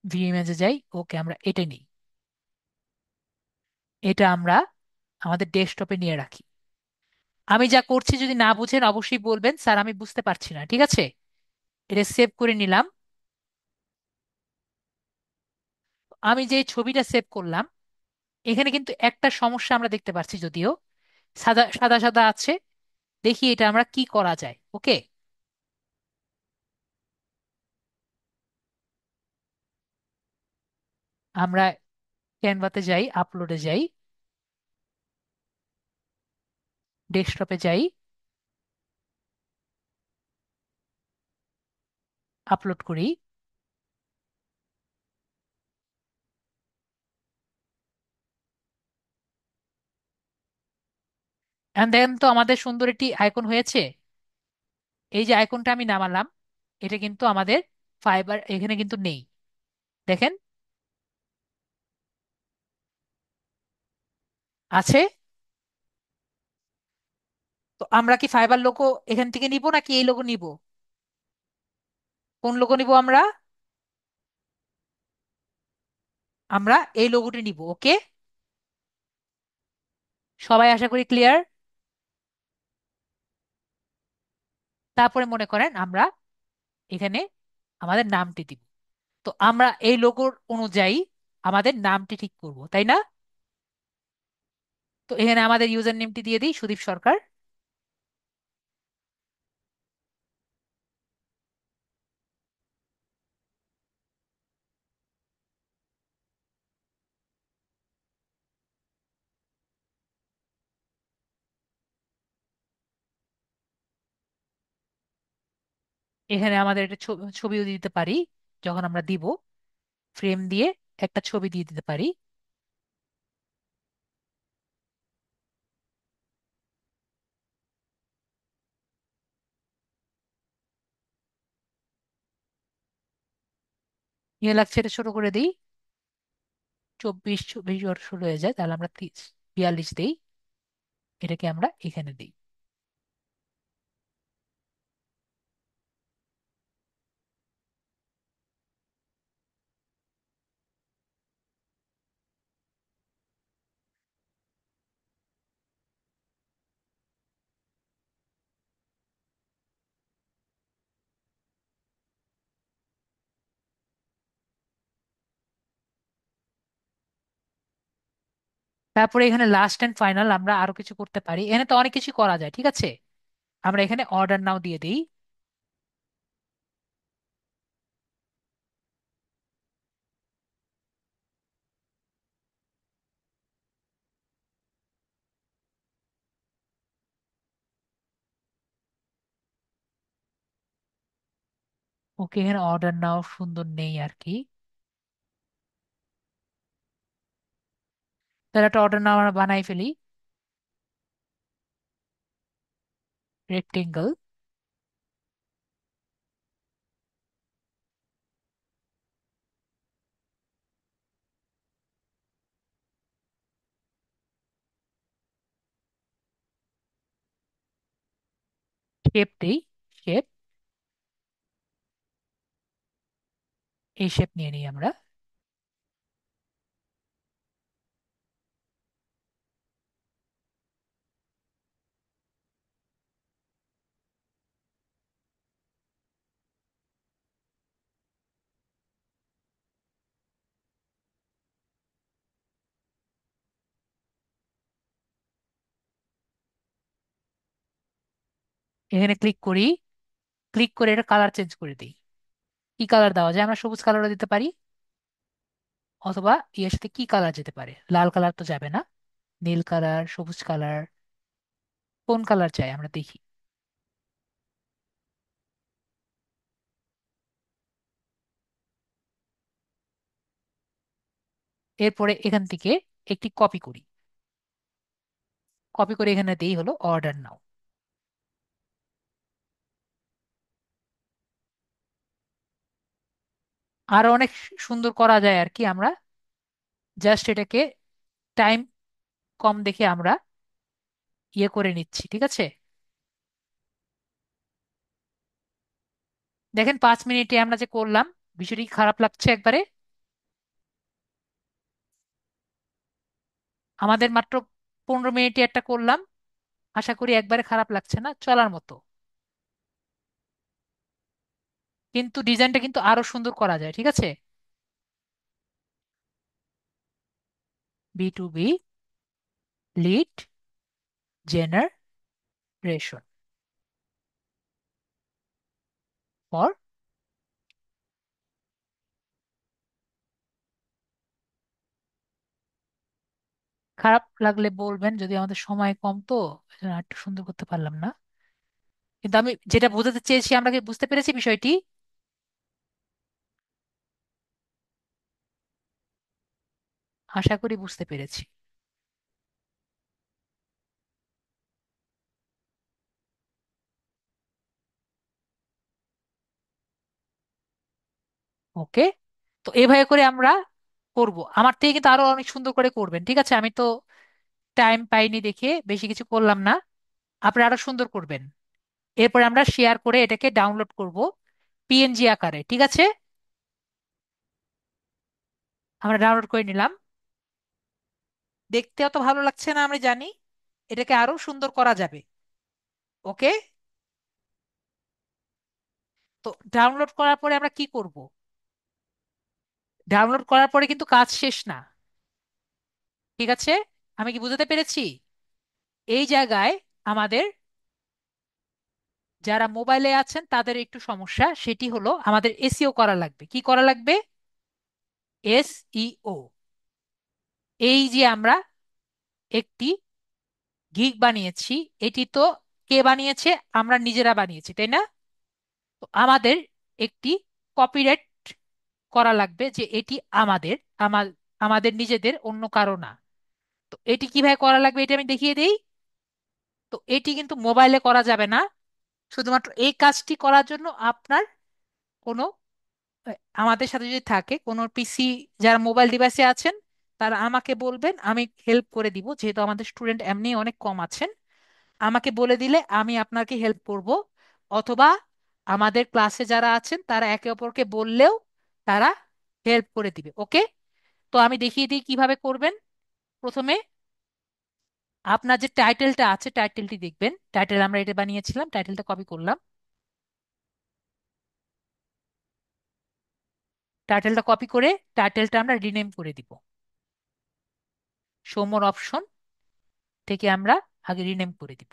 ভি ইমেজে যাই। ওকে, আমরা এটা নিই। এটা আমরা আমাদের ডেস্কটপে নিয়ে রাখি। আমি যা করছি যদি না বুঝেন অবশ্যই বলবেন, স্যার আমি বুঝতে পারছি না, ঠিক আছে? এটা সেভ করে নিলাম। আমি যে ছবিটা সেভ করলাম, এখানে কিন্তু একটা সমস্যা আমরা দেখতে পাচ্ছি, যদিও সাদা সাদা সাদা আছে। দেখি এটা আমরা কি করা যায়। ওকে, আমরা ক্যানভাতে যাই, আপলোডে যাই, ডেস্কটপে যাই, আপলোড করি। এন্ড দেন তো আমাদের সুন্দর একটি আইকন হয়েছে। এই যে আইকনটা আমি নামালাম, এটা কিন্তু আমাদের ফাইবার এখানে কিন্তু নেই, দেখেন। আছে। তো আমরা কি ফাইবার লোগো এখান থেকে নিব নাকি এই লোগো নিব? কোন লোগো নিব আমরা? আমরা এই লোগোটি নিব, ওকে। সবাই আশা করি ক্লিয়ার। তারপরে মনে করেন আমরা এখানে আমাদের নামটি দিব। তো আমরা এই লোগোর অনুযায়ী আমাদের নামটি ঠিক করব, তাই না? তো এখানে আমাদের ইউজার নেমটি দিয়ে দিই, সুদীপ সরকার। এখানে আমাদের একটা ছবিও দিতে পারি যখন আমরা দিব, ফ্রেম দিয়ে একটা ছবি দিয়ে দিতে পারি। ইয়ে লাগছে, এটা ছোট করে দিই। 24 24 ওর 16 হয়ে যায়, তাহলে আমরা 42 দিই। এটাকে আমরা এখানে দিই। তারপরে এখানে লাস্ট এন্ড ফাইনাল আমরা আরো কিছু করতে পারি, এখানে তো অনেক কিছু করা যায়, ঠিক আছে। আমরা এখানে অর্ডার নাও দিয়ে দিই। ওকে, এখানে অর্ডার নাও সুন্দর নেই আর কি। তাহলে একটা অর্ডার নাও আমরা বানাই ফেলি। রেক্টেঙ্গল, শেপ দেই, শেপ। এই শেপ নিয়ে নিই আমরা। এখানে ক্লিক করি, ক্লিক করে এটা কালার চেঞ্জ করে দিই। কি কালার দেওয়া যায়? আমরা সবুজ কালারও দিতে পারি, অথবা এর সাথে কি কালার যেতে পারে? লাল কালার তো যাবে না, নীল কালার, সবুজ কালার, কোন কালার চাই আমরা দেখি। এরপরে এখান থেকে একটি কপি করি, কপি করে এখানে দেই হলো অর্ডার নাও। আরো অনেক সুন্দর করা যায় আর কি। আমরা জাস্ট এটাকে টাইম কম দেখে আমরা ইয়ে করে নিচ্ছি, ঠিক আছে। দেখেন 5 মিনিটে আমরা যে করলাম, বিষয়টি কি খারাপ লাগছে একবারে? আমাদের মাত্র 15 মিনিটে একটা করলাম, আশা করি একবারে খারাপ লাগছে না, চলার মতো। কিন্তু ডিজাইনটা কিন্তু আরো সুন্দর করা যায়, ঠিক আছে। B2B, লিড জেনারেশন ফর খারাপ লাগলে বলবেন, যদি আমাদের সময় কম তো এজন্য আর একটু সুন্দর করতে পারলাম না। কিন্তু আমি যেটা বোঝাতে চেয়েছি, আমরা কি বুঝতে পেরেছি বিষয়টি? আশা করি বুঝতে পেরেছি। ওকে। তো এভাবে করে আমরা করব। আমার থেকে কিন্তু আরো অনেক সুন্দর করে করবেন, ঠিক আছে? আমি তো টাইম পাইনি দেখে বেশি কিছু করলাম না। আপনারা আরো সুন্দর করবেন। এরপরে আমরা শেয়ার করে এটাকে ডাউনলোড করব পিএনজি আকারে, ঠিক আছে? আমরা ডাউনলোড করে নিলাম। দেখতে অত ভালো লাগছে না আমি জানি, এটাকে আরো সুন্দর করা যাবে। ওকে। তো ডাউনলোড করার পরে আমরা কি করব? ডাউনলোড করার পরে কিন্তু কাজ শেষ না, ঠিক আছে? আমি কি বুঝাতে পেরেছি? এই জায়গায় আমাদের, যারা মোবাইলে আছেন তাদের একটু সমস্যা, সেটি হলো আমাদের এসইও করা লাগবে। কি করা লাগবে? এসইও। এই যে আমরা একটি গিগ বানিয়েছি, এটি তো কে বানিয়েছে? আমরা নিজেরা বানিয়েছি, তাই না? তো আমাদের একটি কপিরাইট করা লাগবে যে এটি আমাদের, আমার, আমাদের নিজেদের, অন্য কারো না। তো এটি কিভাবে করা লাগবে এটা আমি দেখিয়ে দেই। তো এটি কিন্তু মোবাইলে করা যাবে না। শুধুমাত্র এই কাজটি করার জন্য আপনার কোনো, আমাদের সাথে যদি থাকে কোনো পিসি, যারা মোবাইল ডিভাইসে আছেন, তারা আমাকে বলবেন, আমি হেল্প করে দিব। যেহেতু আমাদের স্টুডেন্ট এমনি অনেক কম আছেন, আমাকে বলে দিলে আমি আপনাকে হেল্প করব। অথবা আমাদের ক্লাসে যারা আছেন তারা একে অপরকে বললেও তারা হেল্প করে দিবে। ওকে। তো আমি দেখিয়ে দিই কিভাবে করবেন। প্রথমে আপনার যে টাইটেলটা আছে, টাইটেলটি দেখবেন। টাইটেল আমরা এটা বানিয়েছিলাম, টাইটেলটা কপি করলাম। টাইটেলটা কপি করে টাইটেলটা আমরা রিনেম করে দিব। শো মোর অপশন থেকে আমরা আগে রিনেম করে দিব।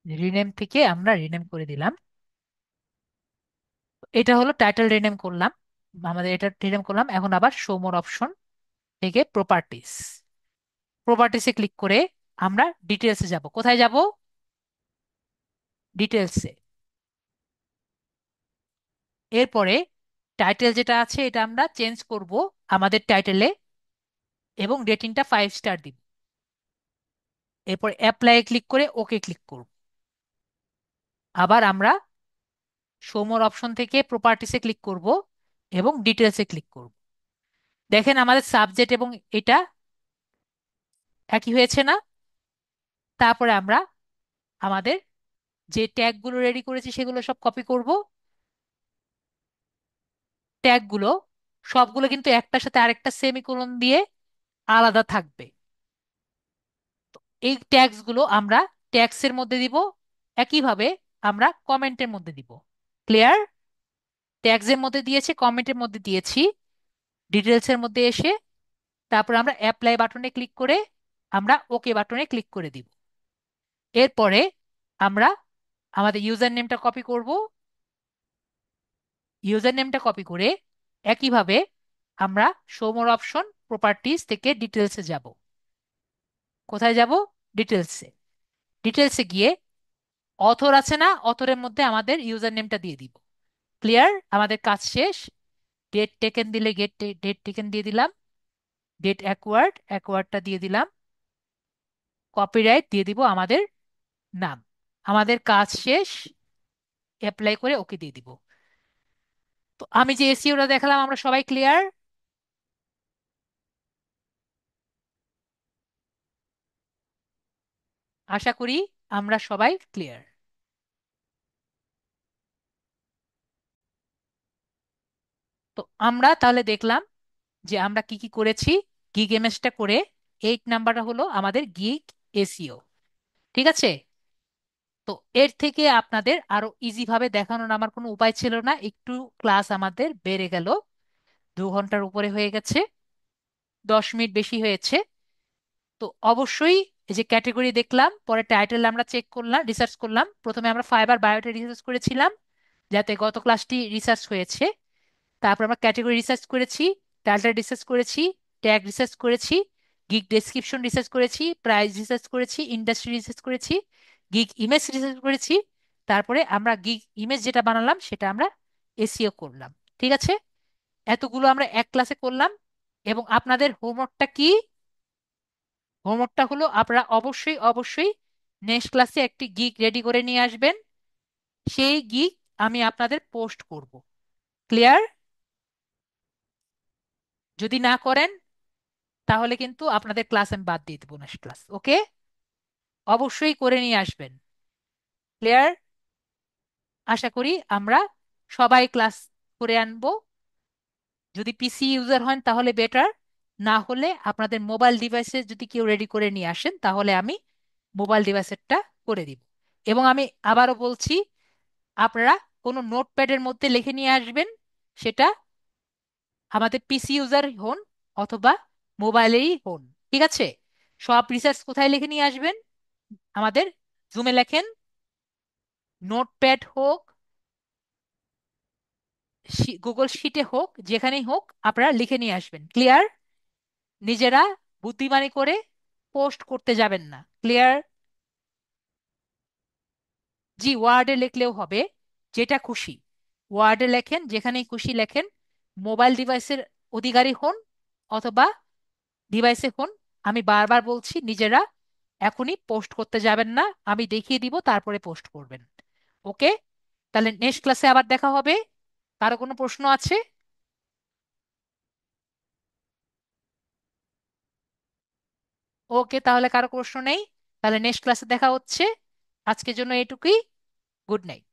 রিনেম থেকে আমরা রিনেম করে দিলাম। এটা হলো টাইটেল রিনেম করলাম, আমাদের এটা রিনেম করলাম। এখন আবার শো মোর অপশন থেকে প্রপার্টিস, প্রপার্টিসে ক্লিক করে আমরা ডিটেলসে যাব। কোথায় যাব? ডিটেলসে। এরপরে টাইটেল যেটা আছে এটা আমরা চেঞ্জ করব আমাদের টাইটেলে, এবং রেটিংটা 5 স্টার দিব। এরপর অ্যাপ্লাই ক্লিক করে ওকে ক্লিক করব। আবার আমরা শো মোর অপশন থেকে প্রপার্টিসে ক্লিক করব এবং ডিটেলসে ক্লিক করব। দেখেন আমাদের সাবজেক্ট এবং এটা একই হয়েছে না? তারপরে আমরা আমাদের যে ট্যাগগুলো রেডি করেছি সেগুলো সব কপি করব। ট্যাগগুলো সবগুলো কিন্তু একটার সাথে আরেকটা সেমিকোলন দিয়ে আলাদা থাকবে। এই ট্যাগস গুলো আমরা ট্যাগসের মধ্যে দিব, একইভাবে আমরা কমেন্টের মধ্যে দিব। ক্লিয়ার? ট্যাগসের মধ্যে দিয়েছি, কমেন্টের মধ্যে দিয়েছি, ডিটেলসের মধ্যে এসে তারপর আমরা অ্যাপ্লাই বাটনে ক্লিক করে আমরা ওকে বাটনে ক্লিক করে দিব। এরপরে আমরা আমাদের ইউজার নেমটা কপি করব। ইউজার নেমটা কপি করে একইভাবে আমরা শো মোর অপশন প্রপার্টিজ থেকে ডিটেলসে যাব। কোথায় যাব? ডিটেলসে। ডিটেলসে গিয়ে অথর আছে না, অথরের মধ্যে আমাদের ইউজার নেমটা দিয়ে দিব। ক্লিয়ার? আমাদের কাজ শেষ। ডেট টেকেন দিলে ডেট টেকেন দিয়ে দিলাম। ডেট অ্যাকোয়ার্ড, অ্যাকোয়ার্ডটা দিয়ে দিলাম। কপিরাইট দিয়ে দিব আমাদের নাম। আমাদের কাজ শেষ। অ্যাপ্লাই করে ওকে দিয়ে দিব। তো আমি যে এসইওটা দেখালাম, আমরা সবাই ক্লিয়ার? আশা করি আমরা সবাই ক্লিয়ার। তো আমরা তাহলে দেখলাম যে আমরা কি কি করেছি। গিগ এমএসটা করে 8 নাম্বারটা হলো আমাদের গিগ এসইও, ঠিক আছে? তো এর থেকে আপনাদের আরো ইজি ভাবে দেখানোর আমার কোনো উপায় ছিল না, একটু ক্লাস আমাদের বেড়ে গেল, 2 ঘন্টার উপরে হয়ে গেছে, 10 মিনিট বেশি হয়েছে। তো অবশ্যই এই যে ক্যাটেগরি দেখলাম, পরে টাইটেল আমরা চেক করলাম, রিসার্চ করলাম। প্রথমে আমরা ফাইবার বায়োটা রিসার্চ করেছিলাম, যাতে গত ক্লাসটি রিসার্চ হয়েছে। তারপর আমরা ক্যাটেগরি রিসার্চ করেছি, টাইটেল রিসার্চ করেছি, ট্যাগ রিসার্চ করেছি, গিগ ডেসক্রিপশন রিসার্চ করেছি, প্রাইস রিসার্চ করেছি, ইন্ডাস্ট্রি রিসার্চ করেছি, গিগ ইমেজ রিসার্চ করেছি। তারপরে আমরা গিগ ইমেজ যেটা বানালাম সেটা আমরা এসইও করলাম। ঠিক আছে, এতগুলো আমরা এক ক্লাসে করলাম। এবং আপনাদের হোমওয়ার্কটা কি? হোমওয়ার্কটা হলো আপনারা অবশ্যই অবশ্যই নেক্সট ক্লাসে একটি গিগ রেডি করে নিয়ে আসবেন। সেই গিগ আমি আপনাদের পোস্ট করব। ক্লিয়ার? যদি না করেন তাহলে কিন্তু আপনাদের ক্লাস আমি বাদ দিয়ে দেবো নেক্সট ক্লাস। ওকে, অবশ্যই করে নিয়ে আসবেন। ক্লিয়ার? আশা করি আমরা সবাই ক্লাস করে আনবো। যদি পিসি ইউজার হন তাহলে বেটার, না হলে আপনাদের মোবাইল ডিভাইসে যদি কেউ রেডি করে নিয়ে আসেন তাহলে আমি মোবাইল ডিভাইসেরটা করে দিব। এবং আমি আবারও বলছি, আপনারা কোনো নোটপ্যাডের মধ্যে লিখে নিয়ে আসবেন, সেটা আমাদের পিসি ইউজার হন অথবা মোবাইলেই হন। ঠিক আছে, সব রিসার্চ কোথায় লিখে নিয়ে আসবেন? আমাদের জুমে লেখেন, নোটপ্যাড হোক, গুগল শিটে হোক, যেখানেই হোক আপনারা লিখে নিয়ে আসবেন। ক্লিয়ার? নিজেরা বুদ্ধিমানি করে পোস্ট করতে যাবেন না। ক্লিয়ার? জি, ওয়ার্ডে লিখলেও হবে, যেটা খুশি ওয়ার্ডে লেখেন, যেখানেই খুশি লেখেন। মোবাইল ডিভাইসের অধিকারী হন অথবা ডিভাইসে হন, আমি বারবার বলছি নিজেরা এখনই পোস্ট করতে যাবেন না, আমি দেখিয়ে দিব তারপরে পোস্ট করবেন। ওকে, তাহলে নেক্সট ক্লাসে আবার দেখা হবে। কারো কোনো প্রশ্ন আছে? ওকে, তাহলে কারো প্রশ্ন নেই, তাহলে নেক্সট ক্লাসে দেখা হচ্ছে। আজকের জন্য এটুকুই। Good night.